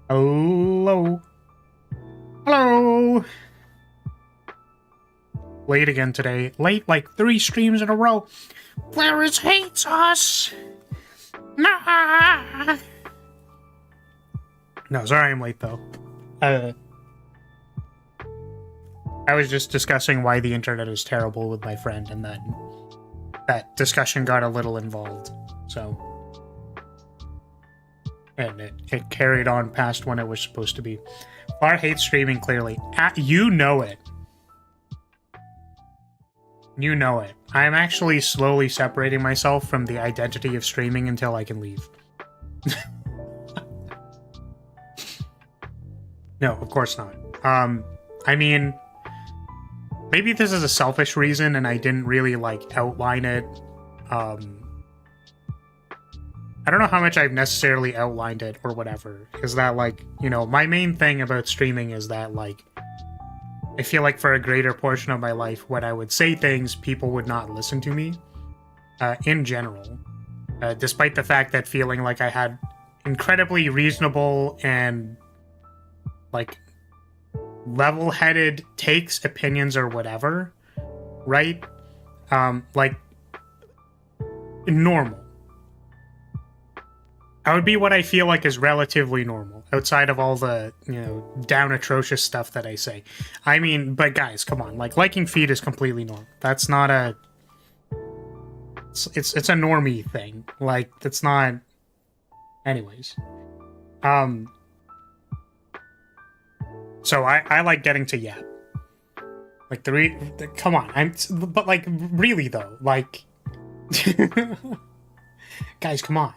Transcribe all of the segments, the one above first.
Hello. Hello. Late again today. Late like 3 streams in a row. Clarice hates us. Nah. No, sorry I'm late though. I was just discussing why the internet is terrible with my friend, and then that discussion got a little involved. So, and it carried on past when it was supposed to be. Far hates streaming clearly. You know it. You know it. I'm actually slowly separating myself from the identity of streaming until I can leave. No, of course not. I mean, maybe this is a selfish reason and I didn't really, like, outline it. I don't know how much I've necessarily outlined it or whatever. Is that, like, you know, my main thing about streaming is that, like, I feel like for a greater portion of my life, when I would say things, people would not listen to me, in general. Despite the fact that feeling like I had incredibly reasonable and, like, level-headed takes, opinions, or whatever, right? Like, normal. That would be what I feel like is relatively normal, outside of all the, you know, down atrocious stuff that I say. I mean, but guys, come on, like, liking feed is completely normal. That's not a... It's a normie thing. Like, that's not... Anyways. So I like getting to yap. Like, come on, but, like, really, though, like... Guys, come on.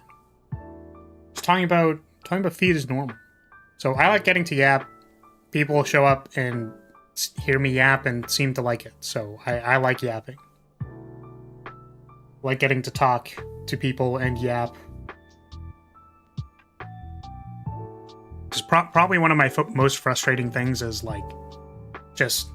Talking about feed is normal. So I like getting to yap. People show up and hear me yap and seem to like it. So I like yapping. Like getting to talk to people and yap. Just probably one of my most frustrating things is, like, just...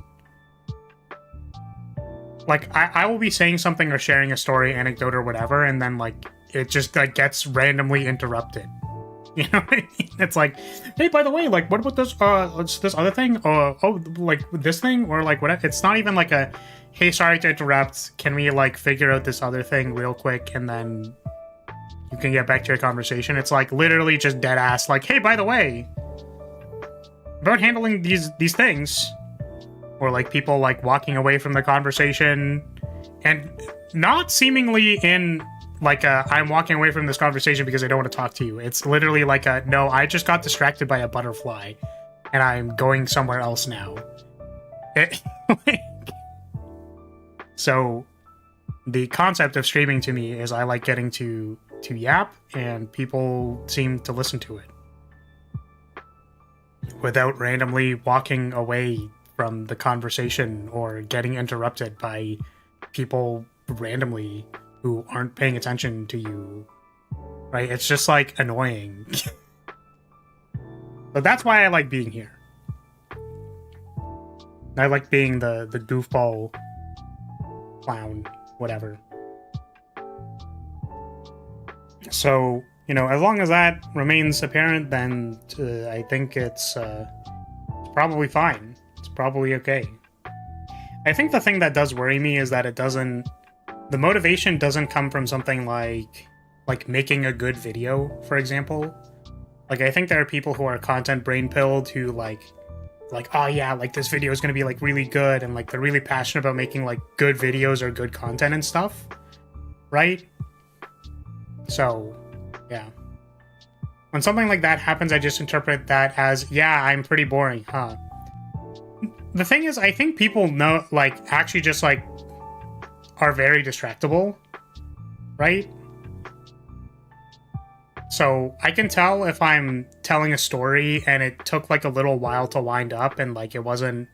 Like, I will be saying something or sharing a story, anecdote, or whatever, and then, like, it just, like, gets randomly interrupted. You know what I mean? It's like, hey, by the way, like, what about this other thing? Oh, like, this thing? Or, like, whatever. It's not even like a, hey, sorry to interrupt. Can we, like, figure out this other thing real quick, and then you can get back to your conversation? It's, like, literally just dead ass, like, hey, by the way, about handling these things. Or, like, people, like, walking away from the conversation and not seemingly in... Like, I'm walking away from this conversation because I don't want to talk to you. It's literally like no, I just got distracted by a butterfly, and I'm going somewhere else now. So, the concept of streaming to me is I like getting to yap, and people seem to listen to it. Without randomly walking away from the conversation or getting interrupted by people randomly who aren't paying attention to you, right? It's just, like, annoying. But that's why I like being here. I like being the goofball clown, whatever. So, you know, as long as that remains apparent, then I think it's probably fine. It's probably okay. I think the thing that does worry me is that it doesn't... The motivation doesn't come from something like making a good video, for example. Like, I think there are people who are content brain-pilled who, like, oh yeah, like, this video is going to be, like, really good, and, like, they're really passionate about making, like, good videos or good content and stuff, right? So, yeah. When something like that happens, I just interpret that as, yeah, I'm pretty boring, huh? The thing is, I think people know, like, actually just, like, are very distractible, right? So I can tell if I'm telling a story and it took, like, a little while to wind up and, like, it wasn't...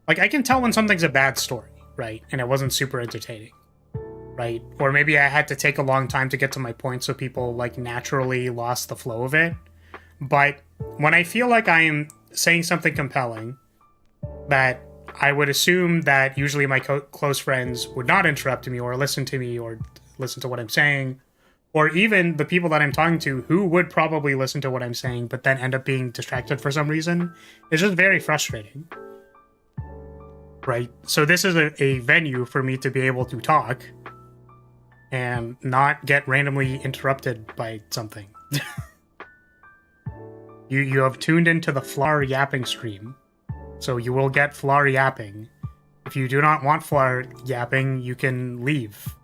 Like, I can tell when something's a bad story, right? And it wasn't super entertaining, right? Or maybe I had to take a long time to get to my point so people, like, naturally lost the flow of it. But when I feel like I'm saying something compelling that I would assume that usually my close friends would not interrupt me or listen to me or listen to what I'm saying or even the people that I'm talking to who would probably listen to what I'm saying, but then end up being distracted for some reason. It's just very frustrating. Right? So this is a venue for me to be able to talk and not get randomly interrupted by something. You have tuned into the flower yapping stream, so you will get flower yapping. If you do not want flower yapping, you can leave.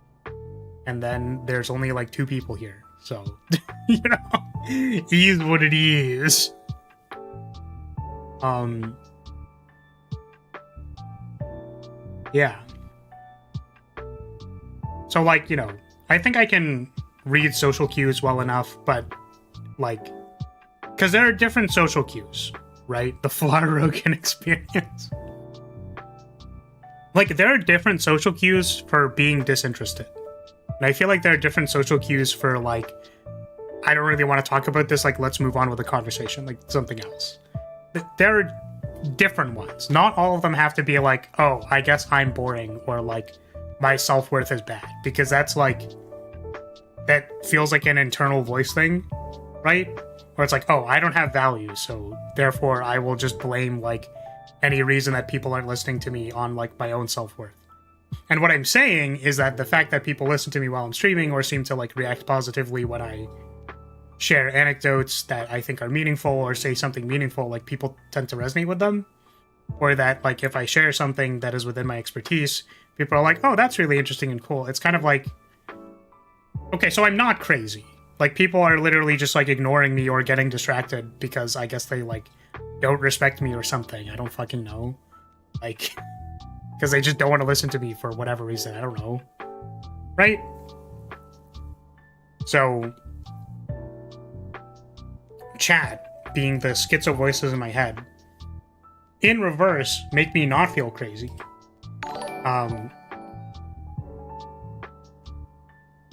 And then there's only like 2 people here, so you know, is what it is. Yeah. So like, you know, I think I can read social cues well enough, but like, because there are different social cues, right? The Flarogan experience. Like, there are different social cues for being disinterested. And I feel like there are different social cues for, like, I don't really want to talk about this, like, let's move on with the conversation, like, something else. There are different ones. Not all of them have to be like, oh, I guess I'm boring, or, like, my self-worth is bad. Because that's, like, that feels like an internal voice thing, right? Where it's like, oh, I don't have value, so therefore I will just blame, like, any reason that people aren't listening to me on, like, my own self-worth. And what I'm saying is that the fact that people listen to me while I'm streaming or seem to, like, react positively when I share anecdotes that I think are meaningful or say something meaningful, like, people tend to resonate with them. Or that, like, if I share something that is within my expertise, people are like, oh, that's really interesting and cool. It's kind of like, okay, so I'm not crazy. Like, people are literally just, like, ignoring me or getting distracted because I guess they, like, don't respect me or something. I don't fucking know. Like, because they just don't want to listen to me for whatever reason. I don't know. Right? So, chat, being the schizo voices in my head, in reverse, make me not feel crazy.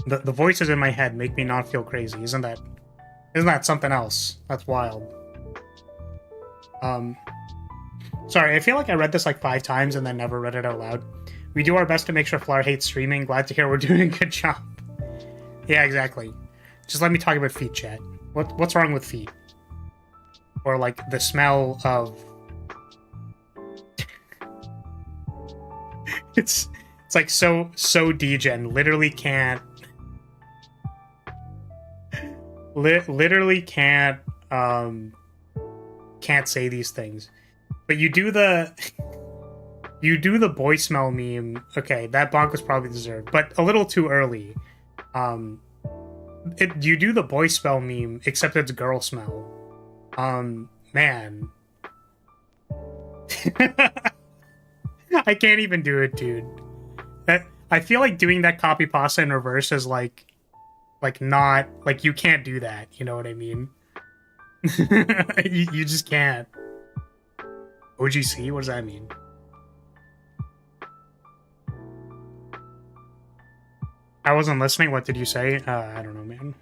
The voices in my head make me not feel crazy. Isn't that something else? That's wild. Sorry, I feel like I read this like 5 times and then never read it out loud. We do our best to make sure Flower hates streaming. Glad to hear we're doing a good job. Yeah, exactly. Just let me talk about feet, chat. What's wrong with feet? Or like the smell of... it's like so degen. Literally can't... literally can't say these things. But you do the boy smell meme. Okay, that bonk was probably deserved, but a little too early. You do the boy smell meme, except it's girl smell. Man. I can't even do it, dude. I feel like doing that copy pasta in reverse is like not, like, you can't do that, you know what I mean? you just can't. OGC? What does that mean? I wasn't listening. What did you say? I don't know, man.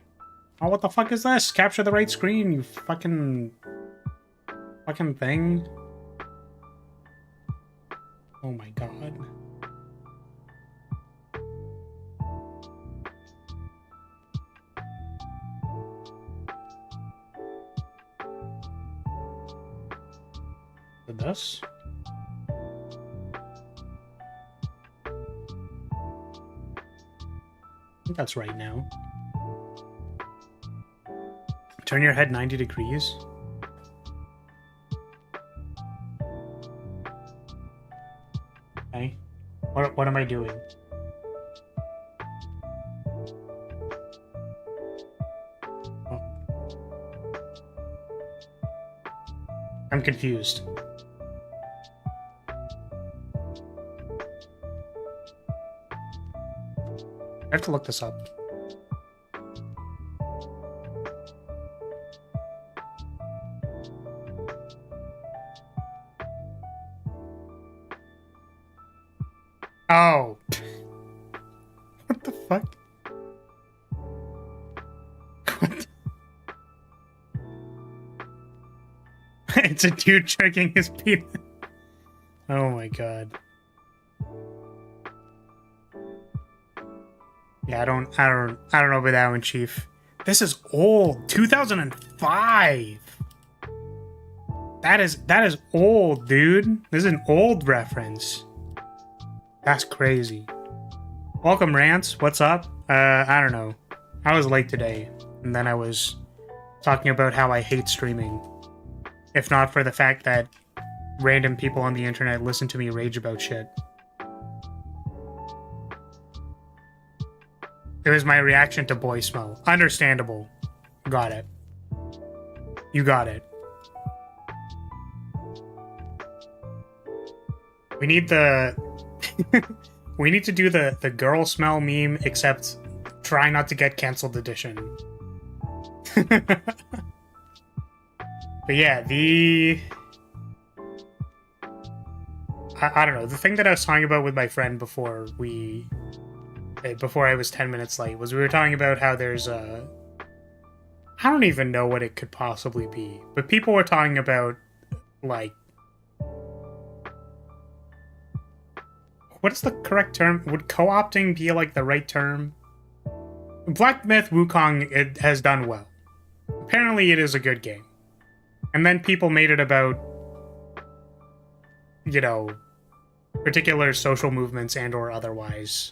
Oh, what the fuck is this? Capture the right screen, you fucking thing. Oh my god. This? I think that's right now. Turn your head 90 degrees. Okay. What am I doing? Oh. I'm confused. I have to look this up. Oh. What the fuck? What? It's a dude checking his penis. Oh my god. Yeah, I don't know about that one, Chief. This is old. 2005. That is old, dude. This is an old reference. That's crazy. Welcome, Rants. What's up? I don't know. I was late today, and then I was talking about how I hate streaming. If not for the fact that random people on the internet listen to me rage about shit. It was my reaction to Boy Smell. Understandable. Got it. You got it. We need the... we need to do the girl smell meme, except try not to get canceled edition. But yeah, I don't know. The thing that I was talking about with my friend before I was 10 minutes late was we were talking about how there's a... I don't even know what it could possibly be, but people were talking about, like... What is the correct term? Would co-opting be, like, the right term? Black Myth Wukong, it has done well. Apparently it is a good game. And then people made it about, you know, particular social movements and or otherwise.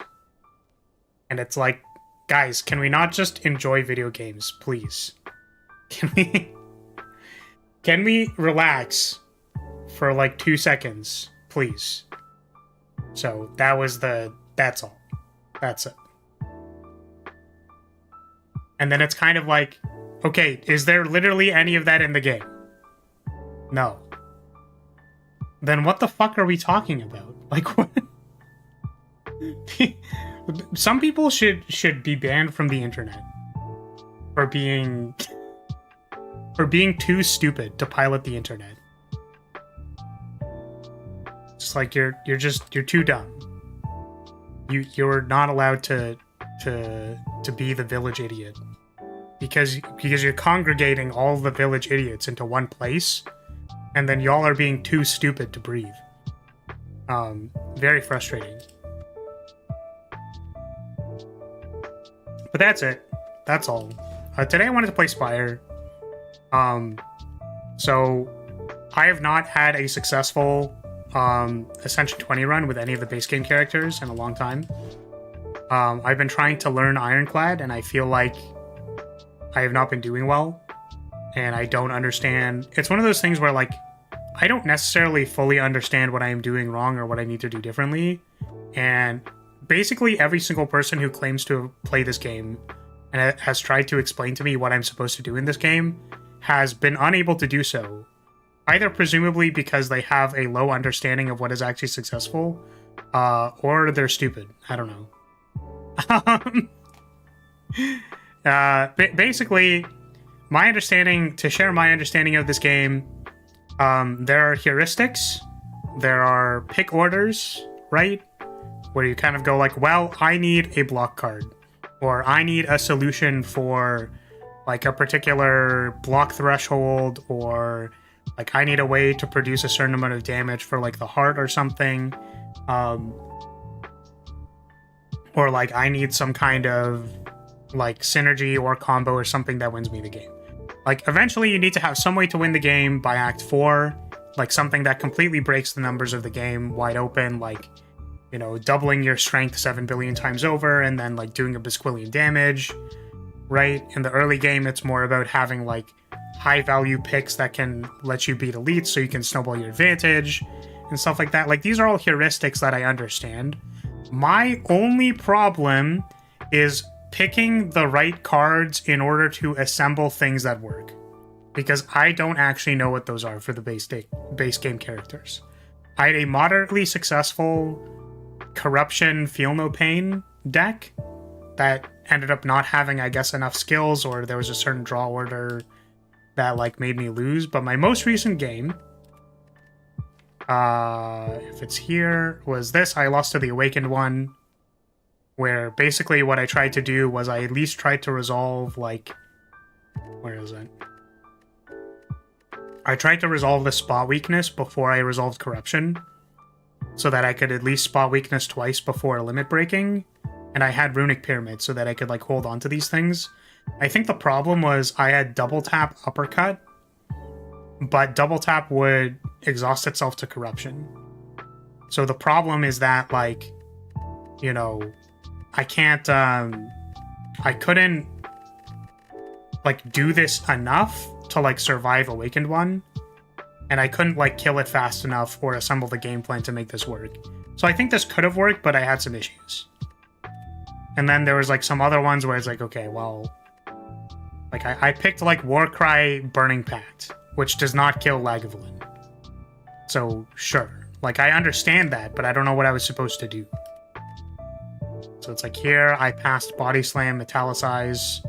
And it's like, guys, can we not just enjoy video games, please? Can we relax for like 2 seconds, please? So that's all. That's it. And then it's kind of like, okay, is there literally any of that in the game? No. Then what the fuck are we talking about? Like, what? Some people should be banned from the internet for being too stupid to pilot the internet. It's like you're too dumb. You're not allowed to be the village idiot because you're congregating all the village idiots into one place, and then y'all are being too stupid to breathe. Very frustrating. But that's it. That's all. Today I wanted to play Spire. So I have not had a successful Ascension 20 run with any of the base game characters in a long time. I've been trying to learn Ironclad, and I feel like I have not been doing well. And I don't understand. It's one of those things where, like, I don't necessarily fully understand what I am doing wrong or what I need to do differently. And basically every single person who claims to play this game and has tried to explain to me what I'm supposed to do in this game has been unable to do so. Either presumably because they have a low understanding of what is actually successful, or they're stupid. I don't know. Basically, to share my understanding of this game, there are heuristics, there are pick orders, right? Where you kind of go like, well, I need a block card, or I need a solution for like a particular block threshold, or like I need a way to produce a certain amount of damage for like the heart or something. Or like I need some kind of like synergy or combo or something that wins me the game. Like eventually you need to have some way to win the game by Act 4, like something that completely breaks the numbers of the game wide open, like, you know, doubling your strength 7 billion times over and then like doing a bisquillion damage, right? In the early game, it's more about having like high value picks that can let you beat elites so you can snowball your advantage and stuff like that. Like, these are all heuristics that I understand. My only problem is picking the right cards in order to assemble things that work, because I don't actually know what those are for the base game characters. I had a moderately successful Corruption Feel No Pain deck that ended up not having, I guess, enough skills, or there was a certain draw order that like made me lose. But my most recent game, if it's here, was this. I lost to the Awakened one, where basically what I tried to do was I at least tried to resolve, like, where is it? I tried to resolve the spot weakness before I resolved Corruption, so that I could at least spot weakness twice before limit breaking. and I had runic pyramids so that I could like hold on to these things. I think the problem was I had double tap uppercut, but double tap would exhaust itself to corruption. So the problem is that, like, you know, I can't, I couldn't, like, do this enough to, like, survive Awakened One. And I couldn't, like, kill it fast enough or assemble the game plan to make this work. So I think this could have worked, but I had some issues. And then there was, like, some other ones where it's like, okay, well, like, I picked, like, Warcry Burning Pact, which does not kill Lagavulin. So, sure. Like, I understand that, but I don't know what I was supposed to do. So it's like, here I passed Body Slam, Metallicize.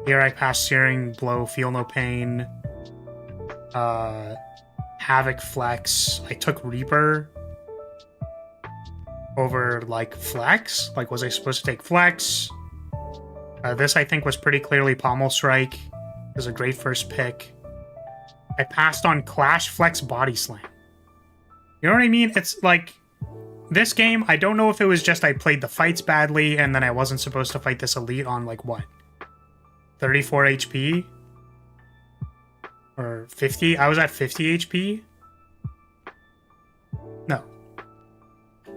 Here I passed Searing Blow, Feel No Pain. Havoc Flex. I took Reaper over, like, Flex. Like, was I supposed to take Flex? This, I think, was pretty clearly Pommel Strike. It was a great first pick. I passed on Clash, Flex, Body Slam. You know what I mean? It's like, this game, I don't know if it was just I played the fights badly and then I wasn't supposed to fight this elite on, like, what? 34 HP? Or 50? I was at 50 HP? No.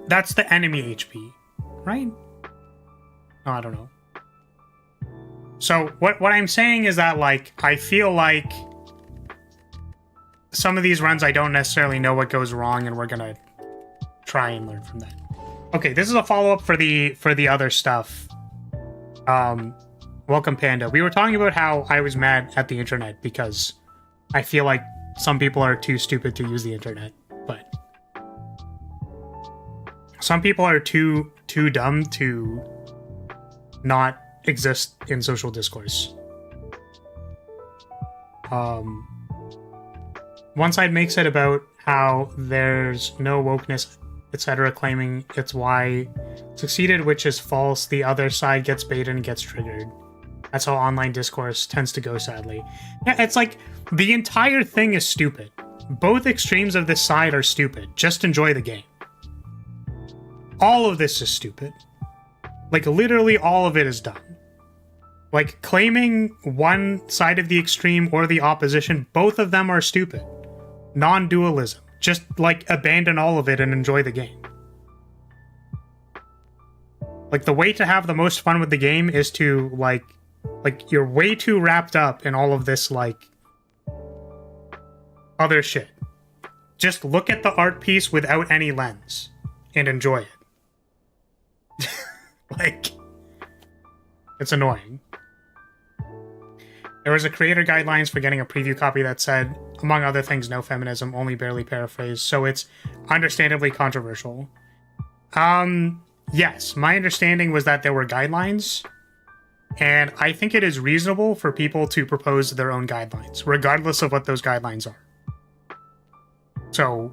That's the enemy HP, right? No, I don't know. So, what I'm saying is that, like, I feel like some of these runs I don't necessarily know what goes wrong, and we're gonna try and learn from that. Okay, this is a follow-up for the other stuff. Welcome, Panda. We were talking about how I was mad at the internet because I feel like some people are too stupid to use the internet, but some people are too dumb to not exist in social discourse. One side makes it about how there's no wokeness, etc., claiming it's why succeeded, which is false. The other side gets baited and gets triggered. That's how online discourse tends to go, sadly. Yeah, it's like, the entire thing is stupid. Both extremes of this side are stupid. Just enjoy the game. All of this is stupid. Like, literally all of it is dumb. Like, claiming one side of the extreme or the opposition, both of them are stupid. Non-dualism. Just, like, abandon all of it and enjoy the game. Like, the way to have the most fun with the game is to, like, you're way too wrapped up in all of this, like, other shit. Just look at the art piece without any lens and enjoy it. Like, it's annoying. There was a creator guidelines for getting a preview copy that said, among other things, no feminism, only barely paraphrased, so it's understandably controversial. Yes, my understanding was that there were guidelines, and I think it is reasonable for people to propose their own guidelines, regardless of what those guidelines are. So,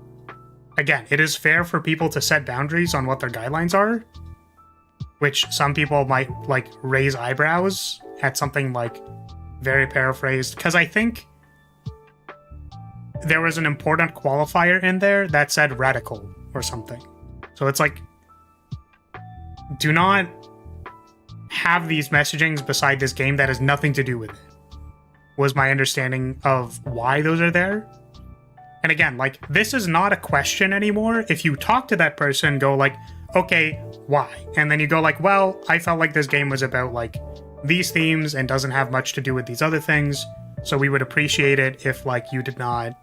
again, it is fair for people to set boundaries on what their guidelines are, which some people might, like, raise eyebrows at something, like, very paraphrased, because I think there was an important qualifier in there that said radical or something. So it's like, do not have these messagings beside this game that has nothing to do with it, was my understanding of why those are there. And again, like, this is not a question anymore. If you talk to that person, go like, okay, why? And then you go like, well, I felt like this game was about, like, these themes and doesn't have much to do with these other things, so we would appreciate it if, like, you did not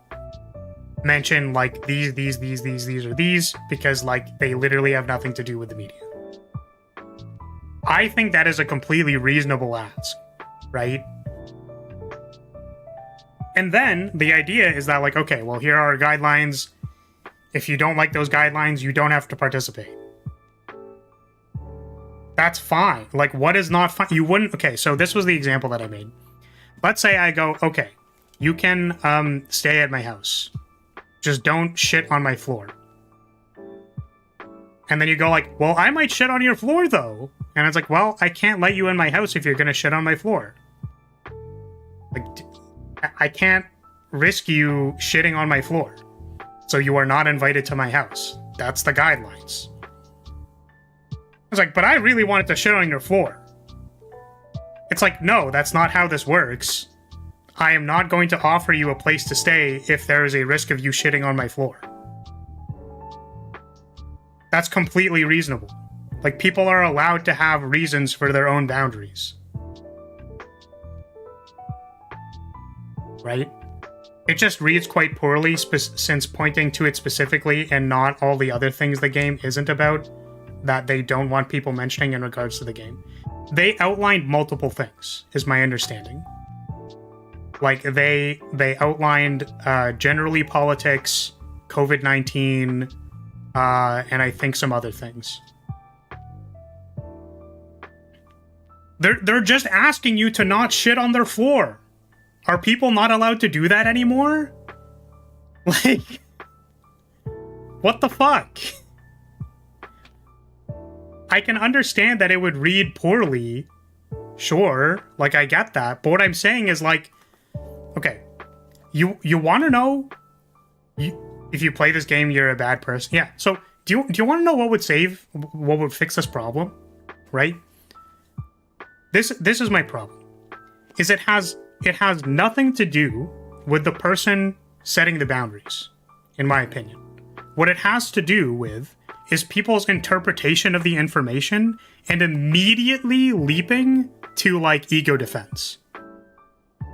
mention, like, these, or these, because, like, they literally have nothing to do with the media. I think that is a completely reasonable ask, right? And then the idea is that, like, okay, well, here are our guidelines. If you don't like those guidelines, you don't have to participate. That's fine. Like, what is not fine? You wouldn't... Okay, so this was the example that I made. Let's say I go, okay, you can stay at my house. Just don't shit on my floor. And then you go like, well, I might shit on your floor, though. And it's like, well, I can't let you in my house if you're going to shit on my floor. Like, I can't risk you shitting on my floor. So you are not invited to my house. That's the guidelines. was like, but I really wanted to shit on your floor. It's like, no, that's not how this works. I am not going to offer you a place to stay if there is a risk of you shitting on my floor. That's completely reasonable. Like, people are allowed to have reasons for their own boundaries. Right? It just reads quite poorly since pointing to it specifically and not all the other things the game isn't about that they don't want people mentioning in regards to the game. They outlined multiple things, is my understanding. Like, they outlined generally politics, COVID-19, and I think some other things. They're just asking you to not shit on their floor. Are people not allowed to do that anymore? Like, what the fuck? I can understand that it would read poorly. Sure, like, I get that. But what I'm saying is, like, okay, you want to know if you play this game, you're a bad person? Yeah, so do you want to know what would fix this problem? Right? This is my problem. Is it has nothing to do with the person setting the boundaries, in my opinion. What it has to do with is people's interpretation of the information and immediately leaping to, like, ego defense.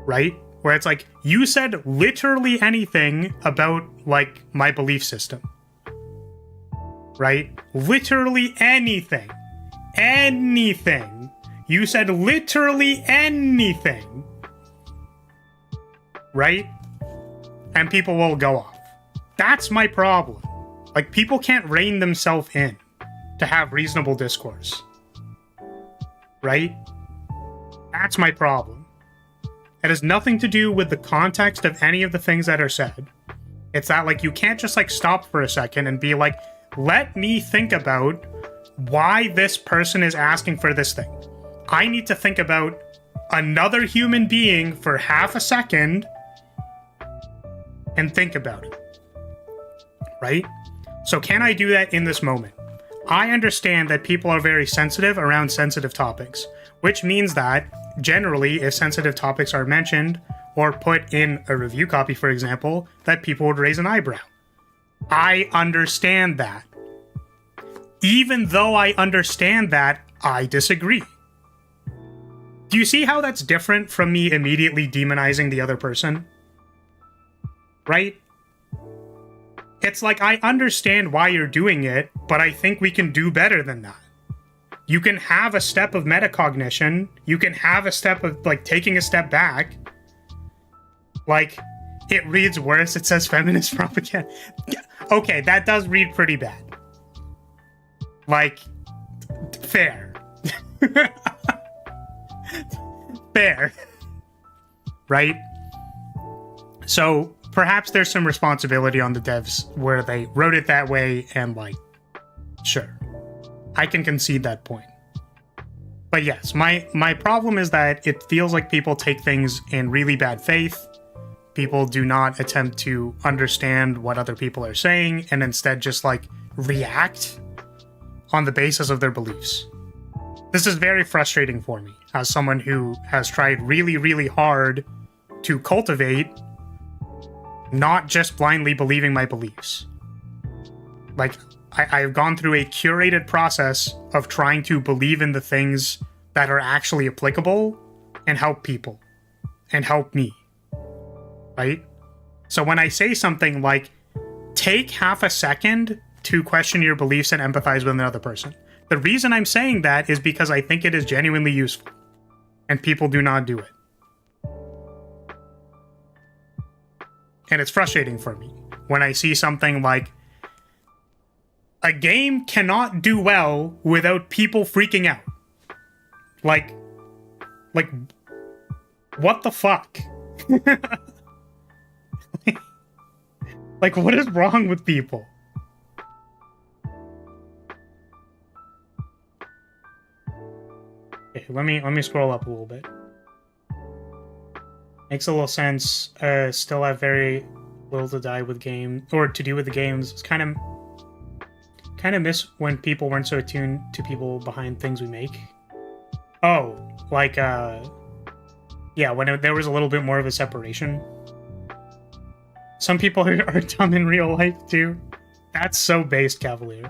Right? Where it's like, you said literally anything about, like, my belief system. Right? Literally anything. Anything. You said literally anything. Right? And people will go off. That's my problem. Like, people can't rein themselves in to have reasonable discourse. Right? That's my problem. It has nothing to do with the context of any of the things that are said. It's that, like, you can't just, like, stop for a second and be like, let me think about why this person is asking for this thing. I need to think about another human being for half a second and think about it. Right? So can I do that in this moment? I understand that people are very sensitive around sensitive topics, which means that, generally, if sensitive topics are mentioned or put in a review copy, for example, that people would raise an eyebrow. I understand that. Even though I understand that, I disagree. Do you see how that's different from me immediately demonizing the other person? Right? It's like, I understand why you're doing it, but I think we can do better than that. You can have a step of metacognition. You can have a step of, like, taking a step back. Like, it reads worse. It says feminist propaganda. Okay, that does read pretty bad. Like, fair. Fair. Right? So, perhaps there's some responsibility on the devs where they wrote it that way and, like, sure. I can concede that point. But yes, my problem is that it feels like people take things in really bad faith. People do not attempt to understand what other people are saying and instead just, like, react on the basis of their beliefs. This is very frustrating for me as someone who has tried really, really hard to cultivate not just blindly believing my beliefs. Like, I've gone through a curated process of trying to believe in the things that are actually applicable and help people and help me. Right? So when I say something like, take half a second to question your beliefs and empathize with another person, the reason I'm saying that is because I think it is genuinely useful and people do not do it. And it's frustrating for me when I see something like, a game cannot do well without people freaking out. Like, what the fuck? Like, what is wrong with people? Okay, let me scroll up a little bit. Makes a little sense. Still have very little to do with the games. It's kind kind of miss when people weren't so attuned to people behind things we make. Oh, like, yeah, when there was a little bit more of a separation. Some people are dumb in real life, too. That's so based, Cavalier.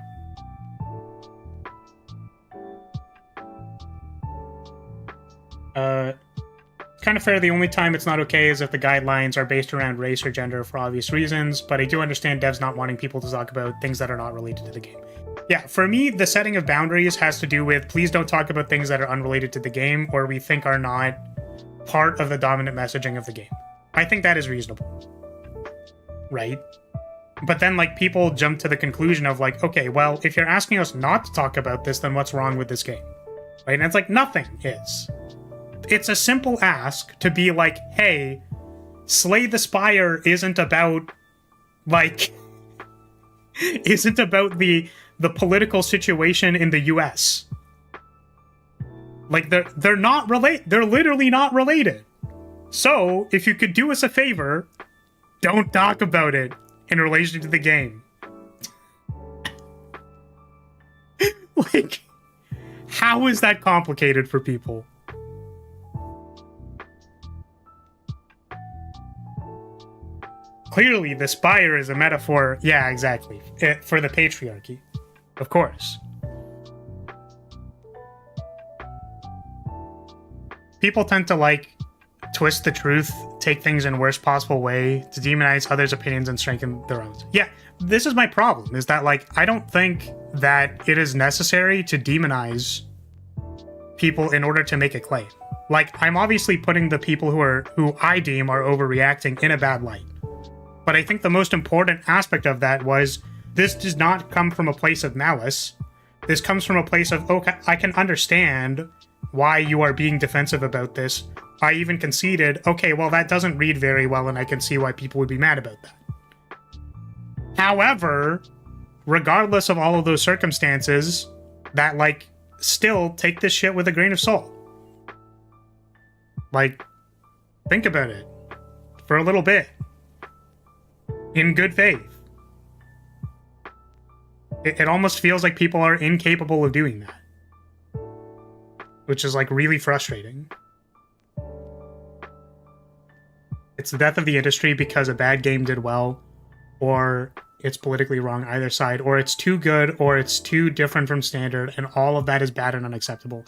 Kind of fair, the only time it's not okay is if the guidelines are based around race or gender for obvious reasons, but I do understand devs not wanting people to talk about things that are not related to the game. Yeah, for me, the setting of boundaries has to do with please don't talk about things that are unrelated to the game or we think are not part of the dominant messaging of the game. I think that is reasonable. Right? But then, like, people jump to the conclusion of, like, okay, well, if you're asking us not to talk about this, then what's wrong with this game? Right? And it's like, nothing is. It's a simple ask to be like, hey, Slay the Spire isn't about, like, isn't about the political situation in the US. Like, they're not related. They're literally not related. So, if you could do us a favor, don't talk about it in relation to the game. Like, how is that complicated for people? Clearly, the Spire is a metaphor, yeah, exactly, for the patriarchy. Of course. People tend to, like, twist the truth, take things in worst possible way, to demonize others' opinions and strengthen their own. Yeah, this is my problem, is that, like, I don't think that it is necessary to demonize people in order to make a claim. Like, I'm obviously putting the people who I deem are overreacting in a bad light. But I think the most important aspect of that was, this does not come from a place of malice. This comes from a place of, okay, I can understand why you are being defensive about this. I even conceded, okay, well, that doesn't read very well, and I can see why people would be mad about that. However, regardless of all of those circumstances, that, like, still take this shit with a grain of salt. Like, think about it for a little bit. In good faith. It almost feels like people are incapable of doing that. Which is, like, really frustrating. It's the death of the industry because a bad game did well, or it's politically wrong either side, or it's too good, or it's too different from standard, and all of that is bad and unacceptable.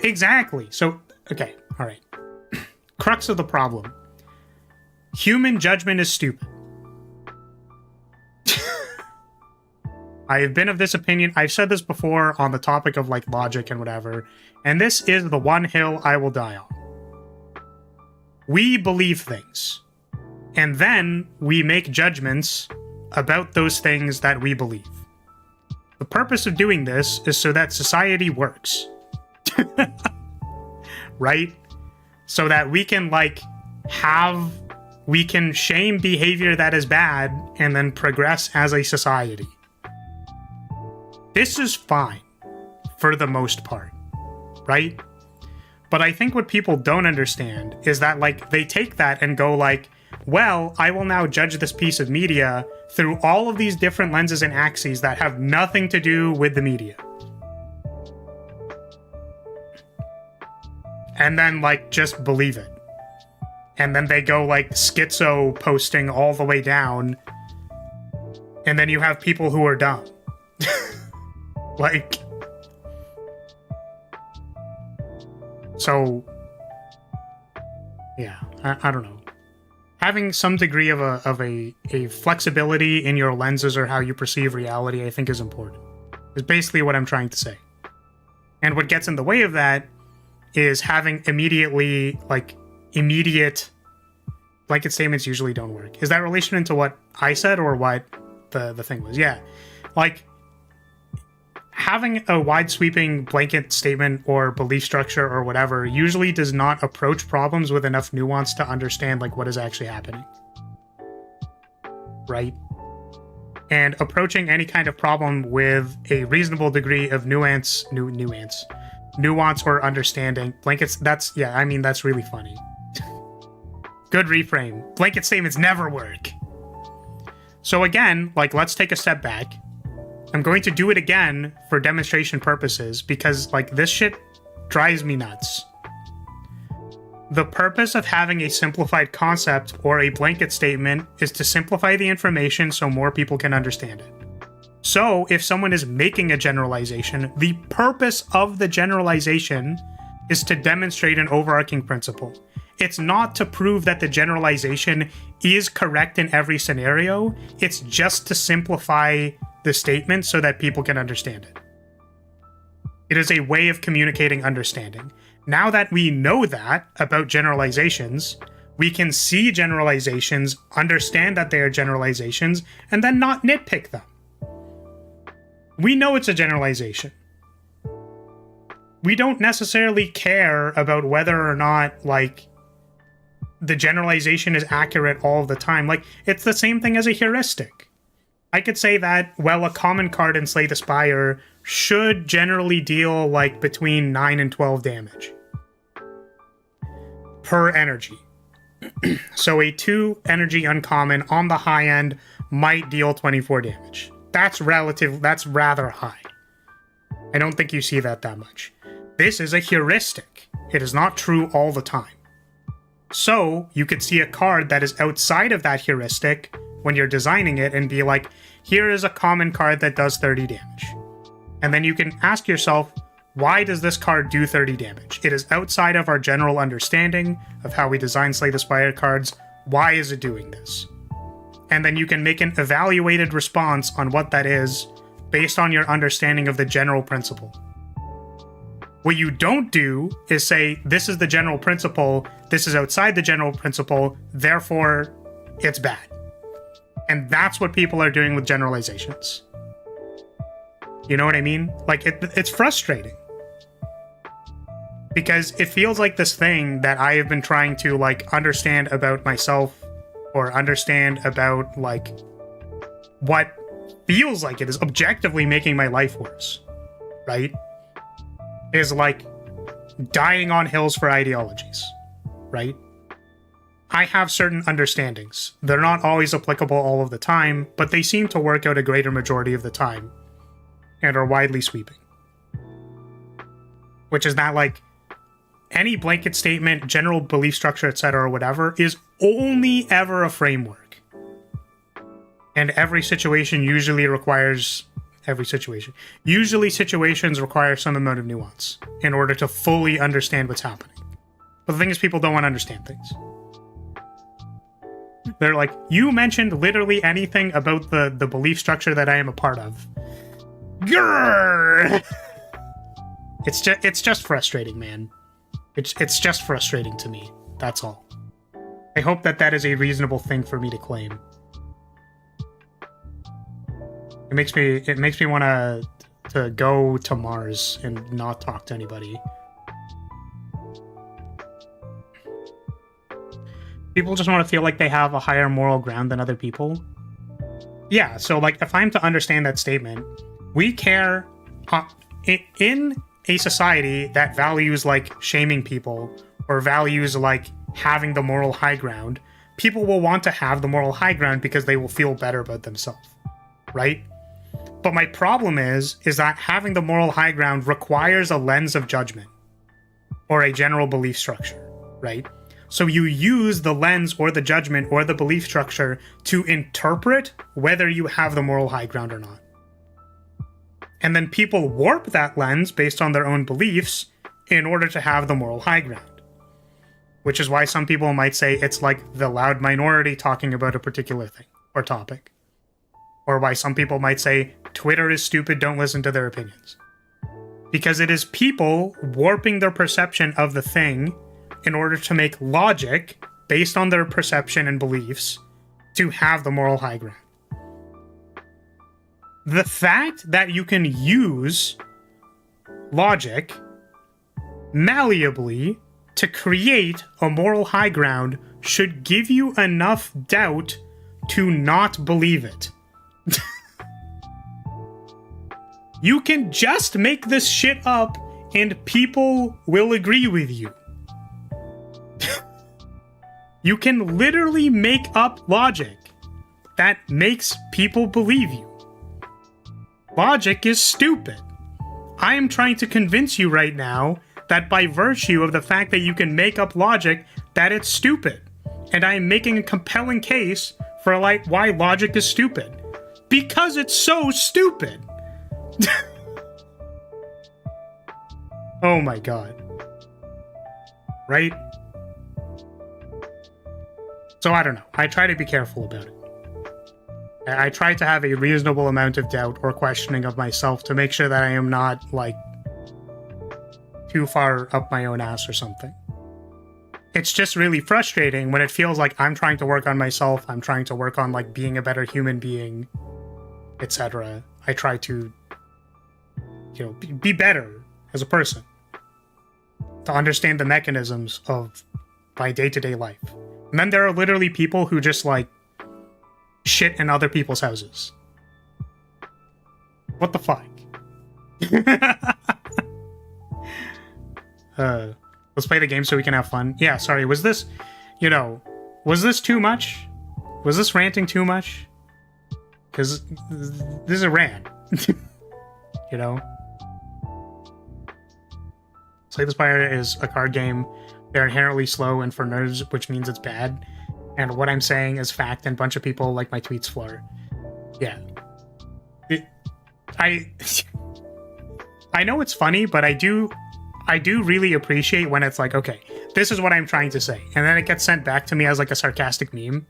Exactly. So, okay, alright. Crux of the problem. Human judgment is stupid. I have been of this opinion. I've said this before on the topic of, like, logic and whatever, and this is the one hill I will die on. We believe things, and then we make judgments about those things that we believe. The purpose of doing this is so that society works. Right? So that we can, like, we can shame behavior that is bad and then progress as a society. This is fine, for the most part, right? But I think what people don't understand is that, like, they take that and go like, well, I will now judge this piece of media through all of these different lenses and axes that have nothing to do with the media. And then, like, just believe it. And then they go, like, schizo posting all the way down. And then you have people who are dumb. Like, so, yeah, I don't know. Having some degree of a flexibility in your lenses or how you perceive reality, I think is important. Is basically what I'm trying to say. And what gets in the way of that is having immediate blanket statements usually don't work. Is that relation into what I said or what the thing was? Yeah. Like, having a wide-sweeping blanket statement or belief structure or whatever usually does not approach problems with enough nuance to understand, like, what is actually happening. Right? And approaching any kind of problem with a reasonable degree of nuance or understanding. Blankets, that's really funny. Good reframe. Blanket statements never work. So again, like, let's take a step back. I'm going to do it again for demonstration purposes because, like, this shit drives me nuts. The purpose of having a simplified concept or a blanket statement is to simplify the information so more people can understand it. So, if someone is making a generalization, the purpose of the generalization is to demonstrate an overarching principle. It's not to prove that the generalization is correct in every scenario, it's just to simplify the statement so that people can understand it. It is a way of communicating understanding. Now that we know that about generalizations, we can see generalizations, understand that they are generalizations, and then not nitpick them. We know it's a generalization. We don't necessarily care about whether or not, like, the generalization is accurate all the time. Like, it's the same thing as a heuristic. I could say that, well, a common card in Slay the Spire should generally deal, like, between 9 and 12 damage per energy. So a 2 energy uncommon on the high end might deal 24 damage. That's rather high. I don't think you see that much. This is a heuristic. It is not true all the time. So you could see a card that is outside of that heuristic when you're designing it and be like, here is a common card that does 30 damage. And then you can ask yourself, why does this card do 30 damage? It is outside of our general understanding of how we design Slay the Spire cards. Why is it doing this? And then you can make an evaluated response on what that is based on your understanding of the general principle. What you don't do is say, this is the general principle, this is outside the general principle, therefore it's bad. And that's what people are doing with generalizations. You know what I mean? Like, it's frustrating. Because it feels like this thing that I have been trying to, like, understand about myself or understand about, like, what feels like it is objectively making my life worse, right? Is, like, dying on hills for ideologies, right? I have certain understandings. They're not always applicable all of the time, but they seem to work out a greater majority of the time and are widely sweeping. Which is that, like, any blanket statement, general belief structure, etc., or whatever, is only ever a framework. And every situation usually requires... Usually situations require some amount of nuance in order to fully understand what's happening. But the thing is, people don't want to understand things. They're like, you mentioned literally anything about the belief structure that I am a part of. Grrr! It's just frustrating, man. It's just frustrating to me. That's all. I hope that is a reasonable thing for me to claim. It makes me want to go to Mars and not talk to anybody. People just want to feel like they have a higher moral ground than other people. Yeah, so, like, if I'm to understand that statement, we care in a society that values, like, shaming people or values, like, having the moral high ground, people will want to have the moral high ground because they will feel better about themselves, right? But my problem is that having the moral high ground requires a lens of judgment or a general belief structure, right? So you use the lens or the judgment or the belief structure to interpret whether you have the moral high ground or not. And then people warp that lens based on their own beliefs in order to have the moral high ground. Which is why some people might say it's like the loud minority talking about a particular thing or topic. Or why some people might say, Twitter is stupid, don't listen to their opinions. Because it is people warping their perception of the thing in order to make logic based on their perception and beliefs to have the moral high ground. The fact that you can use logic malleably to create a moral high ground should give you enough doubt to not believe it. You can just make this shit up and people will agree with you. You can literally make up logic that makes people believe you. Logic is stupid. I am trying to convince you right now that by virtue of the fact that you can make up logic, that it's stupid. And I am making a compelling case for like why logic is stupid. Because it's so stupid. Oh my god. Right? So I don't know. I try to be careful about it. I try to have a reasonable amount of doubt or questioning of myself to make sure that I am not, like, too far up my own ass or something. It's just really frustrating when it feels like I'm trying to work on myself, I'm trying to work on, like, being a better human being, etc. I try to, you know, be better as a person. To understand the mechanisms of my day-to-day life. And then there are literally people who just, like, shit in other people's houses. What the fuck? Let's play the game so we can have fun. Yeah, sorry, was this, you know, was this too much? Was this ranting too much? Because this is a rant. You know? Slay the Spire is a card game. They're inherently slow and for nerds, which means it's bad. And what I'm saying is fact, and a bunch of people like my tweets floor. Yeah. I know it's funny, but I do really appreciate when it's like, okay, this is what I'm trying to say. And then it gets sent back to me as like a sarcastic meme.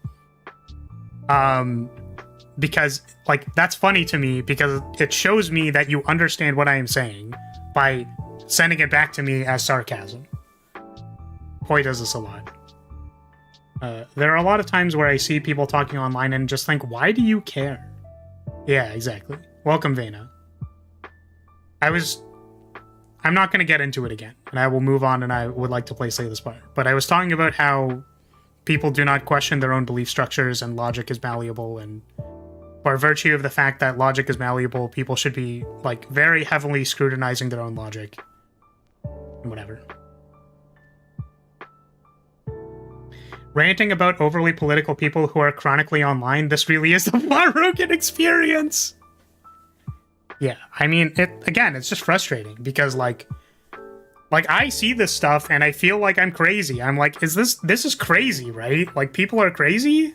Because like, that's funny to me because it shows me that you understand what I am saying by sending it back to me as sarcasm. Koi does this a lot. There are a lot of times where I see people talking online and just think, why do you care? Yeah, exactly. Welcome, Vena. I'm not going to get into it again, and I will move on, and I would like to play Slay the Spire. But I was talking about how people do not question their own belief structures and logic is malleable, and by virtue of the fact that logic is malleable, people should be, like, very heavily scrutinizing their own logic. And whatever. Ranting about overly political people who are chronically online, this really is the Marogan experience! Yeah, I mean, it's just frustrating, because, like, I see this stuff, and I feel like I'm crazy. I'm like, this is crazy, right? Like, people are crazy?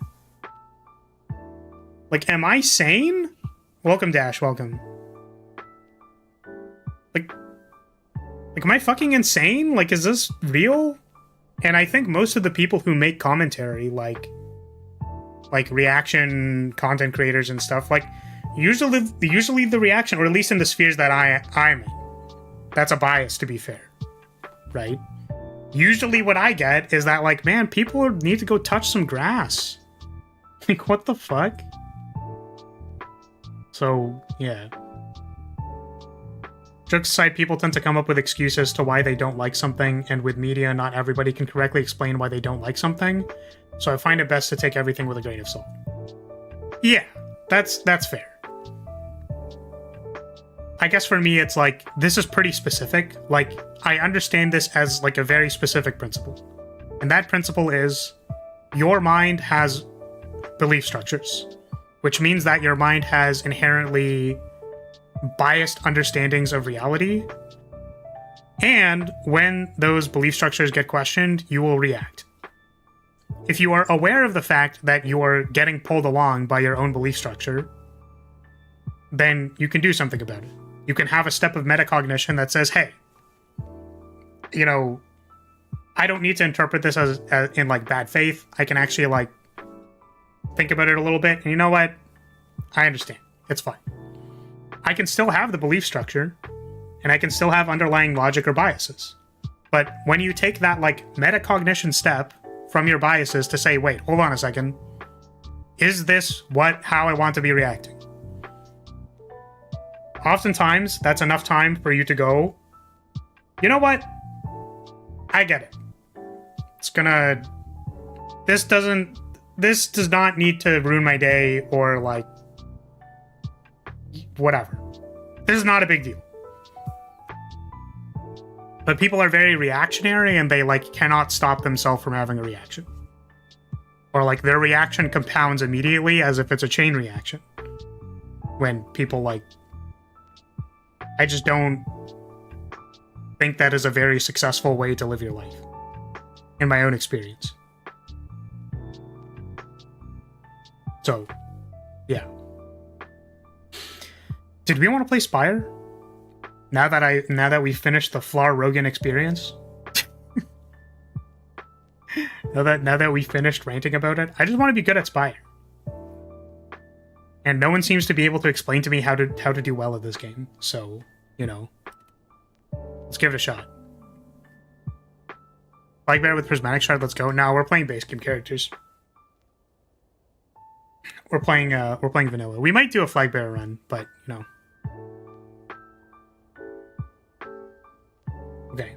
Like, am I sane? Welcome, Dash, welcome. Like, am I fucking insane? Like, is this real? And I think most of the people who make commentary, like reaction content creators and stuff, like, usually the reaction, or at least in the spheres that I'm in, that's a bias, to be fair, right? Usually what I get is that, like, man, people need to go touch some grass. Like, what the fuck? So, yeah. Jokes aside, people tend to come up with excuses to why they don't like something, and with media, not everybody can correctly explain why they don't like something, so I find it best to take everything with a grain of salt. Yeah, that's fair. I guess for me, it's like, this is pretty specific. Like, I understand this as, like, a very specific principle. And that principle is, your mind has belief structures, which means that your mind has inherently biased understandings of reality, and when those belief structures get questioned, you will react. If you are aware of the fact that you are getting pulled along by your own belief structure, then you can do something about it. You can have a step of metacognition that says, hey, you know, I don't need to interpret this as in, like, bad faith. I can actually, like, think about it a little bit, and you know what? I understand. It's fine. I can still have the belief structure, and I can still have underlying logic or biases. But when you take that, like, metacognition step from your biases to say, wait, hold on a second, is this how I want to be reacting? Oftentimes, that's enough time for you to go, you know what? I get it. This does not need to ruin my day, or, like, whatever. This is not a big deal. But people are very reactionary, and they, like, cannot stop themselves from having a reaction. Or, like, their reaction compounds immediately as if it's a chain reaction. When people, like, I just don't think that is a very successful way to live your life, in my own experience. So, yeah. Did we want to play Spire? Now that we finished the Flar Rogan experience? now that we finished ranting about it, I just want to be good at Spire. And no one seems to be able to explain to me how to do well at this game. So, you know, let's give it a shot. Flag Bear with Prismatic Shard, let's go. Now we're playing base game characters. We're playing vanilla. We might do a Flag Bear run, but you know. Okay.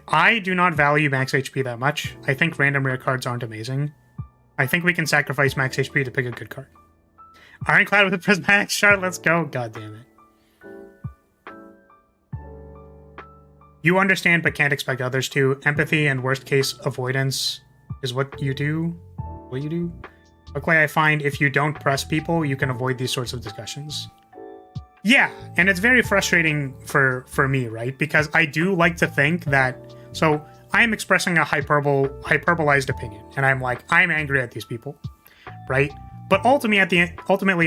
I do not value max HP that much. I think random rare cards aren't amazing. I think we can sacrifice max HP to pick a good card. Ironclad with a Prismatic Shard, let's go. God damn it. You understand but can't expect others to. Empathy and worst case avoidance is what you do. What you do? Luckily, I find if you don't press people, you can avoid these sorts of discussions. Yeah, and it's very frustrating for me, right? Because I do like to think that... So, I'm expressing a hyperbolized opinion, and I'm like, I'm angry at these people, right? But ultimately,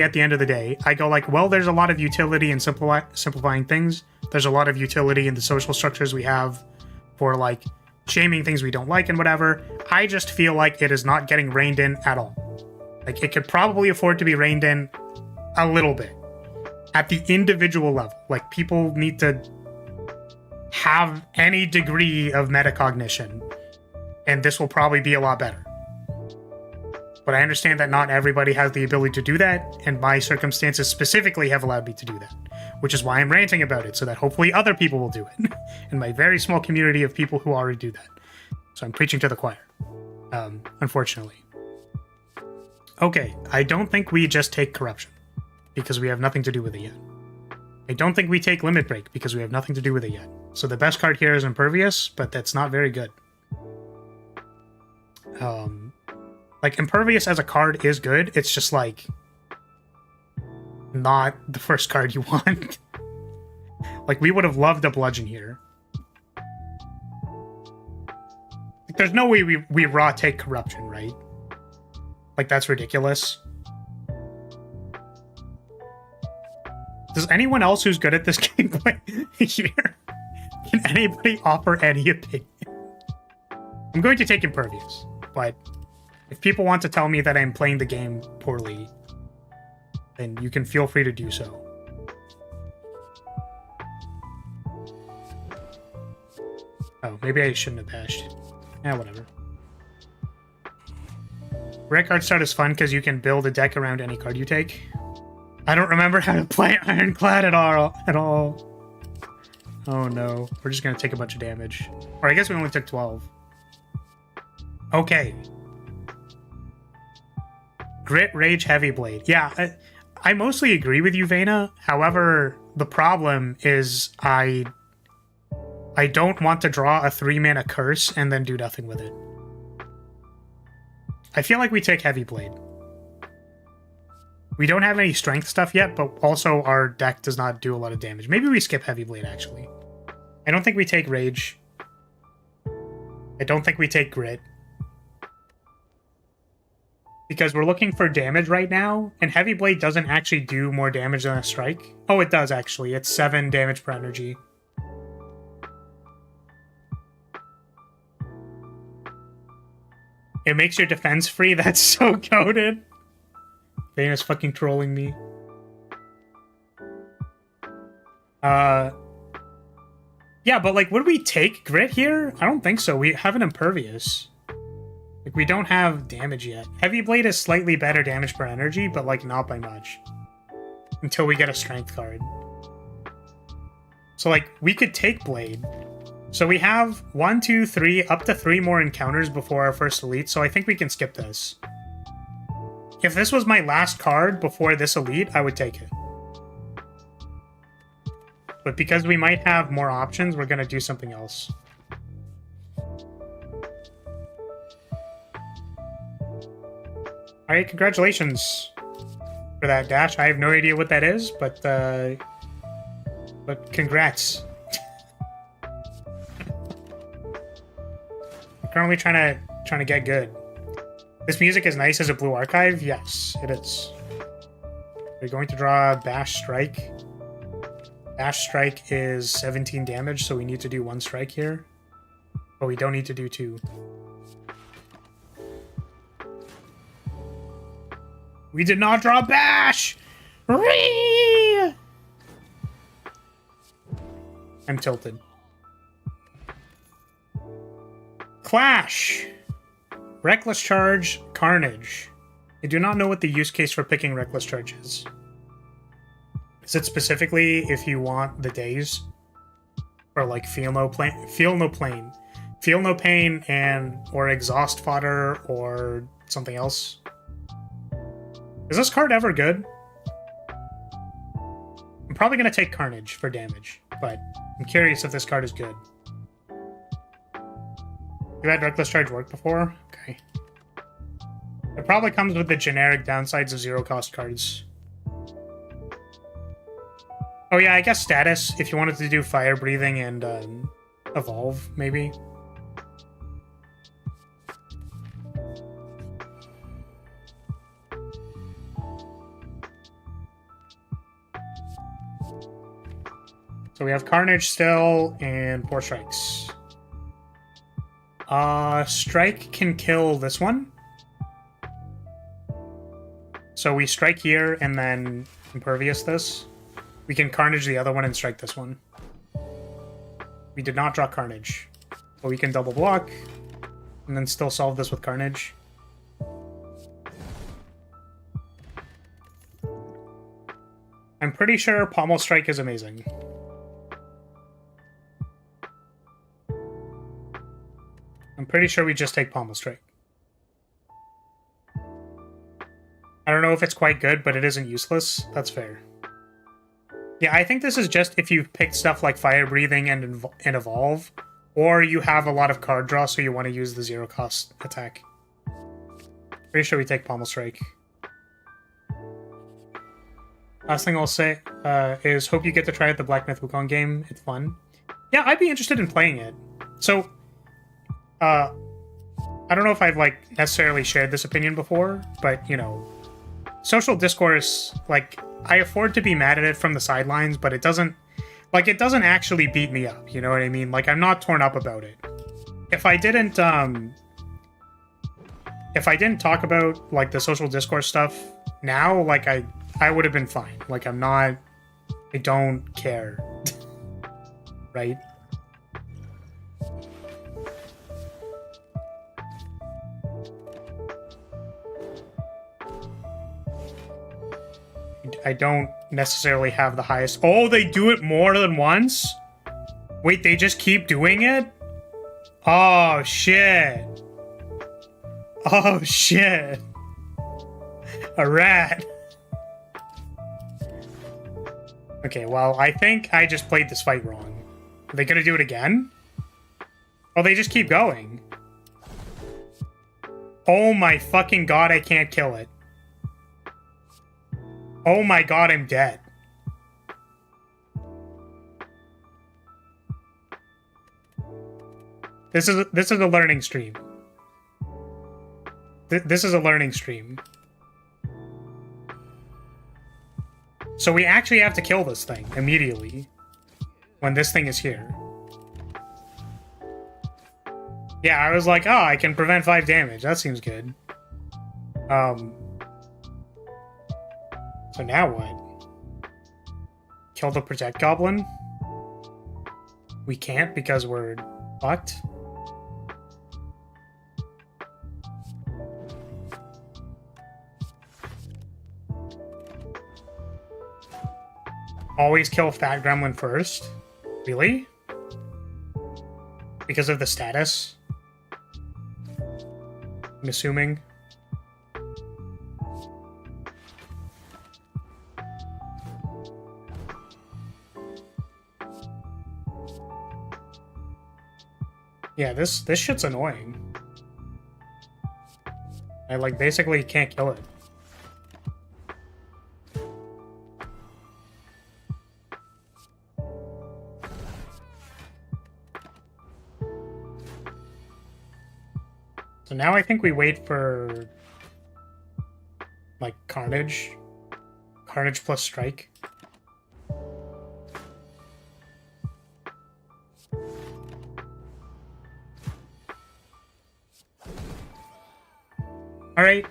at the end of the day, I go like, well, there's a lot of utility in simplifying things. There's a lot of utility in the social structures we have for, like, shaming things we don't like and whatever. I just feel like it is not getting reined in at all. Like, it could probably afford to be reined in a little bit. At the individual level. Like, people need to have any degree of metacognition. And this will probably be a lot better. But I understand that not everybody has the ability to do that, and my circumstances specifically have allowed me to do that. Which is why I'm ranting about it, so that hopefully other people will do it. In my very small community of people who already do that. So I'm preaching to the choir. Unfortunately. Okay, I don't think we just take corruption, because we have nothing to do with it yet. I don't think we take limit break, because we have nothing to do with it yet. So the best card here is Impervious, but that's not very good. Like, Impervious as a card is good, it's just, like, not the first card you want. Like, we would have loved a Bludgeon here. Like, there's no way we raw take Corruption, right? Like, that's ridiculous. Does anyone else who's good at this gameplay here? Can anybody offer any opinion? I'm going to take Impervious, but if people want to tell me that I'm playing the game poorly, then you can feel free to do so. Oh, maybe I shouldn't have bashed. Yeah, whatever. Rare card start is fun because you can build a deck around any card you take. I don't remember how to play Ironclad at all. Oh no, we're just gonna take a bunch of damage. Or I guess we only took 12. Okay. Grit, Rage, Heavy Blade. Yeah, I mostly agree with you, Vena. However, the problem is I don't want to draw a 3-mana curse and then do nothing with it. I feel like we take Heavy Blade. We don't have any strength stuff yet, but also our deck does not do a lot of damage. Maybe we skip Heavy Blade, actually. I don't think we take Rage. I don't think we take Grit. Because we're looking for damage right now, and Heavy Blade doesn't actually do more damage than a Strike. Oh, it does, actually. It's 7 damage per energy. It makes your defense free? That's so goated. Vena's fucking trolling me. Yeah, but like, would we take Grit here? I don't think so. We have an Impervious. Like, we don't have damage yet. Heavy Blade is slightly better damage per energy, but like, not by much. Until we get a Strength card. So like, we could take Blade. So we have 1, 2, 3, up to 3 more encounters before our first elite, so I think we can skip this. If this was my last card before this elite, I would take it. But because we might have more options, we're gonna do something else. Alright, congratulations for that dash. I have no idea what that is, but But congrats. I'm currently trying to get good. This music is nice as a blue archive. Yes, it is. We're going to draw Bash Strike. Bash Strike is 17 damage, so we need to do 1 strike here. But we don't need to do 2. We did not draw Bash! Rhee! I'm tilted. Clash! Reckless Charge, Carnage. I do not know what the use case for picking Reckless Charge is. Is it specifically if you want the days? Or like Feel No Pain, Feel No Pain, and or Exhaust Fodder, or something else? Is this card ever good? I'm probably going to take Carnage for damage, but I'm curious if this card is good. You had Reckless Charge work before? Okay. It probably comes with the generic downsides of 0-cost cards. Oh yeah, I guess status, if you wanted to do Fire Breathing and Evolve, maybe. So we have Carnage still, and 4 strikes. Strike can kill this one. So we strike here, and then Impervious this. We can Carnage the other one and strike this one. We did not draw Carnage. But we can double block, and then still solve this with Carnage. I'm pretty sure Pommel Strike is amazing. I'm pretty sure we just take Pommel Strike. I don't know if it's quite good, but it isn't useless. That's fair. Yeah, I think this is just if you've picked stuff like Fire Breathing and Evolve, or you have a lot of card draw, so you want to use the 0-cost attack. Pretty sure we take Pommel Strike. Last thing I'll say is hope you get to try out the Black Myth Wukong game. It's fun. Yeah, I'd be interested in playing it. So, I don't know if I've, like, necessarily shared this opinion before, but, you know, social discourse, like, I afford to be mad at it from the sidelines, but it doesn't actually beat me up, you know what I mean? Like, I'm not torn up about it. If I didn't talk about, like, the social discourse stuff now, like, I would have been fine. Like, I don't care. Right? I don't necessarily have the highest... Oh, they do it more than once? Wait, they just keep doing it? Oh, shit. Oh, shit. A rat. Okay, well, I think I just played this fight wrong. Are they gonna do it again? Oh, they just keep going. Oh my fucking god, I can't kill it. Oh my god, I'm dead. This is a learning stream. This is a learning stream. So we actually have to kill this thing immediately when this thing is here. Yeah, I was like, oh, I can prevent 5 damage. That seems good. So now what? Kill the Protect Goblin? We can't because we're fucked? Always kill Fat Gremlin first? Really? Because of the status? I'm assuming. Yeah, this shit's annoying. I, like, basically can't kill it. So now I think we wait for like Carnage. Carnage plus Strike. Alright.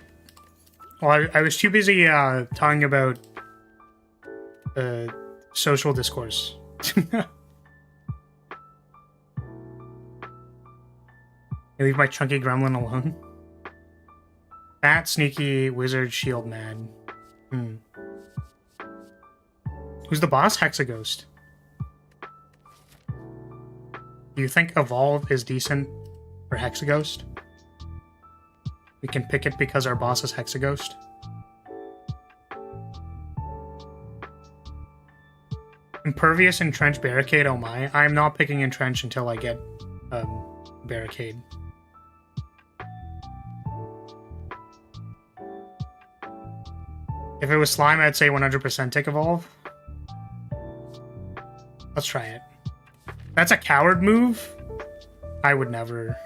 Well, I was too busy talking about social discourse. Leave my chunky gremlin alone. Fat, sneaky, wizard, shield mad. Who's the boss? Hexaghost. Do you think Evolve is decent for Hexaghost? We can pick it because our boss is Hexaghost. Impervious, Entrench, Barricade, oh my. I'm not picking Entrench until I get Barricade. If it was Slime, I'd say 100% take Evolve. Let's try it. That's a coward move? I would never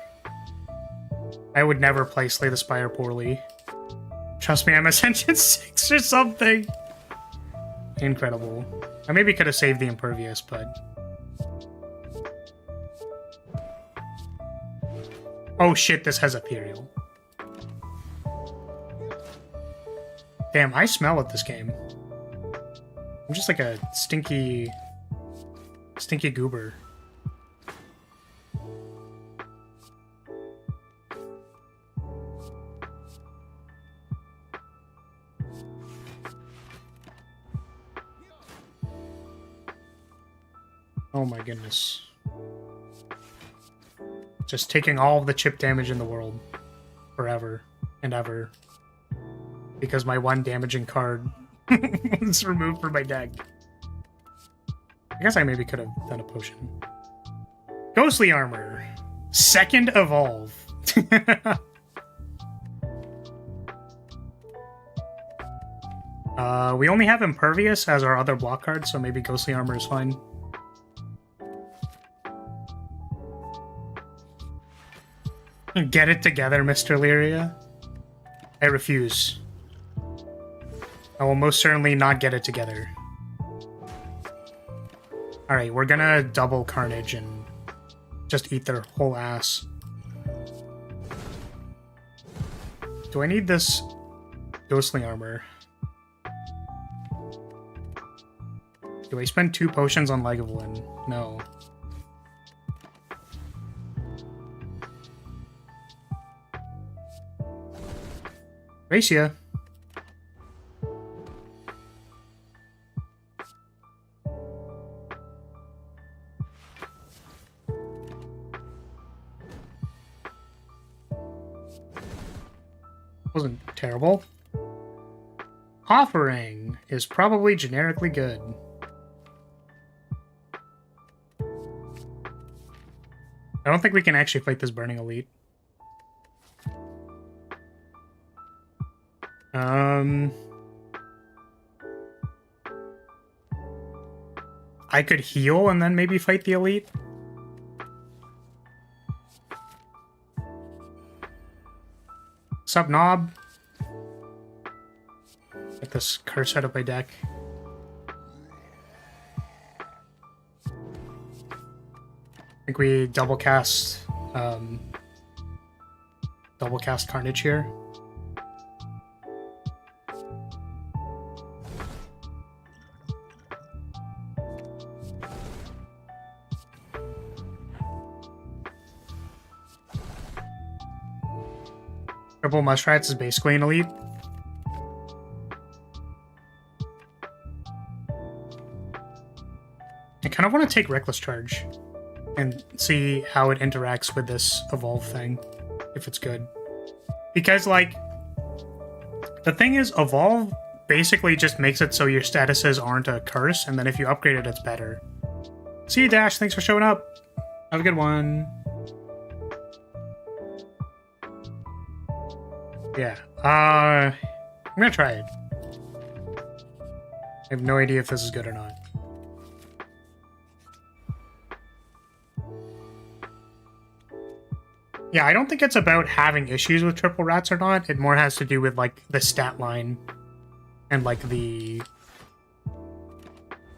play Slay the Spire poorly. Trust me, I'm Ascension 6 or something. Incredible. I maybe could have saved the Impervious, but... Oh shit, this has Ethereal. Damn, I smell at this game. I'm just like a stinky goober. Oh my goodness. Just taking all of the chip damage in the world. Forever and ever. Because my one damaging card was removed from my deck. I guess I maybe could have done a potion. Ghostly Armor. Second Evolve. We only have Impervious as our other block card, so maybe Ghostly Armor is fine. Get it together, Mr. Lyria. I refuse. I will most certainly not get it together. Alright, we're gonna double Carnage and just eat their whole ass. Do I need this Ghostly Armor? Do I spend 2 potions on Lagavulin? No. Racia. Wasn't terrible. Offering is probably generically good. I don't think we can actually fight this Burning Elite. I could heal and then maybe fight the Elite. Sup, Knob? Get this curse out of my deck. I think we double cast Carnage here. Triple Mushrats is basically an Elite. I kind of want to take Reckless Charge and see how it interacts with this Evolve thing, if it's good. Because, like, the thing is, Evolve basically just makes it so your statuses aren't a curse, and then if you upgrade it, it's better. See you, Dash. Thanks for showing up. Have a good one. Yeah, I'm gonna try it. I have no idea if this is good or not. Yeah, I don't think it's about having issues with triple rats or not. It more has to do with, like, the stat line and, like, the...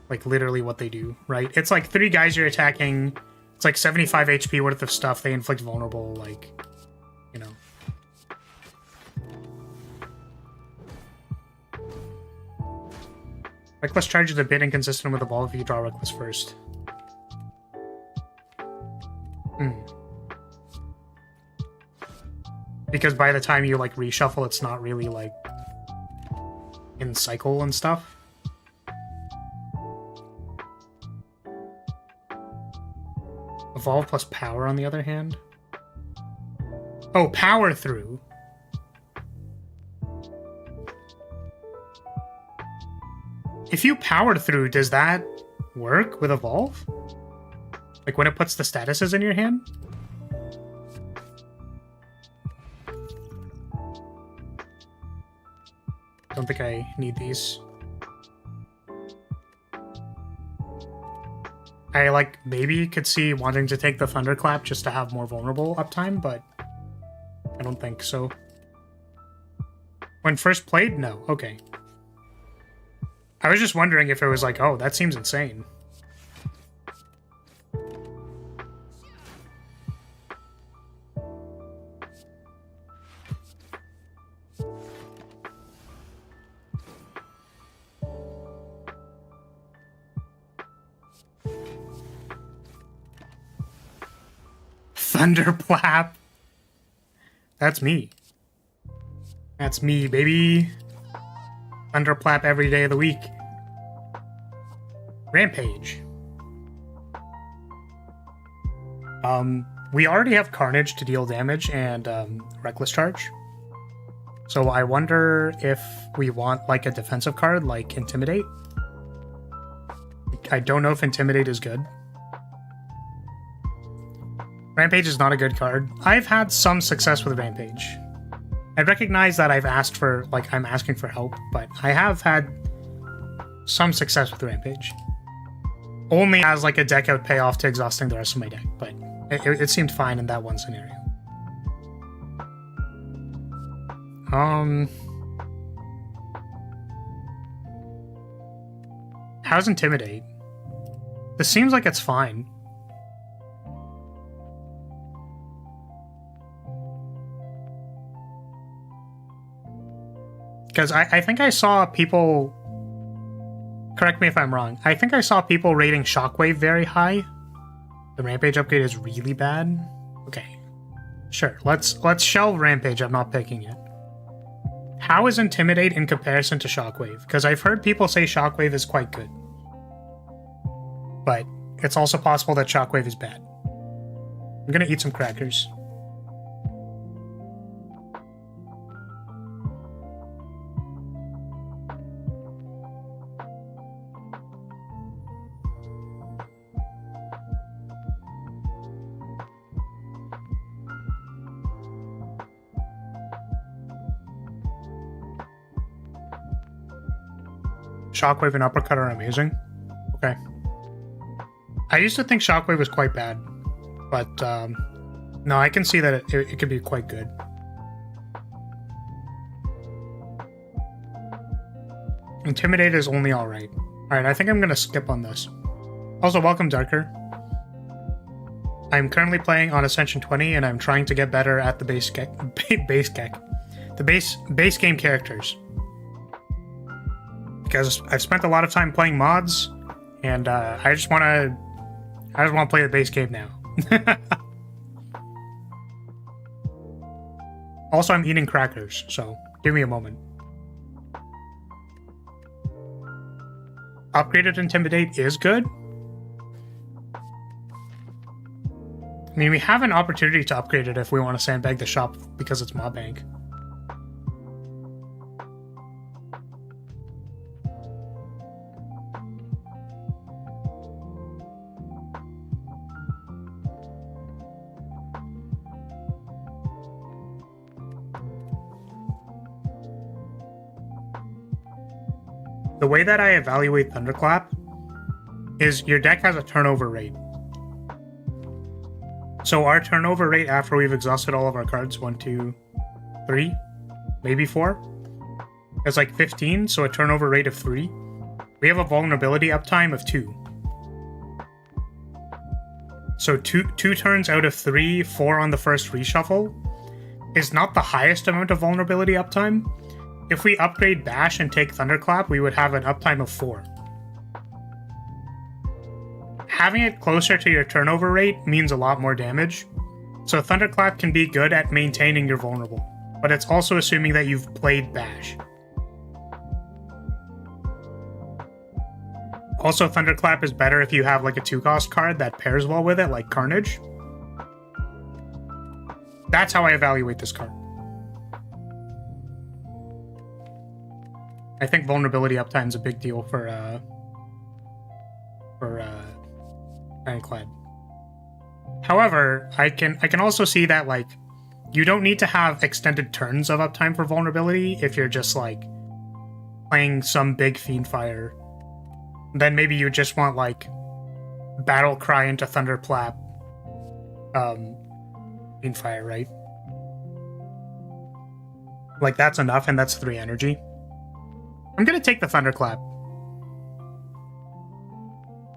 like, literally what they do, right? It's like 3 guys you're attacking. It's like 75 HP worth of stuff. They inflict vulnerable, like, you know. Reckless charge is a bit inconsistent with Evolve if you draw Reckless first. Because by the time you, like, reshuffle, it's not really, like, in cycle and stuff. Evolve plus power, on the other hand. Oh, power through. If you power through, does that work with Evolve? Like when it puts the statuses in your hand? Don't think I need these. I, like, maybe could see wanting to take the Thunderclap just to have more vulnerable uptime, but I don't think so. When first played? No. Okay. I was just wondering if it was like, oh, that seems insane. Thunderplap. That's me. That's me, baby. Thunderplap every day of the week. Rampage. We already have Carnage to deal damage and Reckless Charge. So I wonder if we want, like, a defensive card like Intimidate. I don't know if Intimidate is good. Rampage is not a good card. I've had some success with Rampage. I recognize that I've asked for, like, I'm asking for help, but I have had some success with Rampage. Only as, like, a deck out payoff to exhausting the rest of my deck, but it seemed fine in that one scenario. How's Intimidate? This seems like it's fine. Because I think I saw people... Correct me if I'm wrong. I think I saw people rating Shockwave very high. The Rampage upgrade is really bad. Okay. Sure, let's shelve Rampage. I'm not picking it. How is Intimidate in comparison to Shockwave? Because I've heard people say Shockwave is quite good. But it's also possible that Shockwave is bad. I'm gonna eat some crackers. Shockwave and Uppercut are amazing. Okay. I used to think Shockwave was quite bad, but no, I can see that it could be quite good. Intimidate is only alright. Alright, I think I'm going to skip on this. Also, welcome, Darker. I'm currently playing on Ascension 20, and I'm trying to get better at the base game characters. Because I've spent a lot of time playing mods, and I just want to play the base game now. Also, I'm eating crackers, so give me a moment. Upgraded Intimidate is good. I mean, we have an opportunity to upgrade it if we want to sandbag the shop because it's mob bank. The way that I evaluate Thunderclap is your deck has a turnover rate. So our turnover rate after we've exhausted all of our cards, 1, 2, 3, maybe 4, is like 15, so a turnover rate of 3. We have a vulnerability uptime of 2. So two turns out of 3, 4 on the first reshuffle is not the highest amount of vulnerability uptime. If we upgrade Bash and take Thunderclap, we would have an uptime of 4. Having it closer to your turnover rate means a lot more damage. So Thunderclap can be good at maintaining your vulnerable, but it's also assuming that you've played Bash. Also, Thunderclap is better if you have like a 2-cost card that pairs well with it, like Carnage. That's how I evaluate this card. I think vulnerability uptime is a big deal for Ironclad. However, I can also see that like you don't need to have extended turns of uptime for vulnerability if you're just like playing some big Fiendfire. Then maybe you just want like Battle Cry into Thunderclap Fiendfire, right? Like that's enough, and that's 3 energy. I'm gonna take the Thunderclap.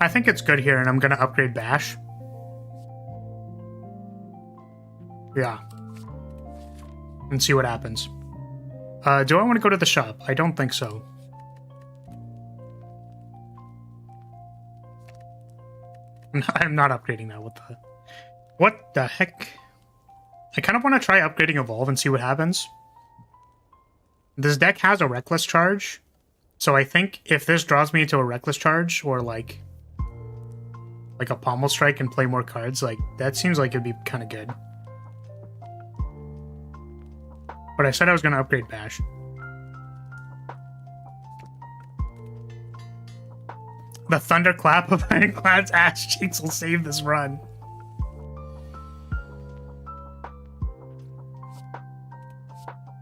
I think it's good here, and I'm gonna upgrade Bash. Yeah. And see what happens. Do I want to go to the shop? I don't think so. I'm not upgrading that. What the heck? I kind of want to try upgrading Evolve and see what happens. This deck has a Reckless Charge, so I think if this draws me into a Reckless Charge or like a Pommel Strike and play more cards, like that seems like it'd be kind of good. But I said I was going to upgrade Bash. The Thunderclap of Ironclad's ass cheeks will save this run.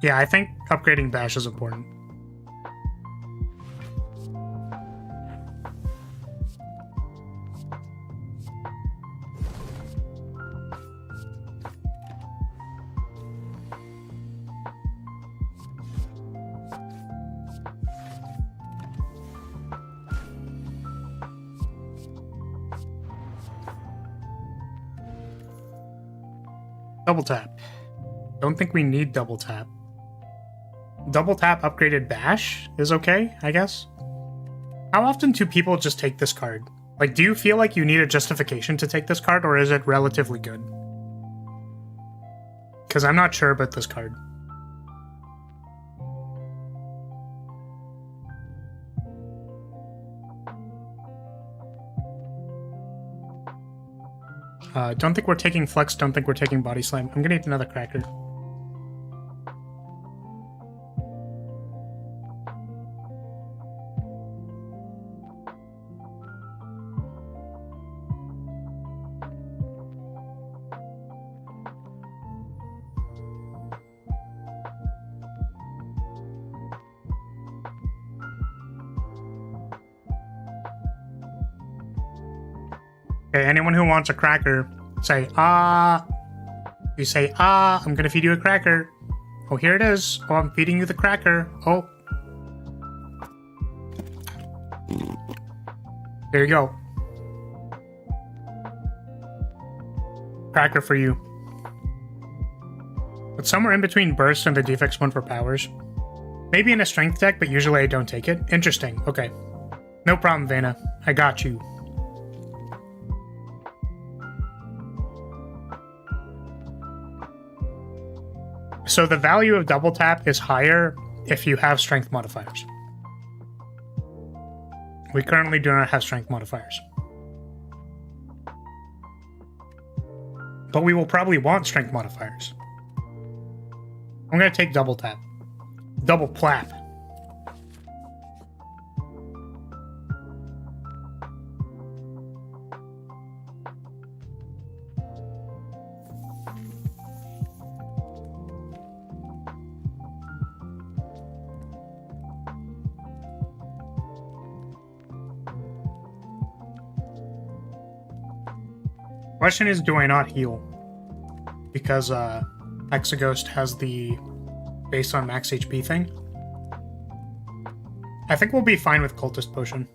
Yeah, I think upgrading Bash is important. Double tap. Don't think we need double tap. Double tap upgraded Bash is okay, I guess. How often do people just take this card? Like, do you feel like you need a justification to take this card, or is it relatively good? Because I'm not sure about this card. Don't think we're taking Flex, don't think we're taking Body Slam. I'm gonna need another Cracker. Okay, anyone who wants a cracker, say, ah. You say, ah, I'm gonna feed you a cracker. Oh, here it is. Oh, I'm feeding you the cracker. Oh. There you go. Cracker for you. It's somewhere in between Burst and the Defects one for powers. Maybe in a strength deck, but usually I don't take it. Interesting. Okay. No problem, Vena. I got you. So the value of double tap is higher if you have strength modifiers. We currently do not have strength modifiers. But we will probably want strength modifiers. I'm going to take double tap. Double plap. Question is, do I not heal? because Hexaghost has the based on max HP thing. I think we'll be fine with Cultist Potion.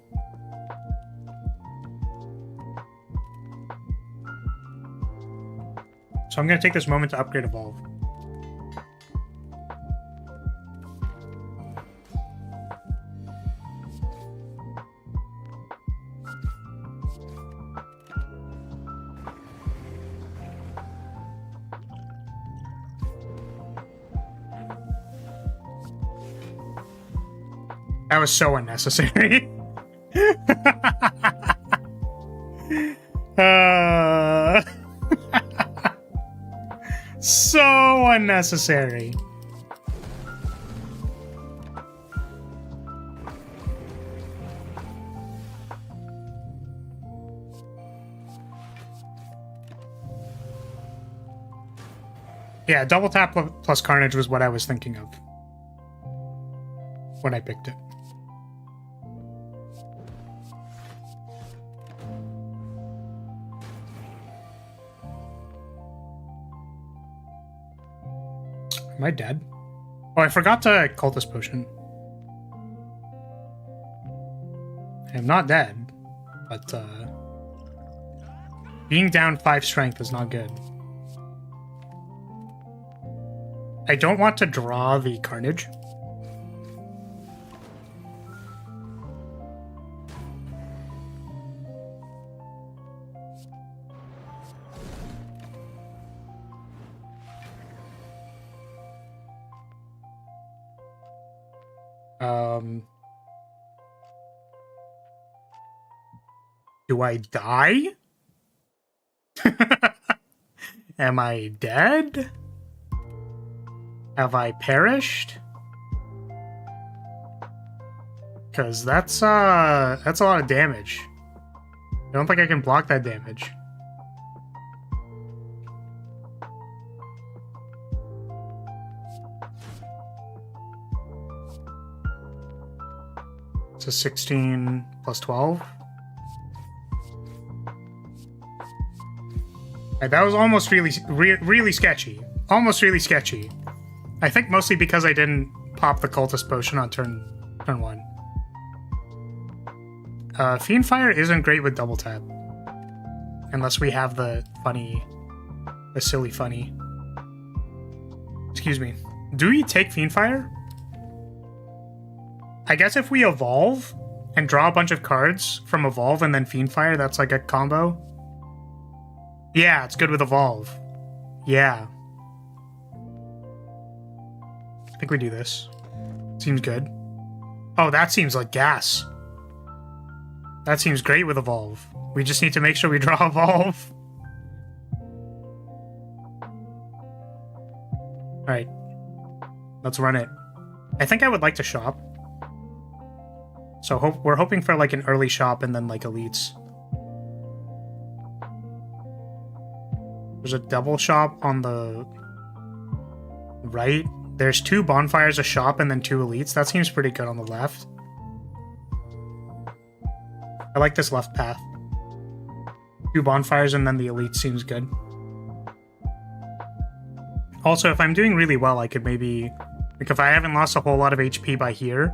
So I'm going to take this moment to upgrade Evolve. That was so unnecessary. So unnecessary. Yeah, double tap plus Carnage was what I was thinking of when I picked it. Am I dead? Oh, I forgot to Cultist Potion. I'm not dead, but being down 5 strength is not good. I don't want to draw the Carnage. Do I die? Am I dead? Have I perished? Because that's a lot of damage. I don't think I can block that damage. It's a 16 plus 12. Right, that was almost really sketchy. Almost really sketchy. I think mostly because I didn't pop the Cultist Potion on turn 1. Fiendfire isn't great with double tap. Unless we have the silly funny. Excuse me. Do we take Fiendfire? I guess if we evolve and draw a bunch of cards from evolve and then Fiendfire, that's like a combo. Yeah, it's good with evolve. Yeah. I think we do this. Seems good. Oh, that seems like gas. That seems great with evolve. We just need to make sure we draw evolve. Alright. Let's run it. I think I would like to shop. So we're hoping for like an early shop and then like elites. There's a double shop on the right. There's 2 bonfires, a shop, and then 2 elites. That seems pretty good on the left. I like this left path. 2 bonfires and then the elite seems good. Also, if I'm doing really well, I could maybe... Like, if I haven't lost a whole lot of HP by here,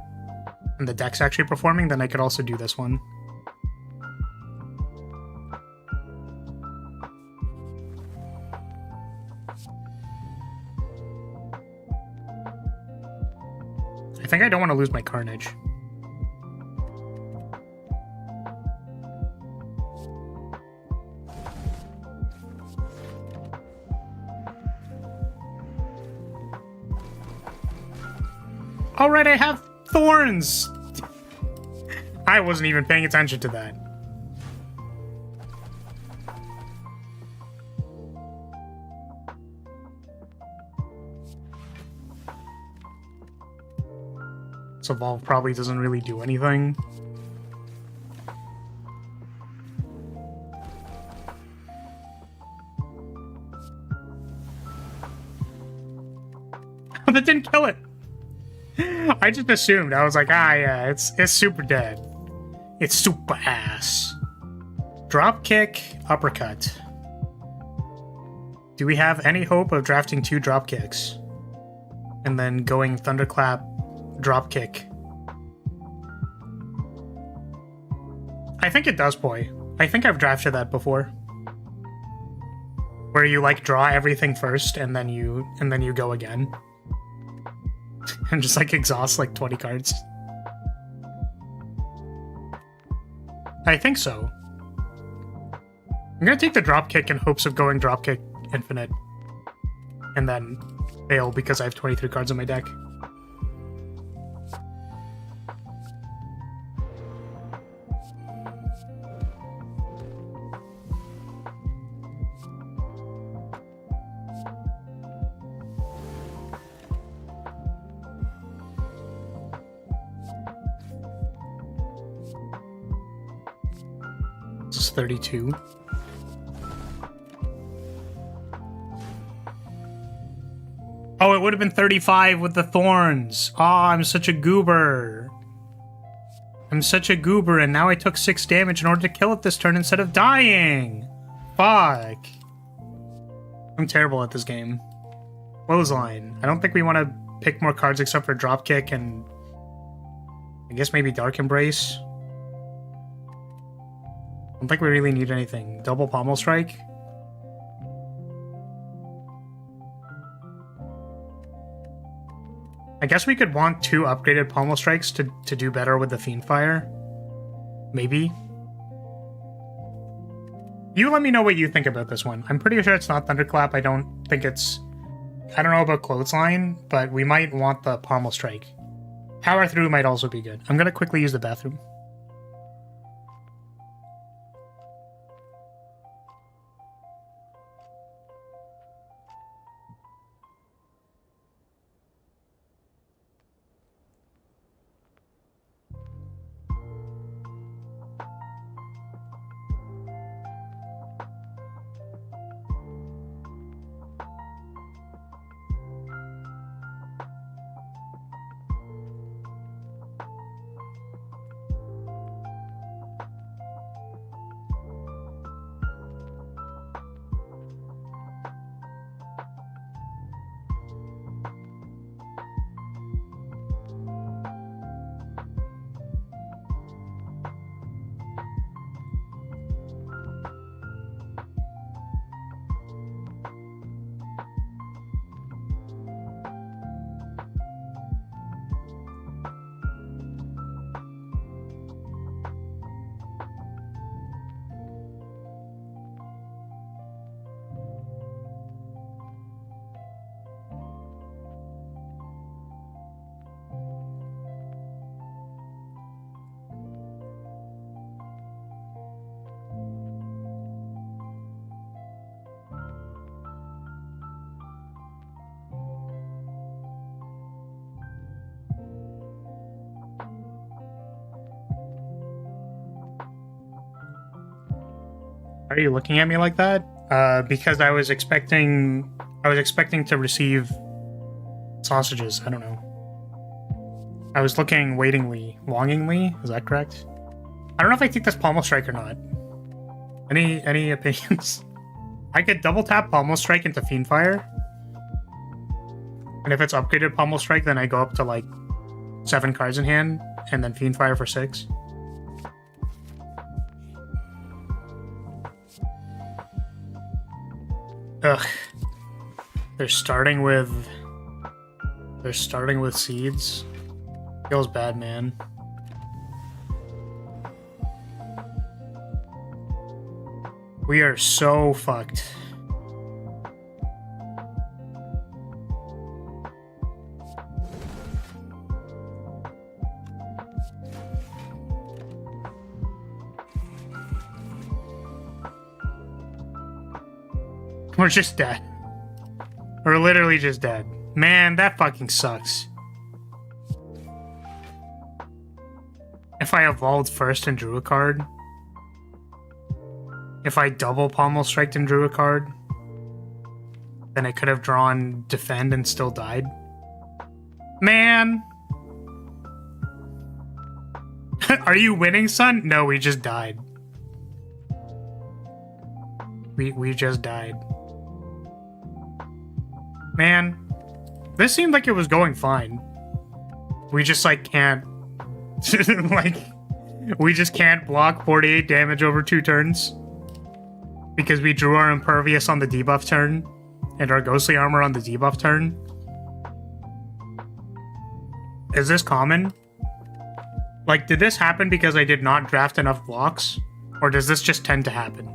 and the deck's actually performing, then I could also do this one. I think I don't want to lose my Carnage. Alright, I have thorns! I wasn't even paying attention to that. So evolve probably doesn't really do anything. That didn't kill it. I just assumed. I was like, yeah, it's super dead. It's super ass. Drop kick, uppercut. Do we have any hope of drafting 2 dropkicks? And then going Thunderclap, dropkick? I think it does, boy. I think I've drafted that before. Where you like draw everything first and then you go again. And just like exhaust like 20 cards. I think so. I'm gonna take the dropkick in hopes of going dropkick infinite. And then fail because I have 23 cards in my deck. This is 32. Oh, it would have been 35 with the thorns. Oh, I'm such a goober. I'm such a goober, and now I took 6 damage in order to kill it this turn instead of dying. Fuck. I'm terrible at this game. Clothesline. I don't think we want to pick more cards except for Dropkick and I guess maybe Dark Embrace. I don't think we really need anything. Double Pommel Strike. I guess we could want 2 upgraded Pommel Strikes to do better with the Fiendfire. Maybe. You let me know what you think about this one. I'm pretty sure it's not Thunderclap. I don't think it's... I don't know about Clothesline, but we might want the Pommel Strike. Power Through might also be good. I'm going to quickly use the bathroom. Are you looking at me like that? Because I was expecting to receive sausages. I don't know. I was looking longingly. Is that correct? I don't know if I take this Pommel Strike or not. Any opinions? I could double tap Pommel Strike into Fiendfire. And if it's upgraded Pommel Strike, then I go up to like 7 cards in hand, and then Fiendfire for 6. Ugh. They're starting with seeds. Feels bad, man. We are so fucked. We're just dead. We're literally just dead. Man, that fucking sucks. If I evolved first and drew a card. If I double Pommel Striked and drew a card. Then I could have drawn Defend and still died. Man! Are you winning, son? No, we just died. We just died. Man, this seemed like it was going fine. We just, like, can't... like, we just can't block 48 damage over 2 turns. Because we drew our Impervious on the debuff turn, and our Ghostly Armor on the debuff turn. Is this common? Like, did this happen because I did not draft enough blocks? Or does this just tend to happen?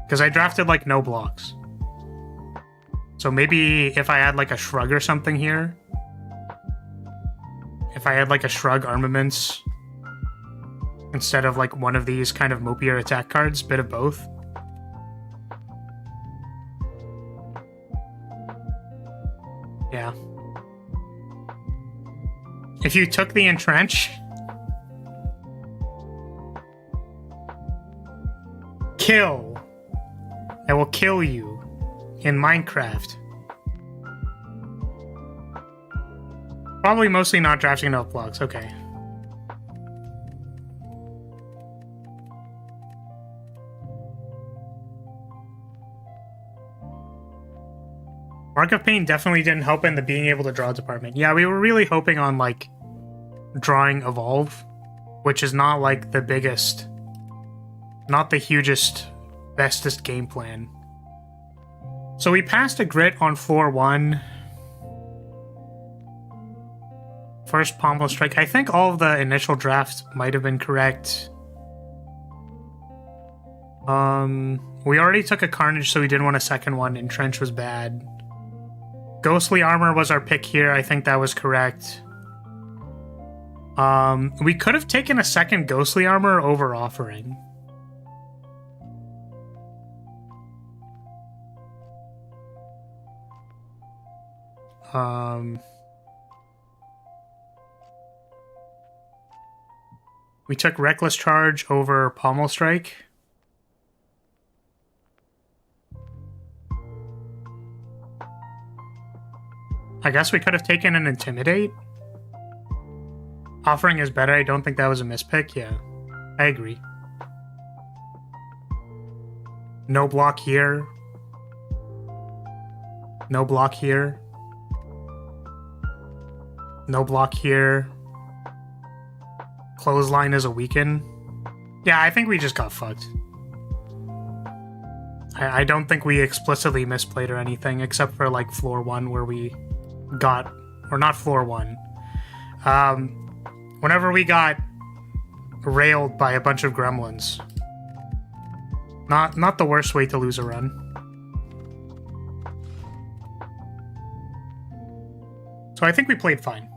Because I drafted, like, no blocks. So maybe if I had, like, a Shrug or something here. If I had, like, a Shrug Armaments instead of, like, one of these kind of mopier attack cards, bit of both. Yeah. If you took the Entrench... Kill. I will kill you in Minecraft. Probably mostly not drafting enough blocks. Okay. Mark of Pain definitely didn't help in the being able to draw department. Yeah, we were really hoping on, like, drawing Evolve, which is not, like, the biggest... Not the hugest, bestest game plan. So we passed a grit on floor 1. First Pommel Strike. I think all of the initial drafts might have been correct. We already took a Carnage, so we didn't want a second one. Entrench was bad. Ghostly Armor was our pick here. I think that was correct. We could have taken a second Ghostly Armor over Offering. We took Reckless Charge over Pommel Strike. I guess we could have taken an Intimidate. Offering is better. I don't think that was a mispick. Yeah, I agree. No block here. No block here. No block here. Clothesline is a weaken. Yeah, I think we just got fucked. I don't think we explicitly misplayed or anything, except for, like, floor 1 where we got... Or not floor 1. Whenever we got railed by a bunch of gremlins. Not the worst way to lose a run. So I think we played fine.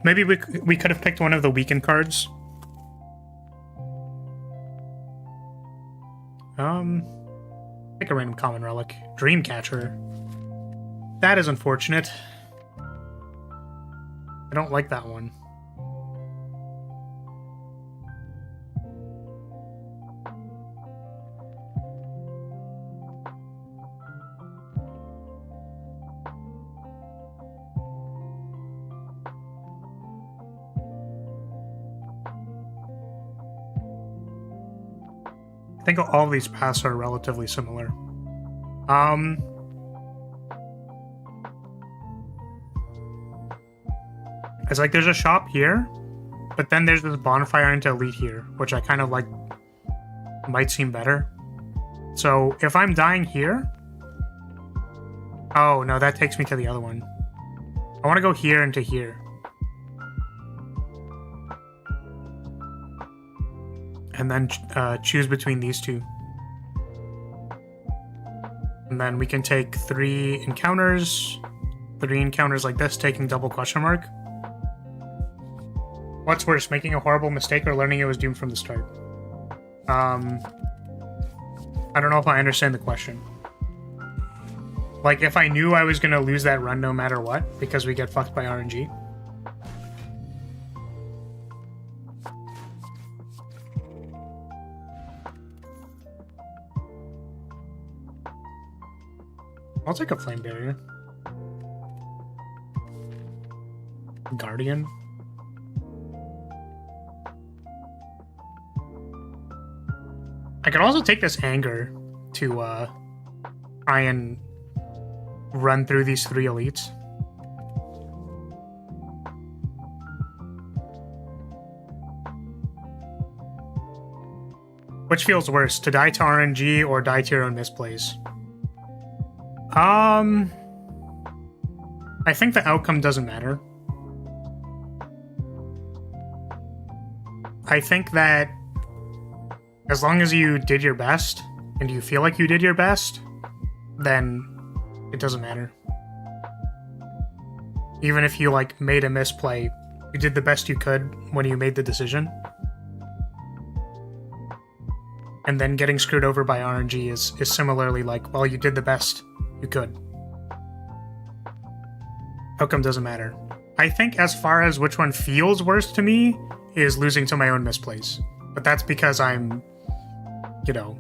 Maybe we could have picked one of the weakened cards. Pick a random common relic. Dreamcatcher. That is unfortunate. I don't like that one. I think all of these paths are relatively similar. It's like there's a shop here, but then there's this bonfire into Elite here, which I kind of like might seem better. So if I'm dying here... Oh, no, that takes me to the other one. I want to go here into here. And then choose between these two. And then we can take 3 encounters. 3 encounters like this, taking double question mark. What's worse, making a horrible mistake or learning it was doomed from the start? I don't know if I understand the question. Like, if I knew I was going to lose that run no matter what, because we get fucked by RNG. I'll take a Flame Barrier. Guardian. I could also take this Anger to try and run through these 3 elites. Which feels worse, to die to RNG or die to your own misplays? I think the outcome doesn't matter. I think that as long as you did your best, and you feel like you did your best, then it doesn't matter. Even if you, like, made a misplay, you did the best you could when you made the decision. And then getting screwed over by RNG is similarly like, well, you did the best you could. Outcome doesn't matter. I think as far as which one feels worse to me is losing to my own misplays. But that's because I'm, you know...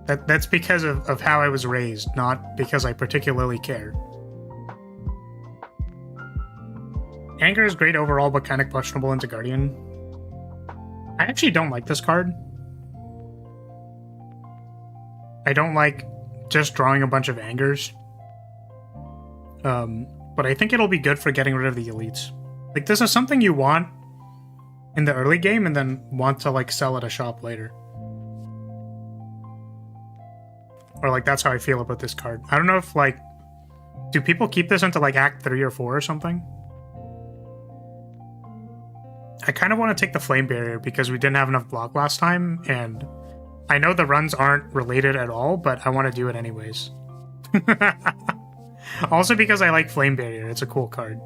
that's because of how I was raised, not because I particularly care. Anger is great overall, but kind of questionable into Guardian. I actually don't like this card. I don't like just drawing a bunch of angers. But I think it'll be good for getting rid of the elites. Like, this is something you want in the early game and then want to, like, sell at a shop later. Or, like, that's how I feel about this card. I don't know if, like, do people keep this into, like, Act 3 or 4 or something? I kind of want to take the Flame Barrier because we didn't have enough block last time, and I know the runs aren't related at all, but I want to do it anyways. Also because I like Flame Barrier, it's a cool card.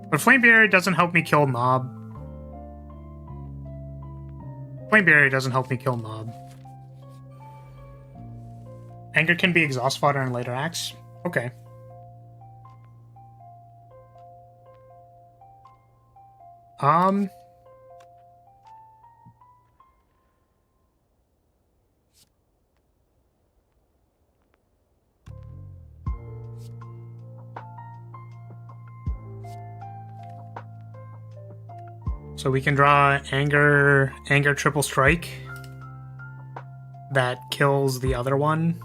But Flame Barrier doesn't help me kill Mob. Flame Barrier doesn't help me kill Mob. Anger can be exhaust fodder in later acts? Okay. So we can draw Anger Triple Strike. That kills the other one.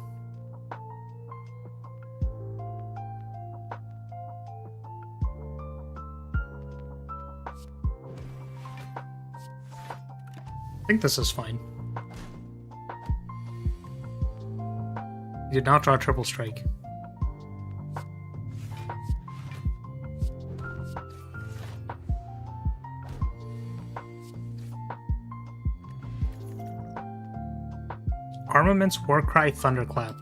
I think this is fine. You did not draw Triple Strike. Armaments, Warcry, Thunderclap.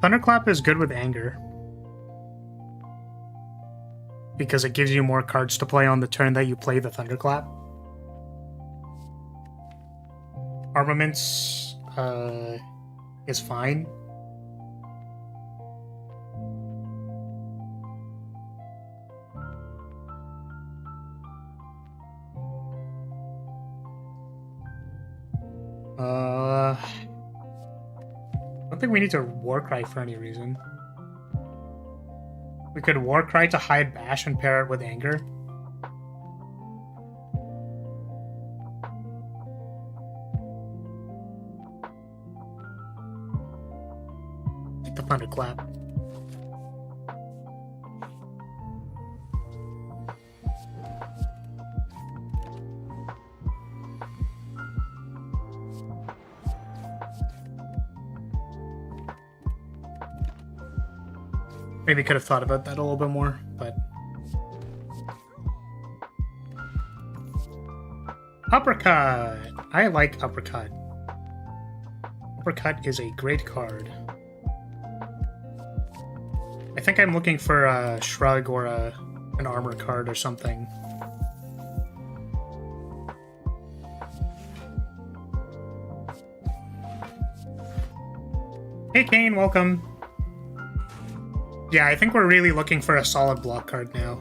Thunderclap is good with Anger. Because it gives you more cards to play on the turn that you play the Thunderclap. Armaments is fine. I don't think we need to Warcry for any reason. We could Warcry to hide Bash and pair it with Anger. Take the Thunderclap. Maybe could have thought about that a little bit more, but... Uppercut! I like Uppercut. Uppercut is a great card. I think I'm looking for a Shrug or an Armor card or something. Hey Kane, welcome! Yeah, I think we're really looking for a solid block card now.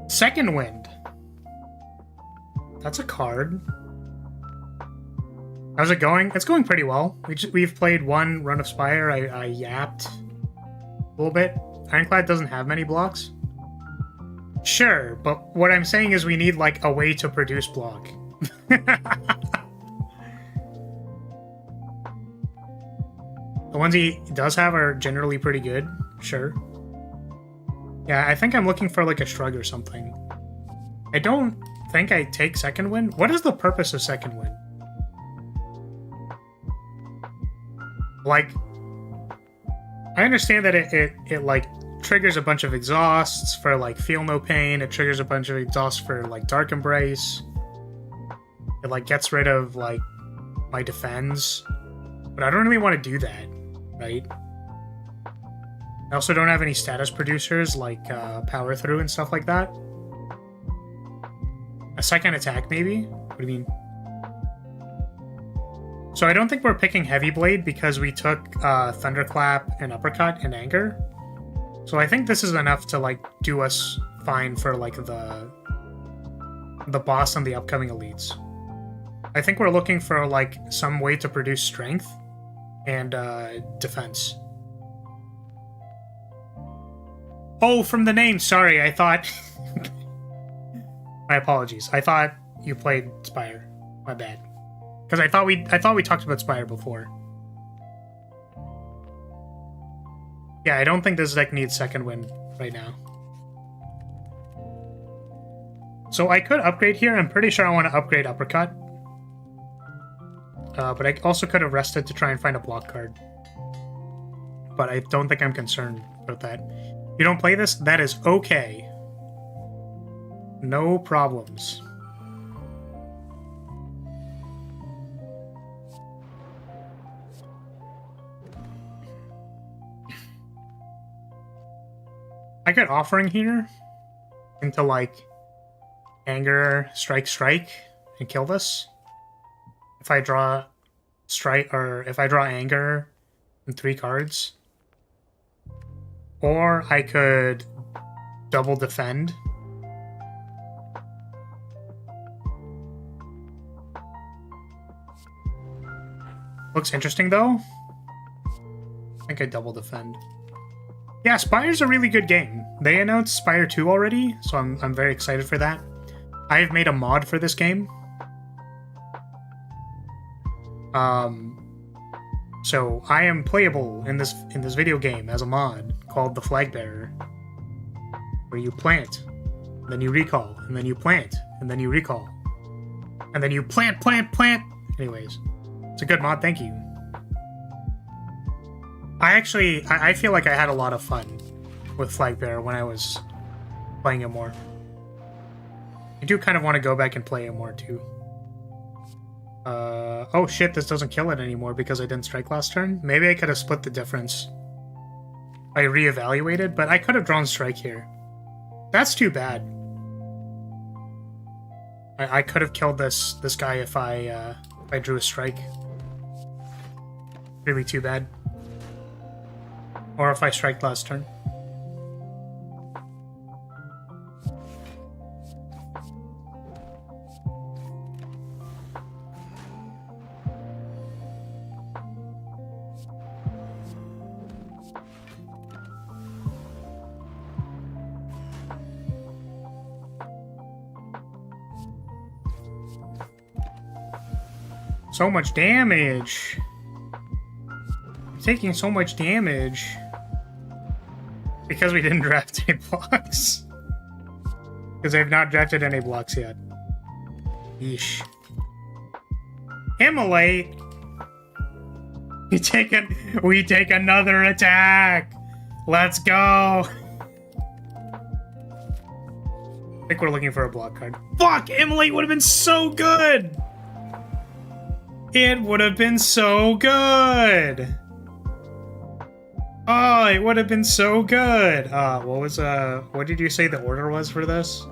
Second Wind. That's a card. How's it going? It's going pretty well. We've played one run of Spire. I yapped a little bit. Ironclad doesn't have many blocks. Sure, but what I'm saying is we need, like, a way to produce block. The ones he does have are generally pretty good. Sure. Yeah, I think I'm looking for, like, a shrug or something. I don't think I take second wind. What is the purpose of second wind? Like, I understand that it like triggers a bunch of exhausts for like feel no pain. It triggers a bunch of exhausts for like dark embrace. It like gets rid of like my defense, but I don't really want to do that, right? I also don't have any status producers like power through and stuff like that. A second attack maybe? What do you mean? So I don't think we're picking Heavy Blade because we took Thunderclap and Uppercut in Anger. So I think this is enough to like do us fine for like the boss and the upcoming elites. I think we're looking for like some way to produce strength and defense. Oh, from the name, sorry, I thought... My apologies. I thought you played Spire. My bad. Because I thought we talked about Spire before. Yeah, I don't think this deck needs second wind right now. So I could upgrade here. I'm pretty sure I want to upgrade Uppercut. But I also could have rested to try and find a block card. But I don't think I'm concerned about that. You don't play this? That is okay. No problems. I get Offering here into like Anger, Strike, and kill this. If I draw Strike, or if I draw Anger and 3 cards. Or I could double defend. Looks interesting though. I think I double defend. Yeah, Spire's a really good game. They announced Spire 2 already, so I'm very excited for that. I've made a mod for this game. So I am playable in this video game as a mod called the Flag Bearer, where you plant, then you recall, and then you plant, and then you recall, and then you plant. Anyways, it's a good mod. Thank you. I feel like I had a lot of fun with Flag Bearer when I was playing it more. I do kind of want to go back and play it more too. Oh shit, this doesn't kill it anymore because I didn't strike last turn. Maybe I could have split the difference. I reevaluated, but I could have drawn strike here. That's too bad. I could have killed this guy if I drew a strike. Really too bad. Or if I strike last turn. So much damage. I'm taking so much damage. Because we didn't draft any blocks. Because I've not drafted any blocks yet. Yeesh. Immolate! We take another attack! Let's go! I think we're looking for a block card. Fuck! Immolate would have been so good! It would have been so good! Oh, it would have been so good. What did you say the order was for this?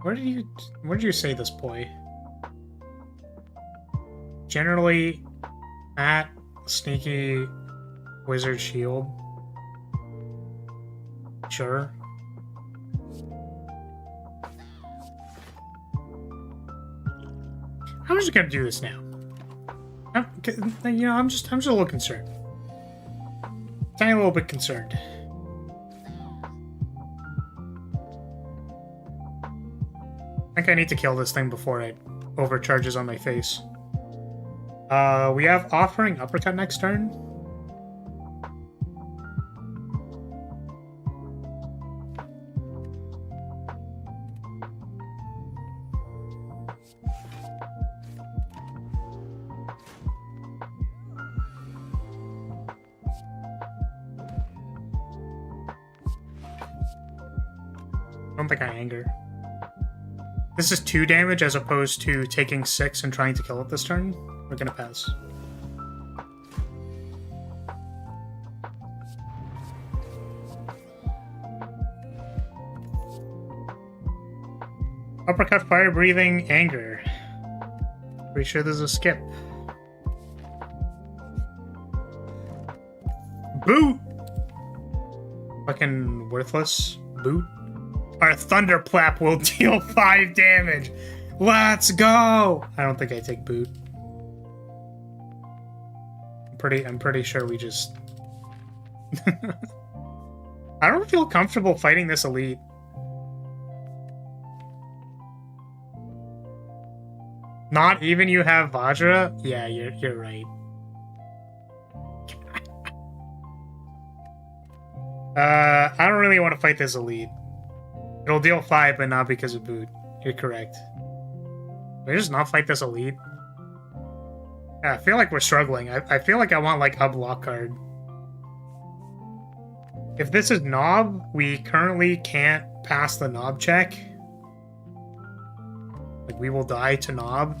Where did you say this, boy? Generally, Matt, Sneaky, Wizard, Shield. Sure. I'm just gonna do this now. I'm just a little concerned. Tiny little bit concerned. I think I need to kill this thing before it overcharges on my face. We have offering uppercut next turn. I don't think I anger. This is 2 damage as opposed to taking 6 and trying to kill it this turn. We're gonna pass. Uppercut, fire breathing, anger. Pretty sure there's a skip. Boot! Fucking worthless. Boot. Our thunderclap will deal 5 damage. Let's go! I don't think I take boot. I'm pretty sure we just... I don't feel comfortable fighting this elite. Not even you have Vajra? Yeah, you're right. I don't really want to fight this elite. It'll deal 5, but not because of boot. You're correct. Can we just not fight this elite? Yeah, I feel like we're struggling. I feel like I want, like, a block card. If this is Knob, we currently can't pass the Knob check. Like, we will die to Knob.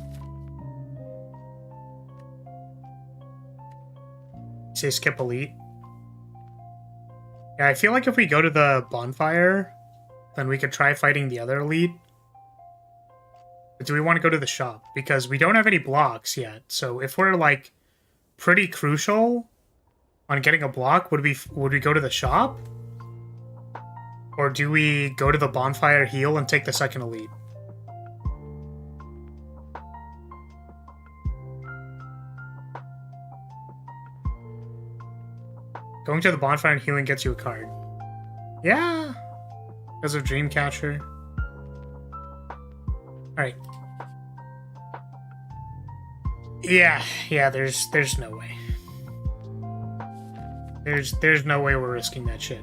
Say skip elite. Yeah, I feel like if we go to the bonfire, then we could try fighting the other elite. But do we want to go to the shop? Because we don't have any blocks yet. So if we're, like, pretty crucial on getting a block, would we go to the shop? Or do we go to the bonfire, heal, and take the second elite? Going to the bonfire and healing gets you a card. Yeah! Because of Dreamcatcher. Alright. Yeah, there's no way. There's no way we're risking that shit.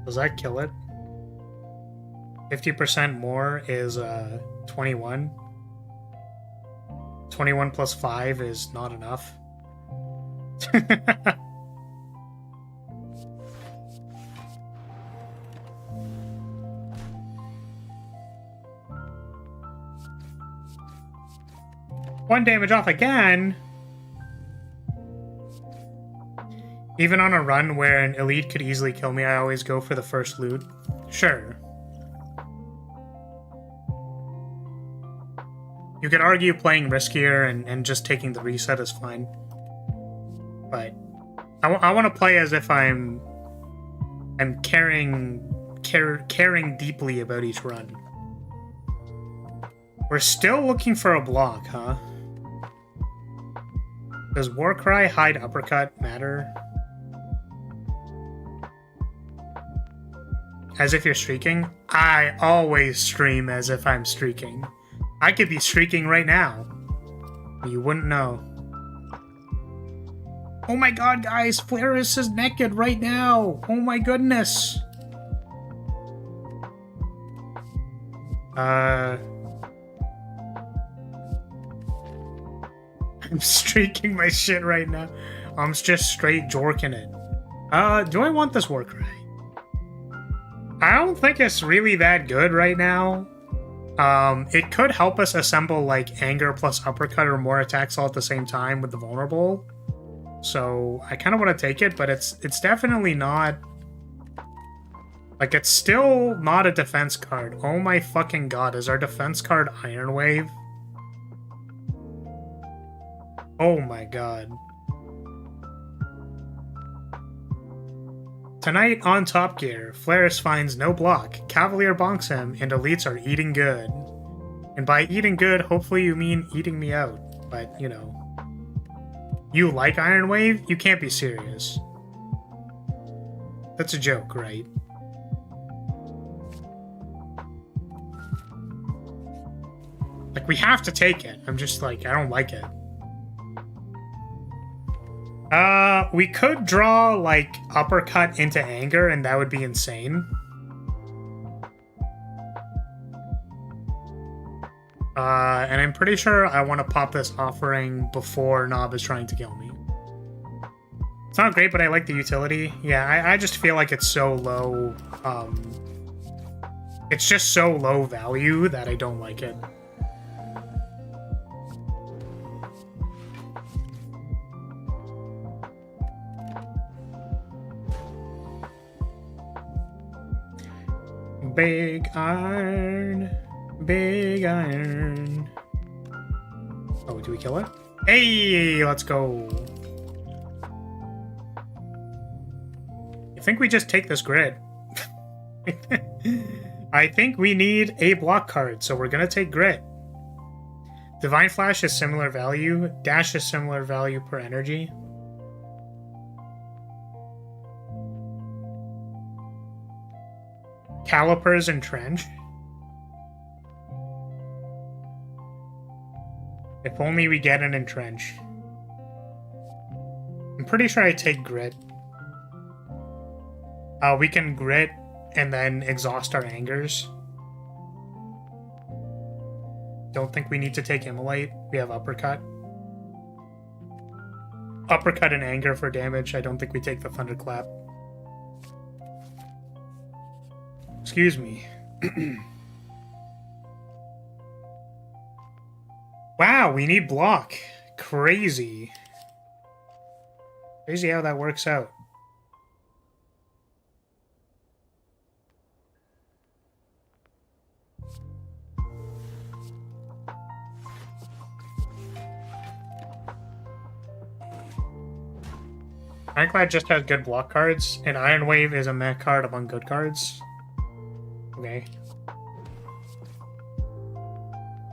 Does that kill it? 50% more is 21. 21 plus 5 is not enough. One damage off again. Even on a run where an elite could easily kill me, I always go for the first loot. Sure. You could argue playing riskier and just taking the reset is fine. But I want to play as if I'm caring deeply about each run. We're still looking for a block, huh? Does Warcry hide uppercut matter? As if you're streaking? I always stream as if I'm streaking. I could be streaking right now. You wouldn't know. Oh my god, guys! Flaris is naked right now! Oh my goodness! I'm streaking my shit right now. I'm just straight jorking it. Do I want this Warcry? I don't think it's really that good right now. It could help us assemble, like, anger plus uppercut or more attacks all at the same time with the vulnerable. So I kind of want to take it, but it's definitely not Like, it's still not a defense card. Oh my fucking god, is our defense card Iron Wave? Oh my god. Tonight on Top Gear, Flaris finds no block, Cavalier bonks him, and elites are eating good. And by eating good, hopefully you mean eating me out. But, you know. You like Iron Wave? You can't be serious. That's a joke, right? Like, we have to take it. I'm just like, I don't like it. We could draw, like, uppercut into anger, and that would be insane. And I'm pretty sure I want to pop this offering before Nob is trying to kill me. It's not great, but I like the utility. Yeah, I just feel like it's so low, it's just so low value that I don't like it. Big iron, big iron. Oh, do we kill it? Hey, let's go. I think we just take this grid. I think we need a block card, so we're gonna take grid. Divine Flash is similar value. Dash is similar value per energy. Calipers and Trench. If only we get an Entrench. I'm pretty sure I take Grit. We can Grit and then exhaust our angers. Don't think we need to take Immolate. We have Uppercut. Uppercut and Anger for damage. I don't think we take the Thunderclap. Excuse me. Wow, we need block. Crazy. Crazy how that works out. Ironclad just has good block cards, and Iron Wave is a mech card among good cards. Okay.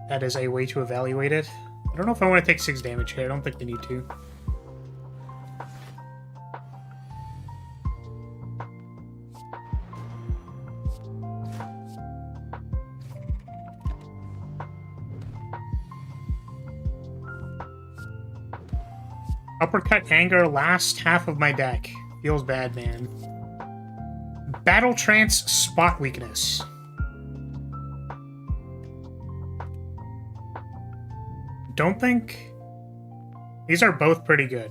That is a way to evaluate it. I don't know if I want to take 6 damage here. I don't think we need to. Uppercut Anger last half of my deck. Feels bad, man. Battle Trance Spot Weakness. Don't think... These are both pretty good.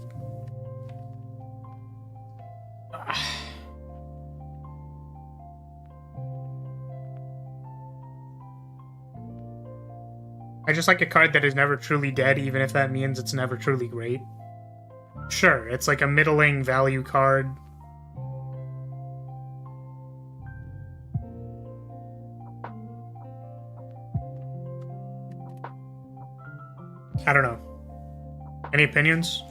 I just like a card that is never truly dead, even if that means it's never truly great. Sure, it's like a middling value card. I don't know. Any opinions?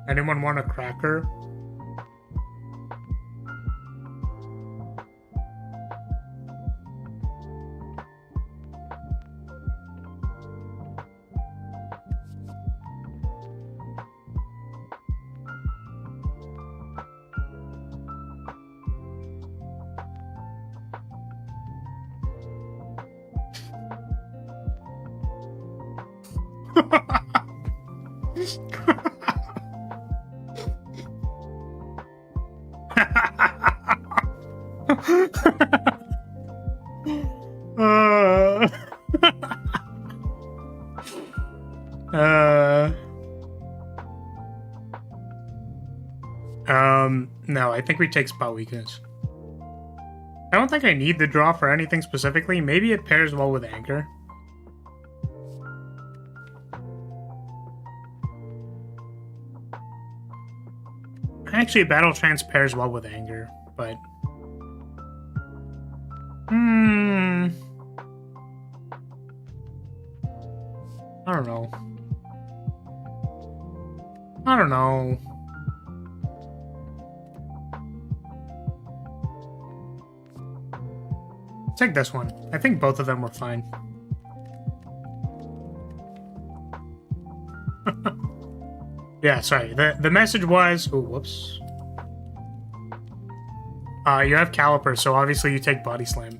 Anyone want a cracker? No, I think we take spot weakness. I don't think I need the draw for anything specifically. Maybe it pairs well with anger. Actually, battle trance pairs well with anger, but I don't know. I don't know. Take this one. I think both of them were fine. Yeah, sorry. The message was... Oh, whoops. You have Caliper, so obviously you take Body Slam.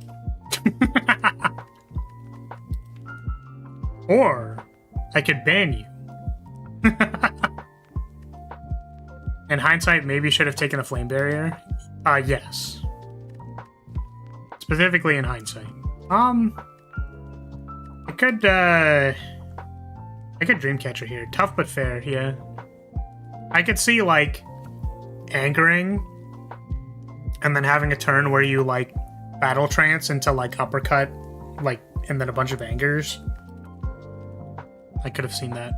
Or, I could ban you. In hindsight, maybe should have taken a Flame Barrier. Yes. Specifically in hindsight. I could Dreamcatcher here. Tough but fair, yeah. I could see, like, angering, and then having a turn where you, like, battle trance into, like, uppercut, like, and then a bunch of angers. I could have seen that.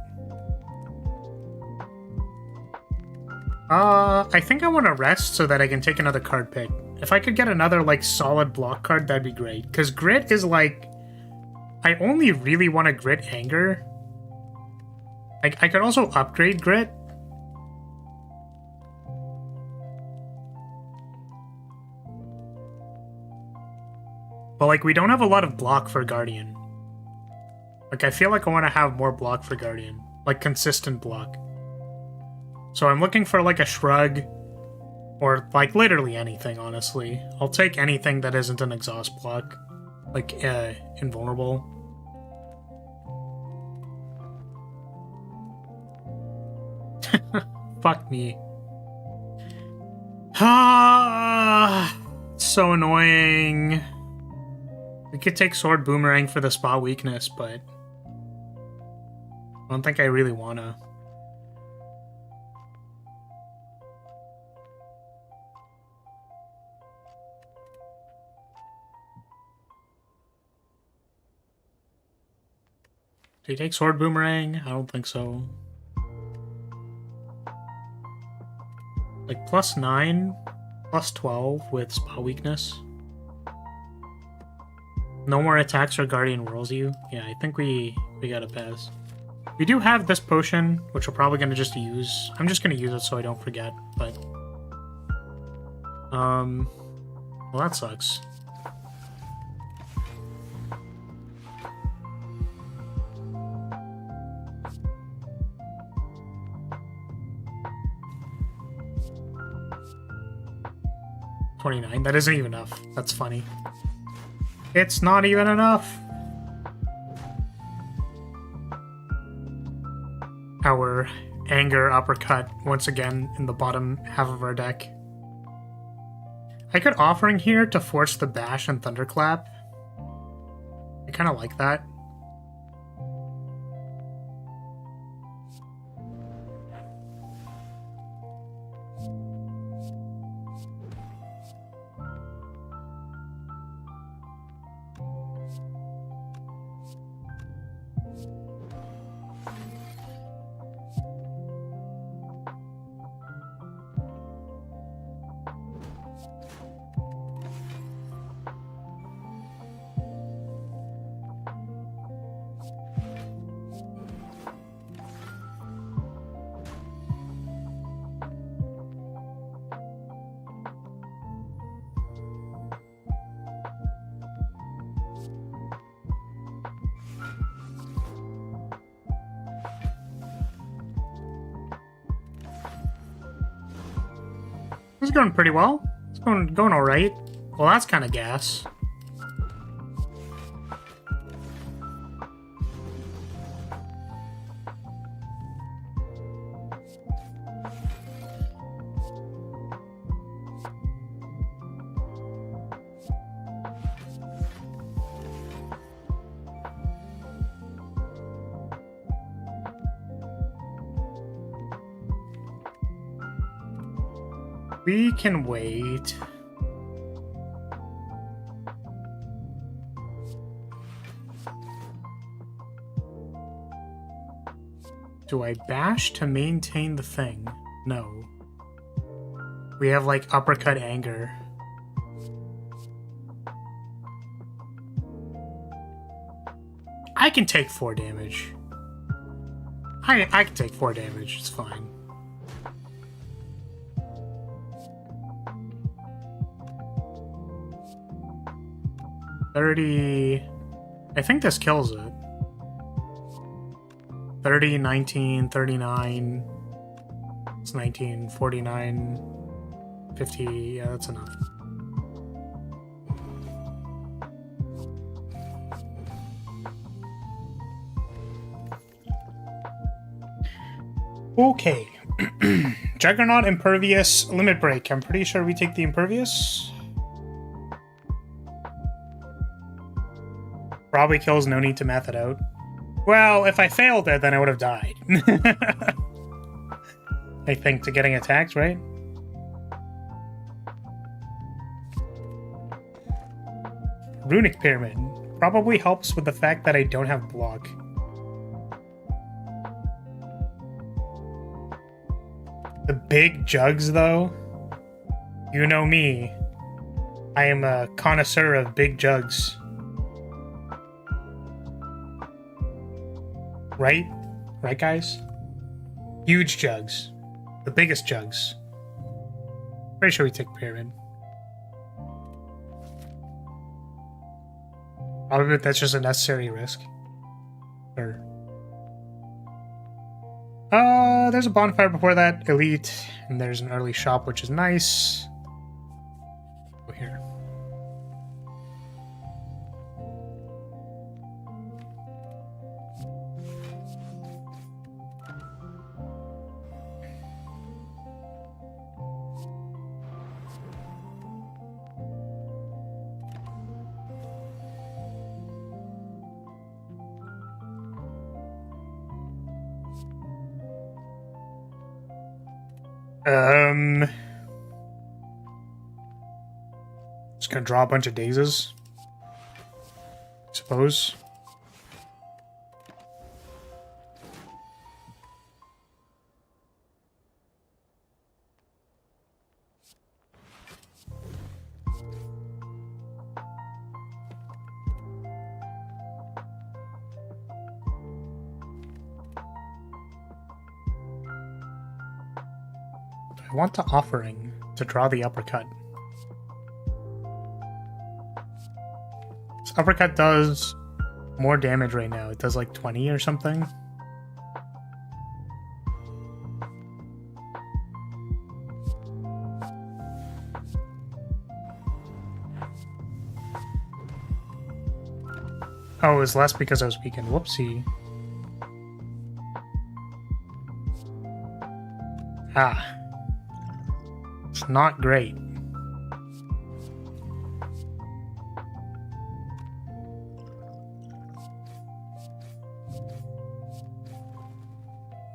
I think I want to rest so that I can take another card pick. If I could get another, like, solid block card, that'd be great. Because Grit is, like... I only really want to Grit Anger. Like, I could also upgrade Grit. But, like, we don't have a lot of block for Guardian. Like, I feel like I want to have more block for Guardian. Like, consistent block. So I'm looking for, like, a Shrug. Or, like, literally anything, honestly. I'll take anything that isn't an exhaust block. Like, invulnerable. Fuck me. Ah, so annoying. We could take Sword Boomerang for the spot weakness, but I don't think I really wanna. Do you take Sword Boomerang? I don't think so. Like +9, +12 with spot weakness. No more attacks or Guardian whirls you. Yeah, I think we gotta pass. We do have this potion, which we're probably gonna just use. I'm just gonna use it so I don't forget, but... well, that sucks. $29. That isn't even enough. That's funny. It's not even enough. Our anger uppercut once again in the bottom half of our deck. I could Offering here to force the Bash and Thunderclap. I kind of like that. This is going pretty well. It's going all right. Well, that's kind of gas. We can wait. Do I bash to maintain the thing? No. We have like uppercut anger. I can take 4 damage. I can take 4 damage, it's fine. $30... I think this kills it. 30, 19, 39... It's 19, 49... 50... Yeah, that's enough. Okay. Juggernaut, Impervious, Limit Break. I'm pretty sure we take the Impervious. Probably kills, no need to math it out. Well, if I failed it, then I would have died. I think, to getting attacked, right? Runic Pyramid. Probably helps with the fact that I don't have block. The big jugs, though? You know me. I am a connoisseur of big jugs. Right? Right, guys? Huge jugs. The biggest jugs. Pretty sure we take Pyramid. Probably that's just a necessary risk. Or... there's a bonfire before that, Elite, and there's an early shop, which is nice. Go here. Just gonna draw a bunch of dazes, I suppose. I want the offering to draw the uppercut. This uppercut does more damage right now. It does like 20 or something. Oh, it was less because I was weakened. Whoopsie. Ah. It's not great.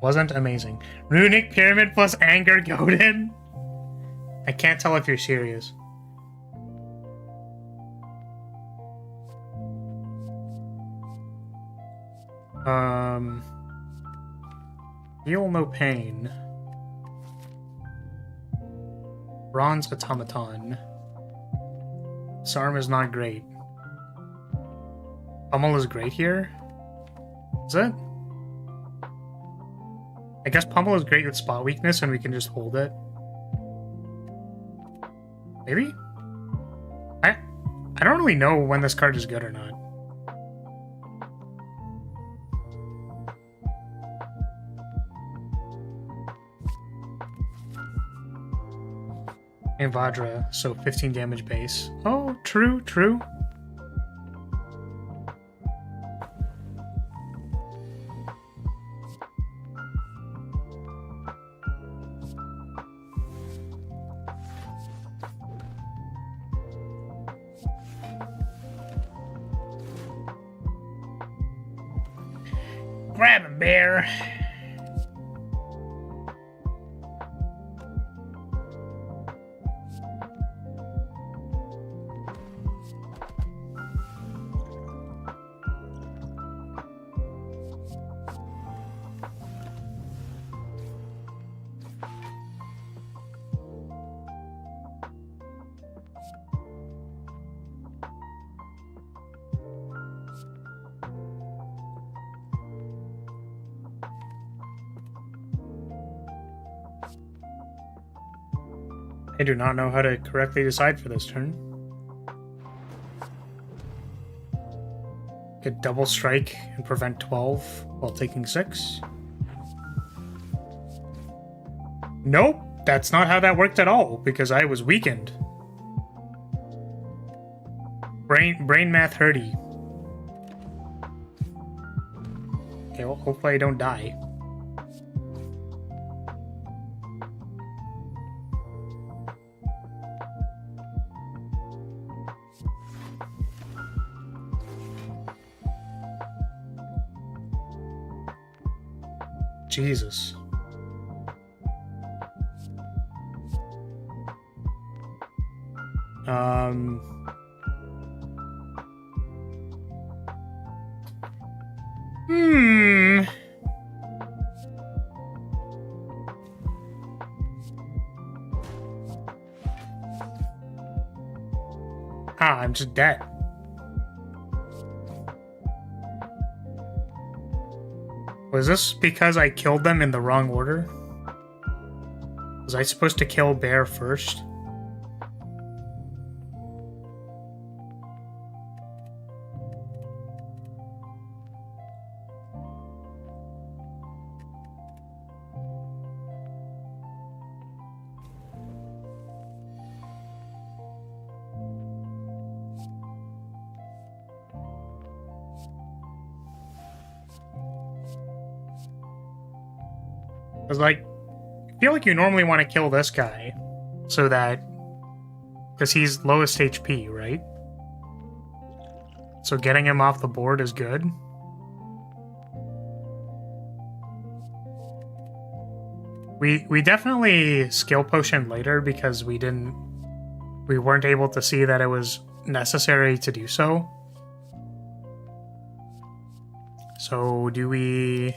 Wasn't amazing. Runic Pyramid plus Anger Goaded? I can't tell if you're serious. Feel no pain. Bronze Automaton. This arm is not great. Pummel is great here? Is it? I guess Pummel is great with spot weakness and we can just hold it. Maybe? I don't really know when this card is good or not. And Vajra, so 15 damage base. Oh, true, true. Grab him, bear. I do not know how to correctly decide for this turn. Could double strike and prevent 12 while taking 6. Nope, that's not how that worked at all, because I was weakened. Brain math hurty. Okay, well, hopefully I don't die. Jesus. I'm just dead. Was this because I killed them in the wrong order? Was I supposed to kill Bear first? Because, like, I feel like you normally want to kill this guy so that... Because he's lowest HP, right? So getting him off the board is good. We definitely skill potion later because we weren't able to see that it was necessary to do so. So do we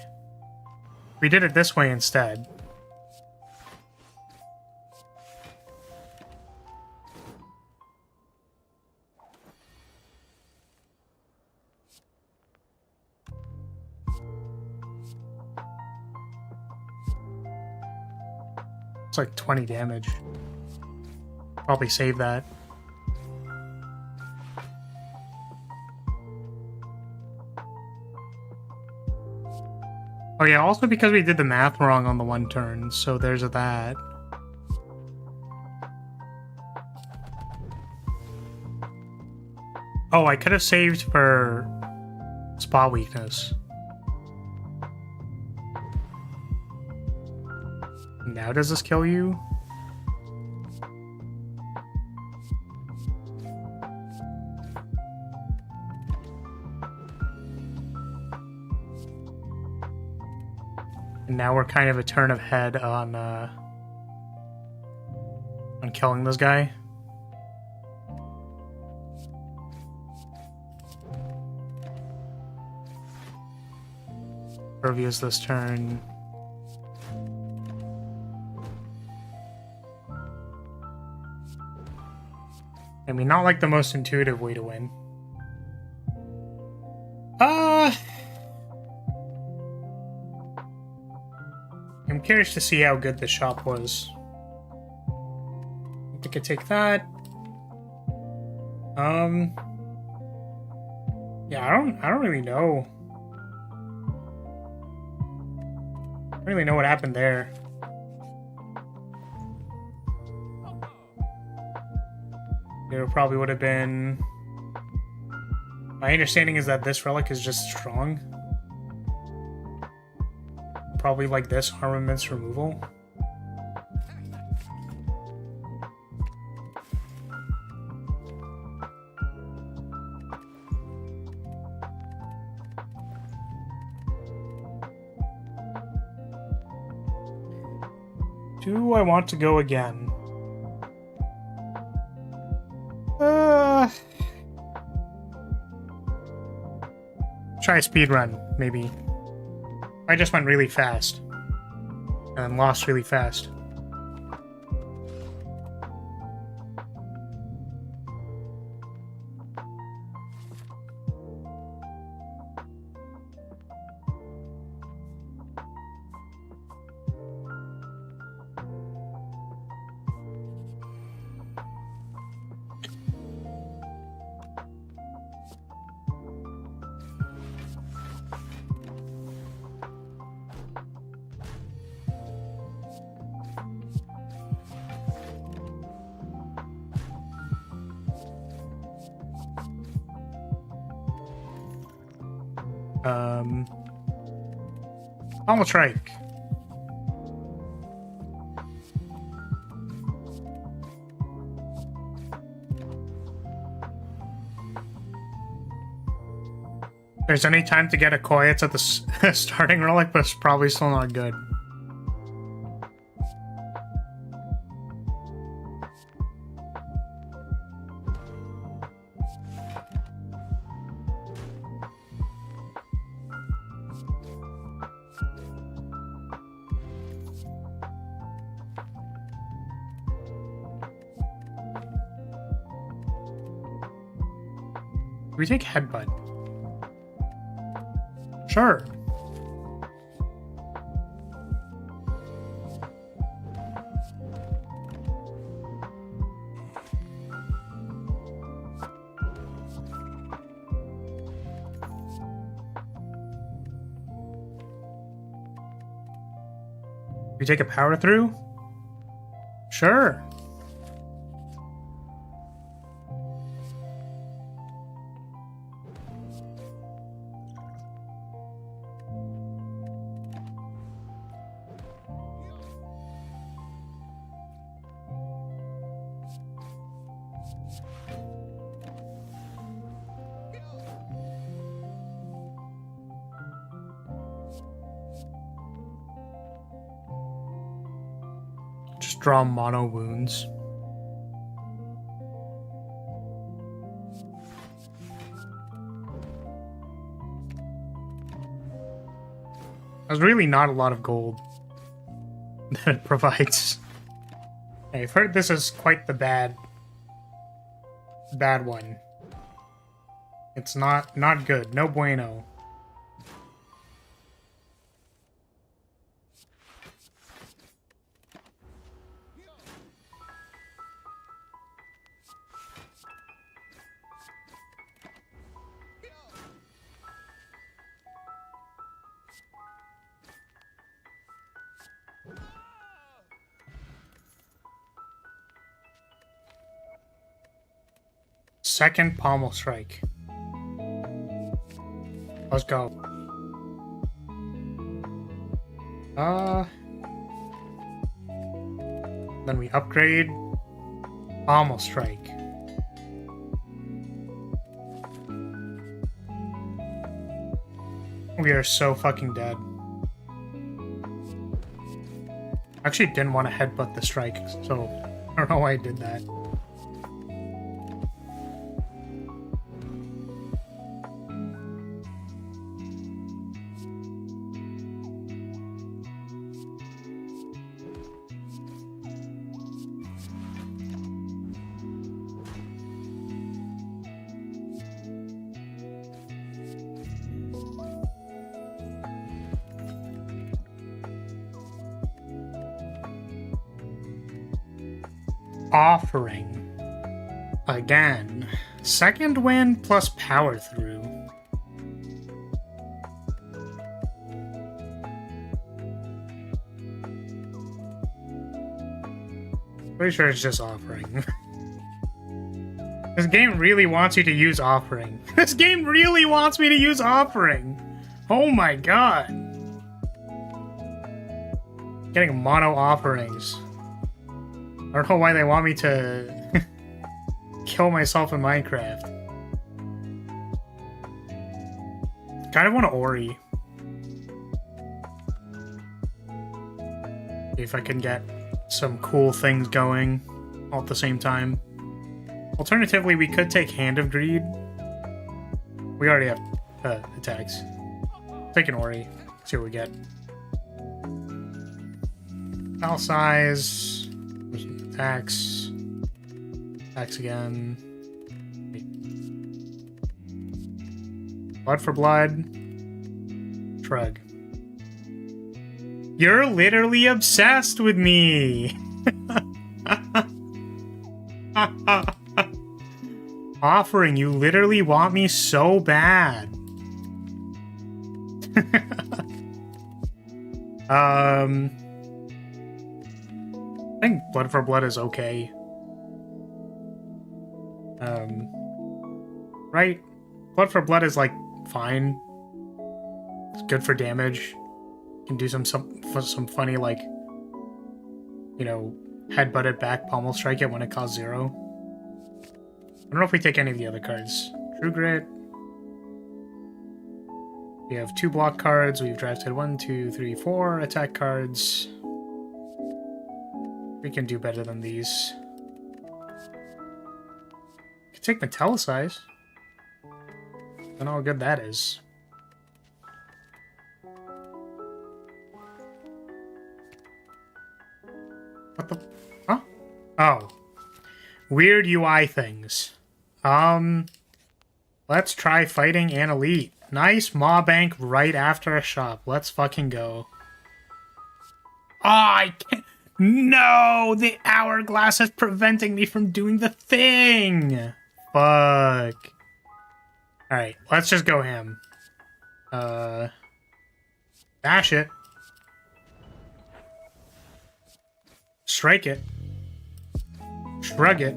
did it this way instead. It's like 20 damage. Probably save that. Oh yeah, also because we did the math wrong on the one turn, so there's that. Oh, I could have saved for spot weakness. Now does this kill you? And now we're kind of a turn ahead on killing this guy. Pervious this turn. I mean, not like the most intuitive way to win. I'm curious to see how good the shop was. I think I take that. Yeah, I don't really know. I don't really know what happened there. There probably would have been... My understanding is that this relic is just strong. Probably like this, armaments removal. Do I want to go again? Try a speed run, maybe. I just went really fast. And lost really fast. Almost strike. If there's any time to get a koi, it's at the starting relic, but it's probably still not good. We take headbutt. Sure. We take a power through? Sure. Just draw mono wounds. There's really not a lot of gold that it provides. Hey, I've heard this is quite the bad one. It's not good. No bueno. Second pommel strike. Let's go. Then we upgrade pommel strike. We are so fucking dead. Actually didn't want to headbutt the strike, so I don't know why I did that. Offering. Again. Second wind plus power through. Pretty sure it's just offering. This game really wants you to use offering. This game really wants me to use offering. Oh my god. Getting mono offerings. I don't know why they want me to kill myself in Minecraft. Kind of want to Ori. If I can get some cool things going all at the same time. Alternatively, we could take Hand of Greed. We already have attacks. Take an Ori. See what we get. File size. Attacks. Attacks again. Wait. Blood for blood. Shrug. You're literally obsessed with me! Offering, you literally want me so bad. I think Blood for Blood is okay. Right? Blood for Blood is, like, fine. It's good for damage. Can do some funny, like, you know, headbutt it back, pommel strike it when it costs 0. I don't know if we take any of the other cards. True Grit. We have 2 block cards. We've drafted 1, 2, 3, 4 attack cards. We can do better than these. We can take Metallicize. I don't know how good that is. What the? Huh? Oh. Weird UI things. Let's try fighting an elite. Nice maw bank right after a shop. Let's fucking go. Oh, I can't. No! The hourglass is preventing me from doing the thing! Fuck. Alright, let's just go ham. Dash it. Strike it. Shrug it.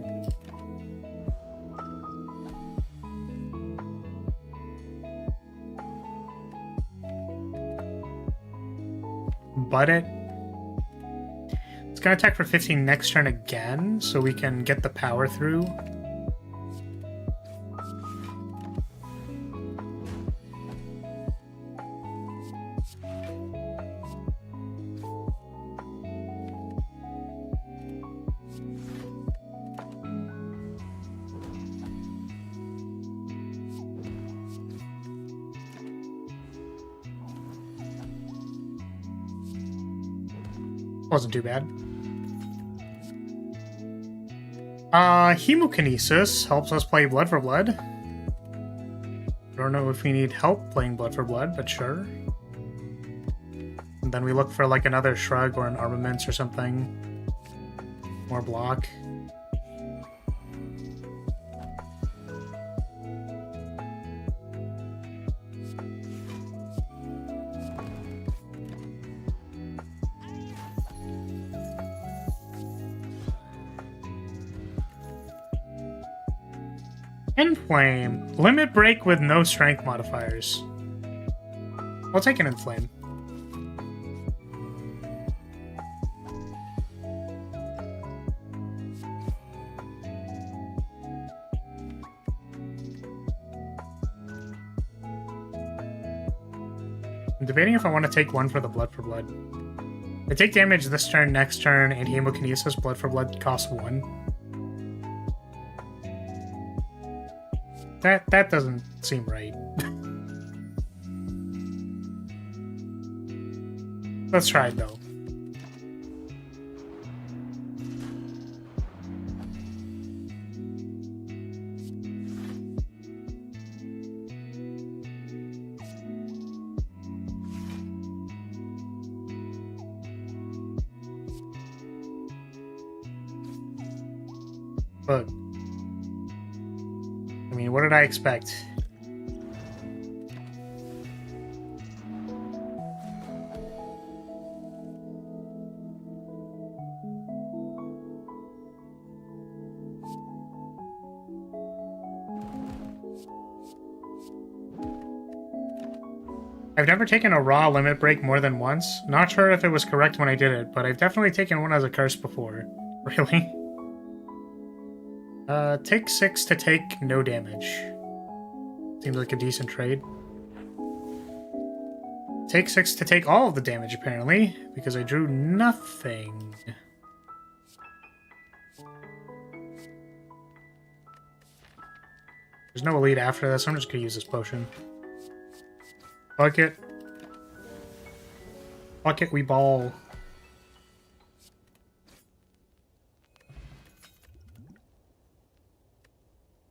Butt it. It's gonna attack for 15 next turn again, so we can get the power through. Wasn't too bad. Hemokinesis helps us play Blood for Blood. I don't know if we need help playing Blood for Blood, but sure. And then we look for like another Shrug or an Armaments or something. More block. Inflame. Limit break with no strength modifiers. I'll take an Inflame. I'm debating if I want to take one for the Blood for Blood. I take damage this turn, next turn, and Hemokinesis. Blood for Blood costs 1. That doesn't seem right. Let's try it though. But I mean, what did I expect? I've never taken a raw limit break more than once. Not sure if it was correct when I did it, but I've definitely taken one as a curse before. Really? Take 6 to take no damage. Seems like a decent trade. Take 6 to take all of the damage, apparently, because I drew nothing. There's no elite after this, I'm just gonna use this potion. Fuck it. Fuck it, we ball.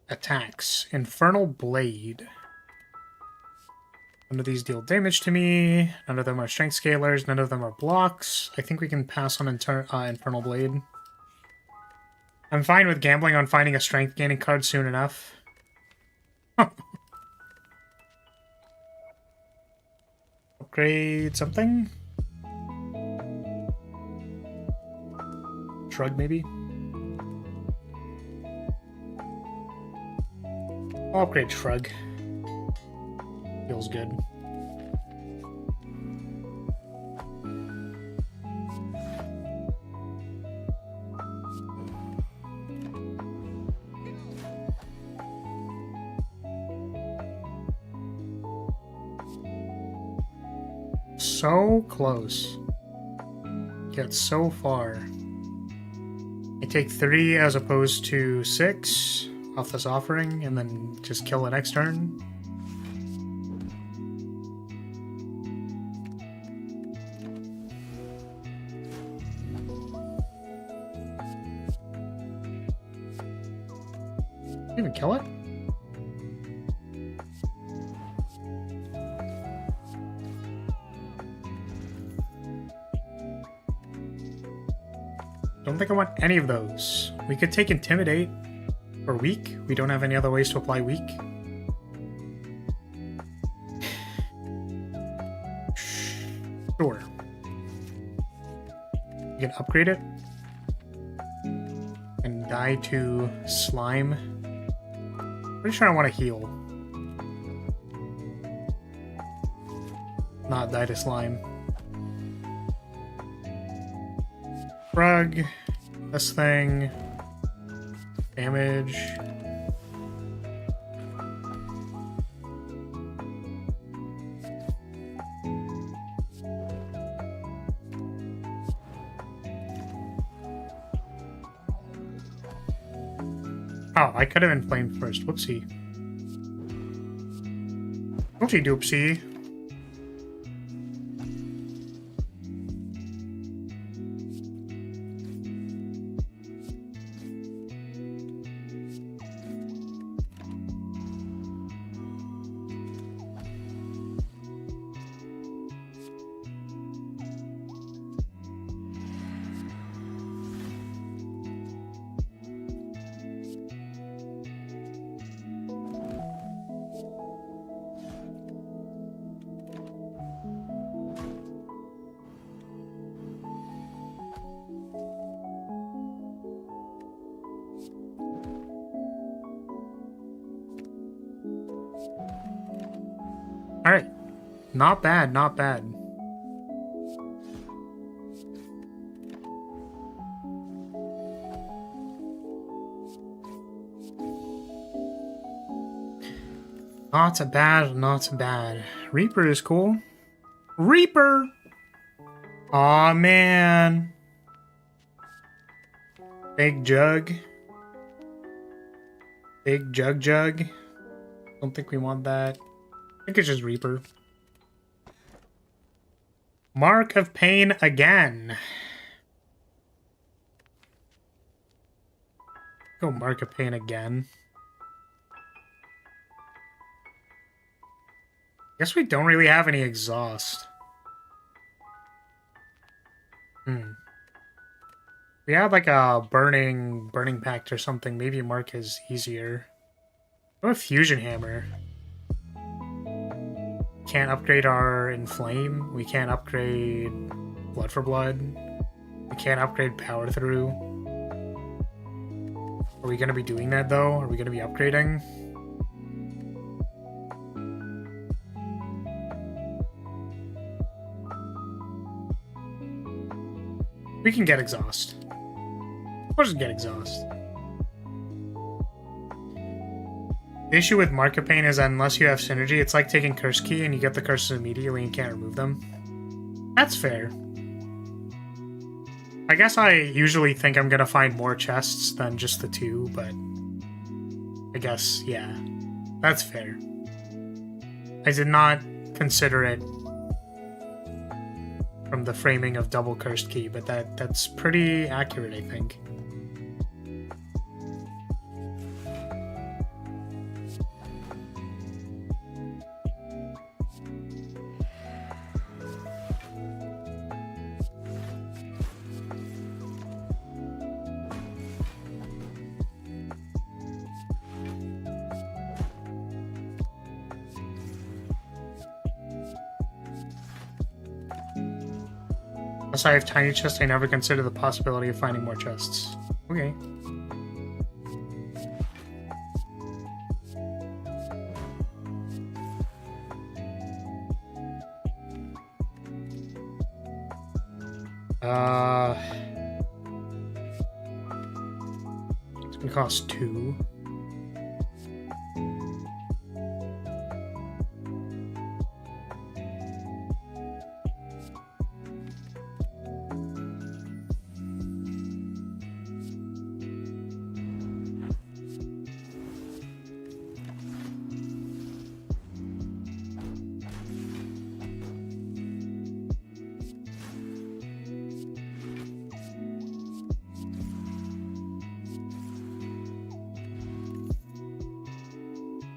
Attacks. Infernal Blade. None of these deal damage to me. None of them are strength scalers. None of them are blocks. I think we can pass on Infernal Blade. I'm fine with gambling on finding a strength gaining card soon enough. Upgrade something? Shrug, maybe? I'll upgrade Shrug. Feels good. so close. Get so far. I take 3 as opposed to 6 off this offering, and then just kill it next turn. Even kill it? Don't think I want any of those. We could take Intimidate or Weak. We don't have any other ways to apply Weak. Sure. You can upgrade it and die to Slime. Pretty sure I want to heal. Not die to Slime. Rug. This thing. Damage. Oh, I could have inflamed first. Whoopsie. Whoopsie doopsie. Alright. Not bad, not bad. Not bad, not bad. Reaper is cool. Reaper! Aw, man. Big jug. Big jug. Don't think we want that. I think it's just Reaper. Mark of Pain again. Go Mark of Pain again. Guess we don't really have any exhaust. We had like a burning pact or something. Maybe Mark is easier. What a fusion hammer. Can't upgrade our Inflame. We can't upgrade Blood for Blood. We can't upgrade Power Through. Are we gonna be doing that though? Are we gonna be upgrading? We can get Exhaust. We'll just get Exhaust. The issue with Mark of Pain is that unless you have Synergy, it's like taking Curse Key and you get the curses immediately and can't remove them. That's fair. I guess I usually think I'm gonna find more chests than just the 2, but I guess, yeah. That's fair. I did not consider it from the framing of double Cursed Key, but that's pretty accurate, I think. Unless I have tiny chests, I never consider the possibility of finding more chests. Okay. It's gonna cost 2.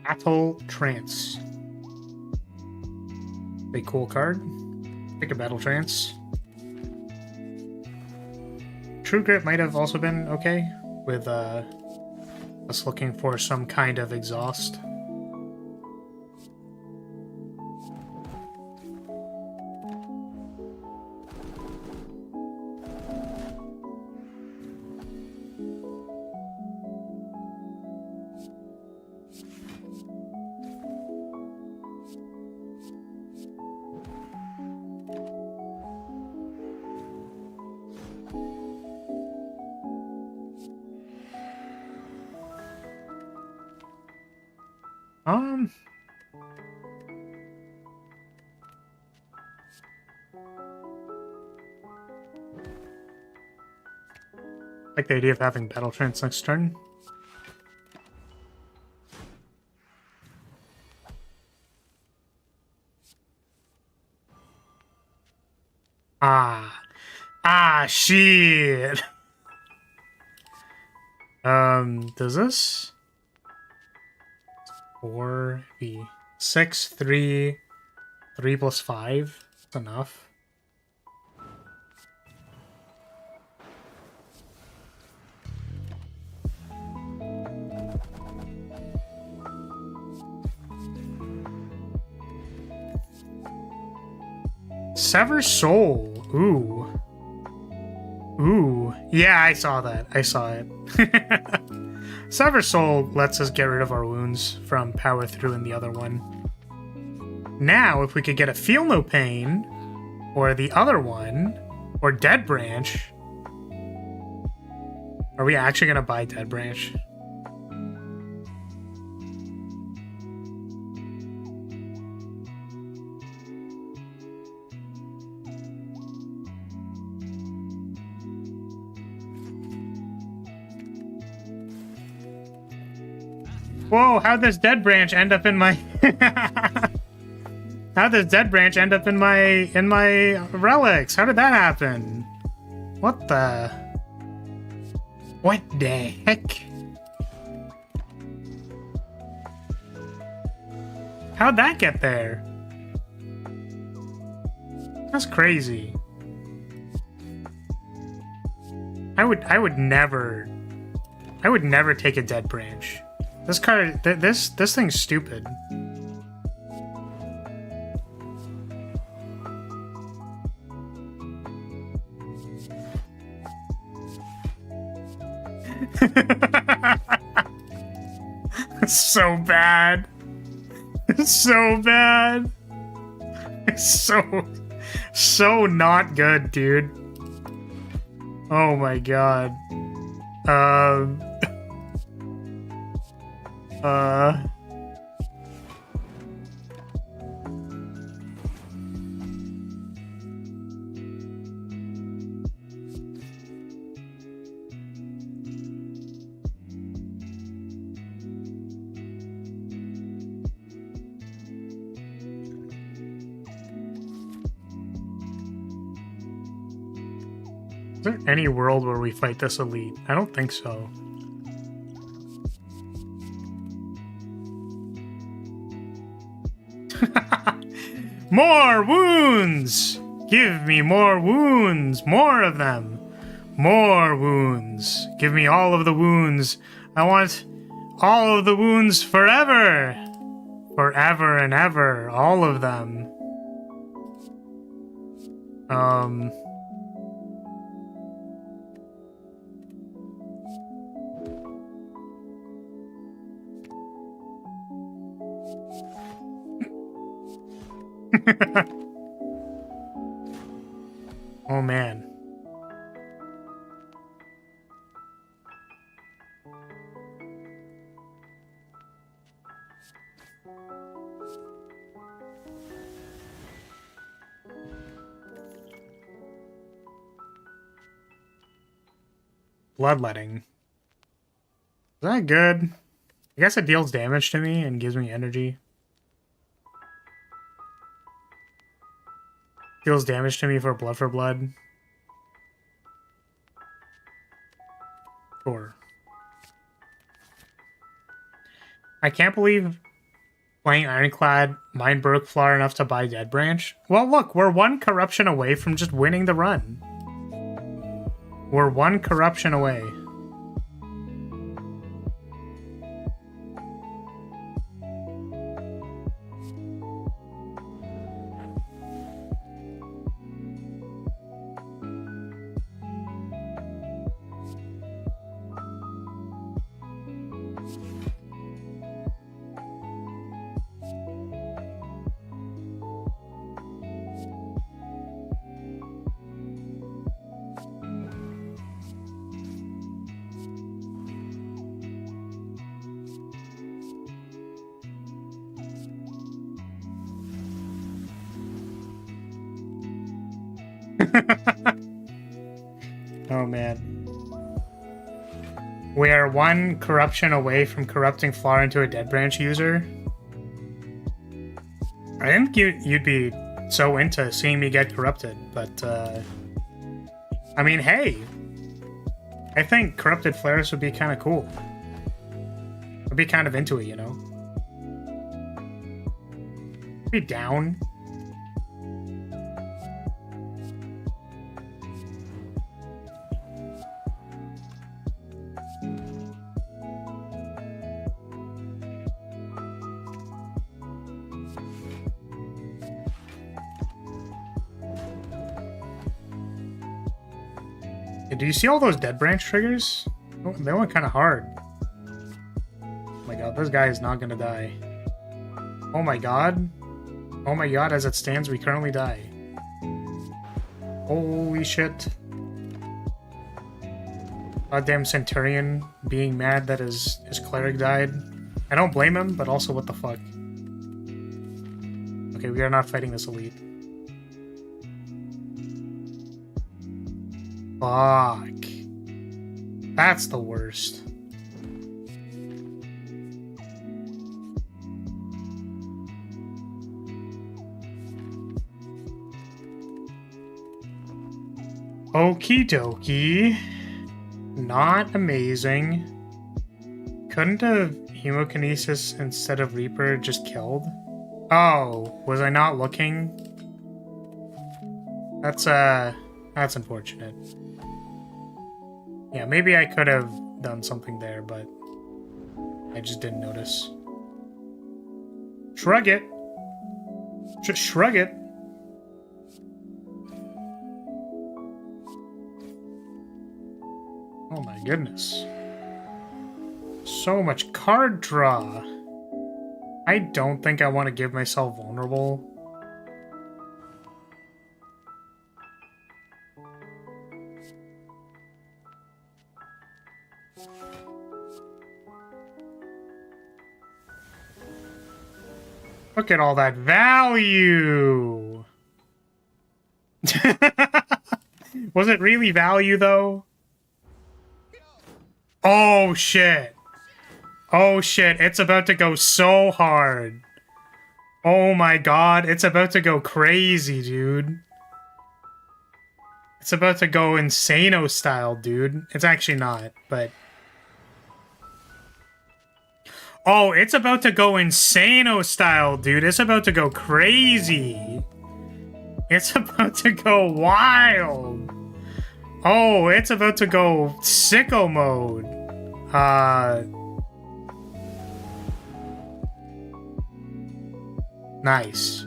Battle Trance. A cool card. Pick a Battle Trance. True Grit might have also been okay with us looking for some kind of exhaust. Like the idea of having Battle Trance next turn. Shit. Does this 4 be 6, 3, 3 plus 5? That's enough. Sever Soul. Ooh. Ooh. Yeah, I saw that. I saw it. Sever Soul lets us get rid of our wounds from Power Through in the other one. Now, if we could get a Feel No Pain, or the other one, or Dead Branch. Are we actually going to buy Dead Branch? Whoa, how'd this Dead Branch end up in my... How'd this Dead Branch end up in my relics? How did that happen? What the... What the heck? How'd that get there? That's crazy. I would never take a Dead Branch. This card, this thing's stupid. It's so bad. It's so bad. It's so not good, dude. Oh my god. Is there any world where we fight this elite? I don't think so. More wounds! Give me more wounds! More of them! More wounds! Give me all of the wounds! I want all of the wounds forever! Forever and ever. All of them. Oh man. Bloodletting. Is that good? I guess it deals damage to me and gives me energy. Deals damage to me for blood. Sure. I can't believe Playing Ironclad, mine broke far enough to buy Dead Branch. Well, look, we're one corruption away from just winning the run. We're one corruption away. Oh man. We are one corruption away from corrupting Flower into a Dead Branch user. I think you'd be so into seeing me get corrupted, but I mean, hey, I think corrupted flares would be kind of cool. I'd be kind of into it, you know? Be down. Do you see all those Dead Branch triggers? Oh, they went kind of hard. Oh my god, this guy is not gonna die. Oh my god. Oh my god, as it stands, we currently die. Holy shit. Goddamn Centurion being mad that his cleric died. I don't blame him, but also what the fuck. Okay, we are not fighting this elite. Fuck. That's the worst. Okie dokie. Not amazing. Couldn't have Hemokinesis instead of Reaper just killed? Oh, was I not looking? That's unfortunate. Yeah, maybe I could have done something there, but I just didn't notice. Shrug it. Just shrug it. Oh my goodness. So much card draw. I don't think I want to give myself vulnerable. Look at all that value! Was it really value, though? Oh, shit. Oh, shit. It's about to go so hard. Oh, my God. It's about to go crazy, dude. It's about to go Insano style, dude. It's actually not, but... Oh, it's about to go Insano style, dude. It's about to go crazy. It's about to go wild. Oh, it's about to go sicko mode. Nice.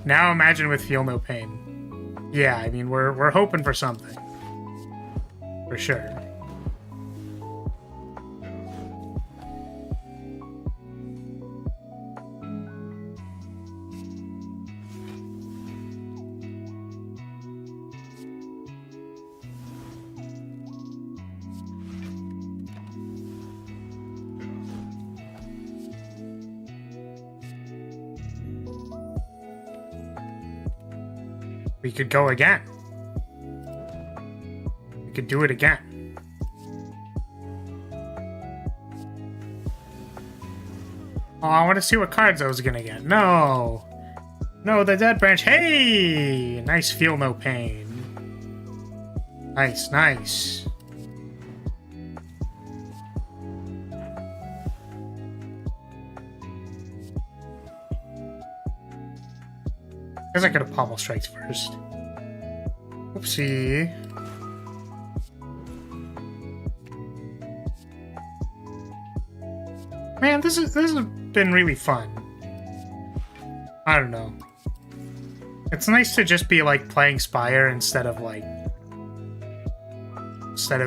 Now imagine with Feel No Pain. Yeah, I mean, we're hoping for something. For sure. We could go again. We could do it again. Oh, I want to see what cards I was gonna get. No! No, the Dead Branch. Hey! Nice Feel No Pain. Nice, nice. Guess I could have pommel strikes first. Oopsie. Man, this has been really fun. I don't know. It's nice to just be like playing Spire instead of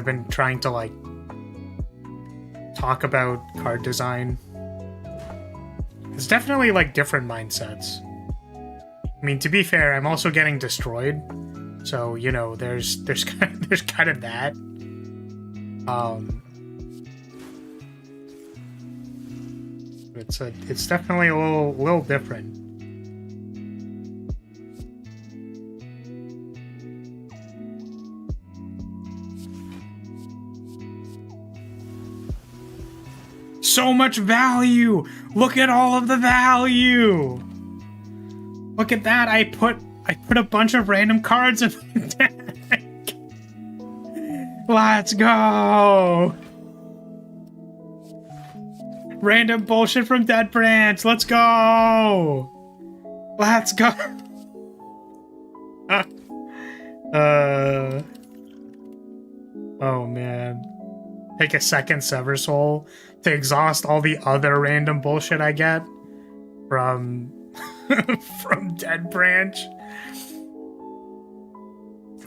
been trying to like talk about card design. It's definitely like different mindsets. I mean, to be fair, I'm also getting destroyed, so you know, there's kind of that. It's definitely a little different. So much value! Look at all of the value! Look at that! I put a bunch of random cards in the deck! Let's go! Random bullshit from Dead Branch! Let's go! Let's go! Oh man. Take a second Sever Soul to exhaust all the other random bullshit I get from from Dead Branch.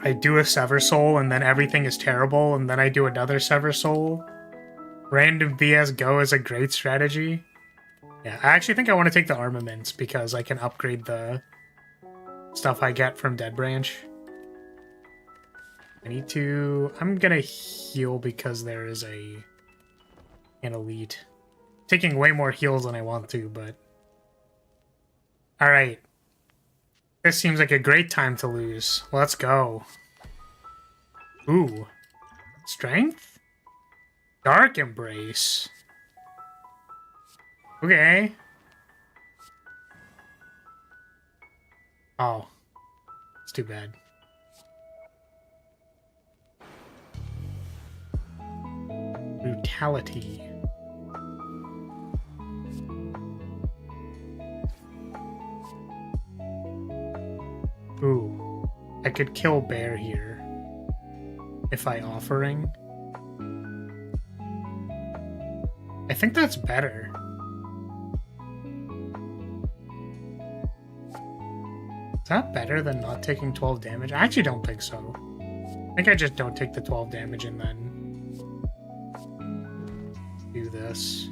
I do a Sever Soul and then everything is terrible, and then I do another Sever Soul. Random VS Go is a great strategy. Yeah, I actually think I want to take the armaments because I can upgrade the stuff I get from Dead Branch. I'm gonna heal because there is an elite. Taking way more heals than I want to, but... Alright. This seems like a great time to lose. Let's go. Ooh. Strength? Dark Embrace. Okay. Oh. It's too bad. Brutality. Ooh. I could kill Bear here. If I offering. I think that's better. Is that better than not taking 12 damage? I actually don't think so. I think I just don't take the 12 damage and then do this.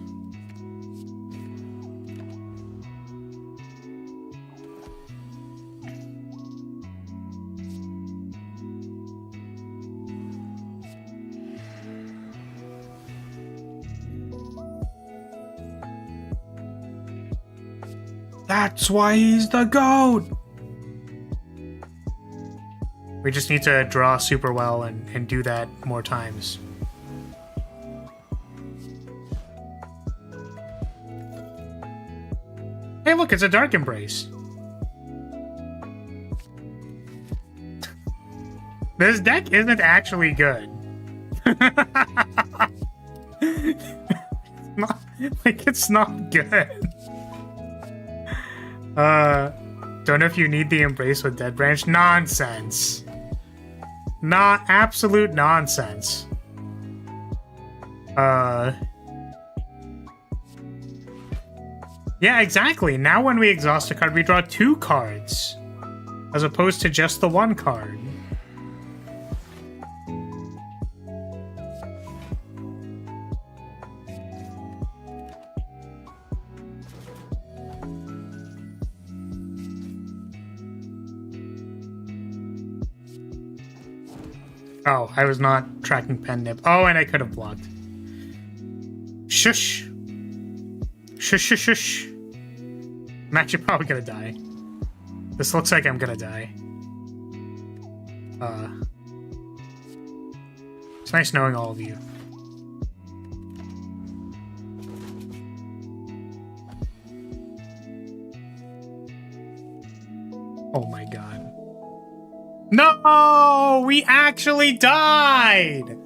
That's why he's the GOAT! We just need to draw super well and do that more times. Hey look, it's a Dark Embrace. This deck isn't actually good. It's not good. Don't know if you need the Embrace with Dead Branch. Nonsense. Not absolute nonsense. Yeah, exactly. Now when we exhaust a card, we draw 2 cards. As opposed to just the 1 card. Oh, I was not tracking pen nip. Oh, and I could have blocked. Shush. Shush, shush, shush. I'm actually probably gonna die. This looks like I'm gonna die. It's nice knowing all of you. Oh my god. No! We actually died!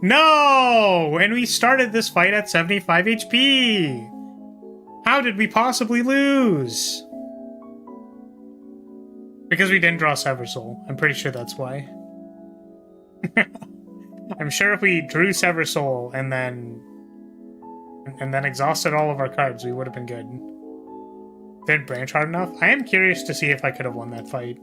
No! And we started this fight at 75 HP! How did we possibly lose? Because we didn't draw Sever Soul. I'm pretty sure that's why. I'm sure if we drew Sever Soul and then exhausted all of our cards, we would have been good. Did branch hard enough? I am curious to see if I could have won that fight.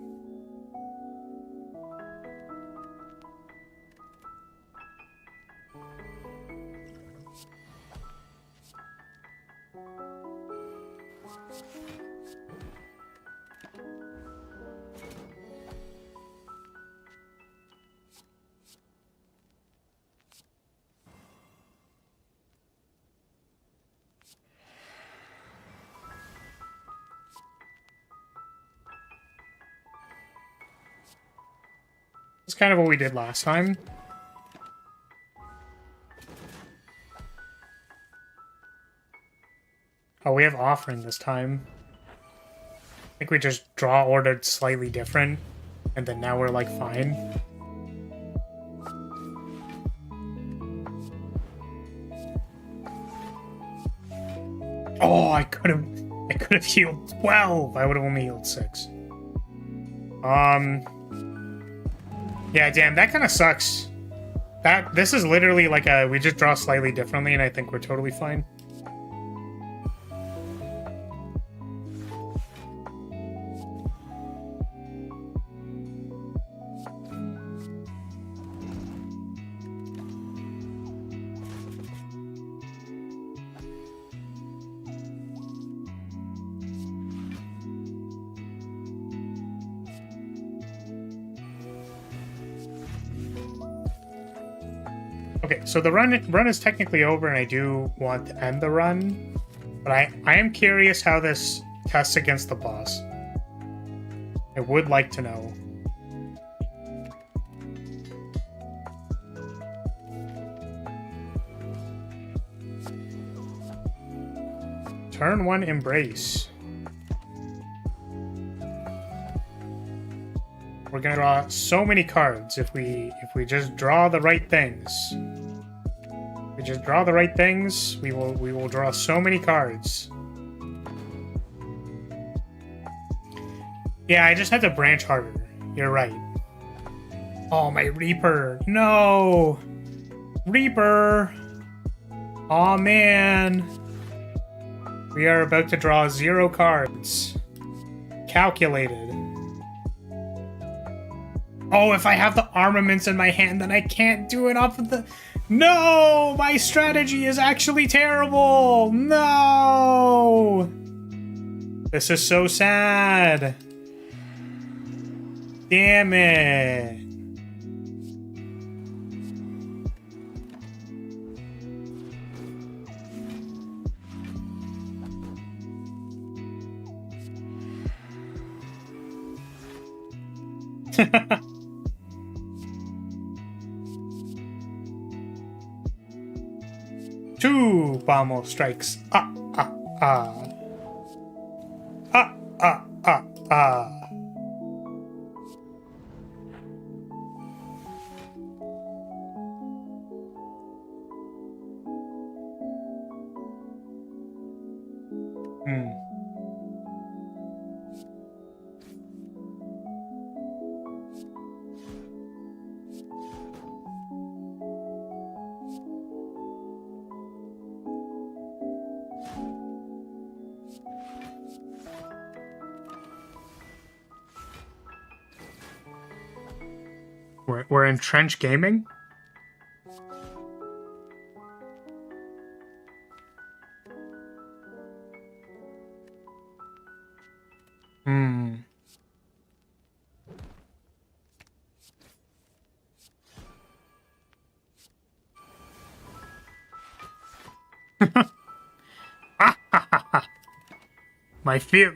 It's kind of what we did last time. Oh, we have offering this time. I think we just draw ordered slightly different, and then now we're like fine. Oh, I could have healed 12. I would have only healed 6. Yeah, damn, that kind of sucks. This is literally like we just draw slightly differently, and I think we're totally fine. Okay, so the run is technically over, and I do want to end the run, but I am curious how this tests against the boss. I would like to know. Turn 1 Embrace. We're gonna draw so many cards if we just draw the right things. If we just draw the right things, we will draw so many cards. Yeah, I just had to branch harder. You're right. Oh, my Reaper. No! Reaper! Aw, man. We are about to draw 0 cards. Calculated. Oh, if I have the armaments in my hand, then I can't do enough of the... No! My strategy is actually terrible! No! This is so sad. Damn it. Two pommel strikes. We're in Trench Gaming?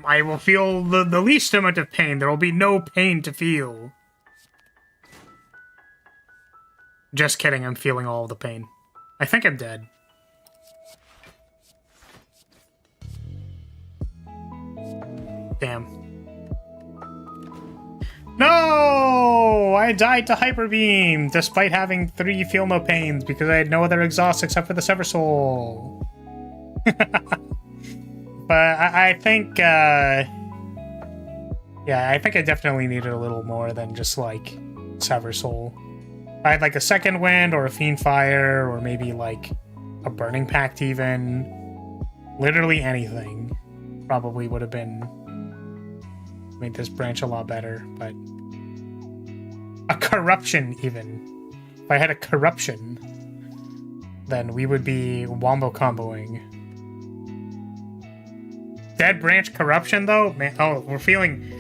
I will feel the least amount of pain. There will be no pain to feel. Just kidding, I'm feeling all the pain. I think I'm dead. Damn. No! I died to Hyper Beam, despite having 3 feel no pains, because I had no other exhaust except for the Sever Soul. But I think, Yeah, I think I definitely needed a little more than just, like, Sever Soul. If I had, like, a Second Wind or a Fiend Fire or maybe, like, a Burning Pact even. Literally anything probably would have made this branch a lot better, but... A Corruption, even. If I had a Corruption, then we would be wombo comboing. Dead Branch Corruption, though? Man, oh, we're feeling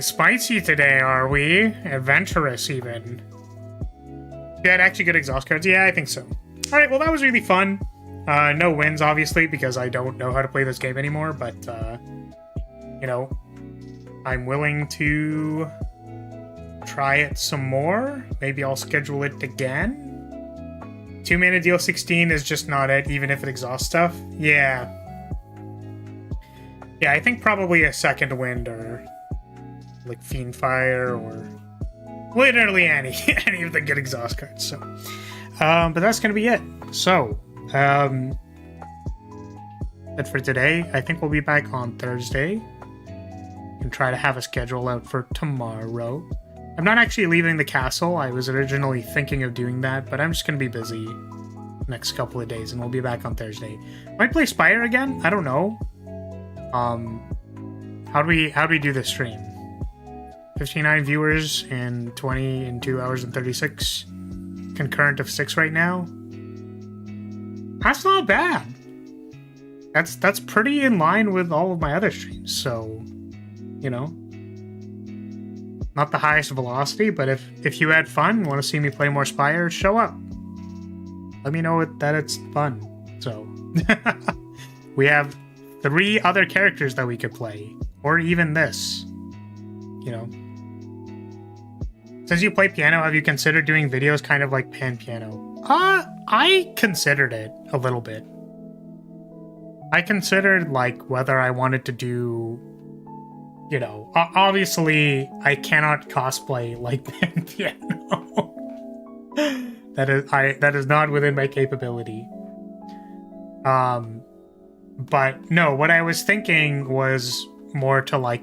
spicy today, are we? Adventurous, even. Yeah, actually good exhaust cards. Yeah, I think so. Alright, well, that was really fun. No wins, obviously, because I don't know how to play this game anymore, but, you know, I'm willing to try it some more. Maybe I'll schedule it again. 2-mana deal 16 is just not it, even if it exhausts stuff. Yeah. Yeah, I think probably a Second Wind or like Fiend Fire or literally any of the good exhaust cards. So, but that's gonna be it. So, and for today, I think we'll be back on Thursday and try to have a schedule out for tomorrow. I'm not actually leaving the castle. I was originally thinking of doing that, but I'm just gonna be busy next couple of days, and we'll be back on Thursday. Might play Spire again. I don't know. How do we do this stream? 59 viewers and 20 in 2 hours and 36. Concurrent of 6 right now. That's not bad. That's pretty in line with all of my other streams. So, you know, not the highest velocity, but if you had fun, want to see me play more Spire, show up. Let me know that it's fun. So, we have 3 other characters that we could play, or even this, you know. Since you play piano, have you considered doing videos kind of like pan piano? I considered it a little bit. I considered like whether I wanted to do, you know, obviously I cannot cosplay like pan piano. That is not within my capability. But no, what I was thinking was more to like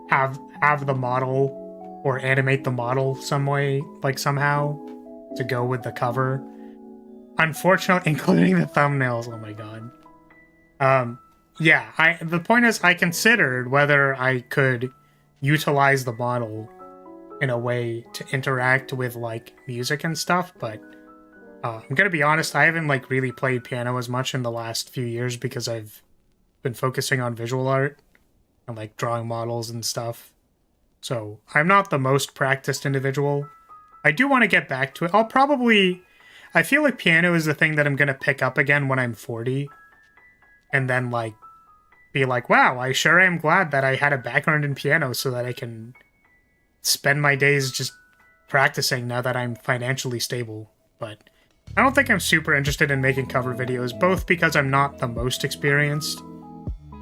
have the model or animate the model some way, like somehow, to go with the cover. Unfortunately, including the thumbnails. Oh my god. Yeah, the point is I considered whether I could utilize the model in a way to interact with like music and stuff, but I'm gonna be honest, I haven't like really played piano as much in the last few years because I've been focusing on visual art and like drawing models and stuff. So I'm not the most practiced individual. I do want to get back to it. I feel like piano is the thing that I'm gonna pick up again when I'm 40. And then like be like, wow, I sure am glad that I had a background in piano so that I can spend my days just practicing now that I'm financially stable. But I don't think I'm super interested in making cover videos, both because I'm not the most experienced.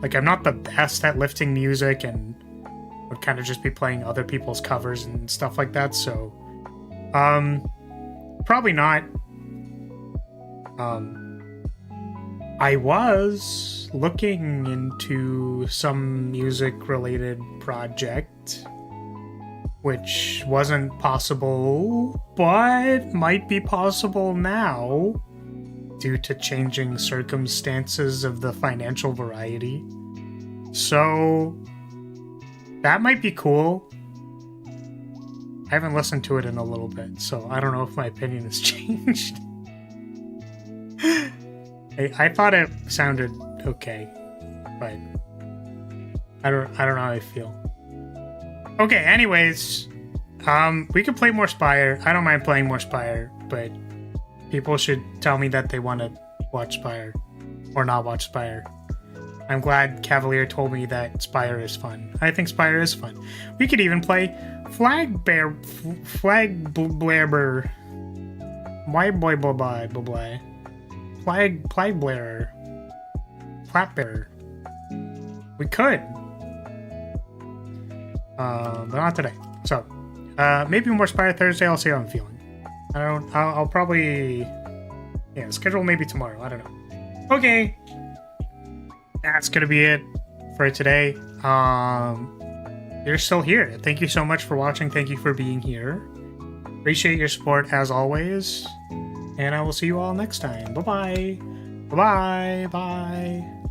Like, I'm not the best at lifting music and would kind of just be playing other people's covers and stuff like that, so... probably not. I was looking into some music-related project, which wasn't possible, but might be possible now due to changing circumstances of the financial variety. So that might be cool. I haven't listened to it in a little bit, so I don't know if my opinion has changed. I thought it sounded okay, but I don't know how I feel. Okay, anyways, we could play more Spire. I don't mind playing more Spire, but people should tell me that they want to watch Spire or not watch Spire. I'm glad Cavalier told me that Spire is fun. I think Spire is fun. We could even play Flag Blabber. Why boy blah blah blah blah. Plague Blarer. Flat Bearer. We could. But not today. So, maybe more Spire Thursday. I'll see how I'm feeling. I'll probably... Yeah, schedule maybe tomorrow. I don't know. Okay. That's gonna be it for today. you're still here. Thank you so much for watching. Thank you for being here. Appreciate your support as always. And I will see you all next time. Bye-bye. Bye-bye. Bye.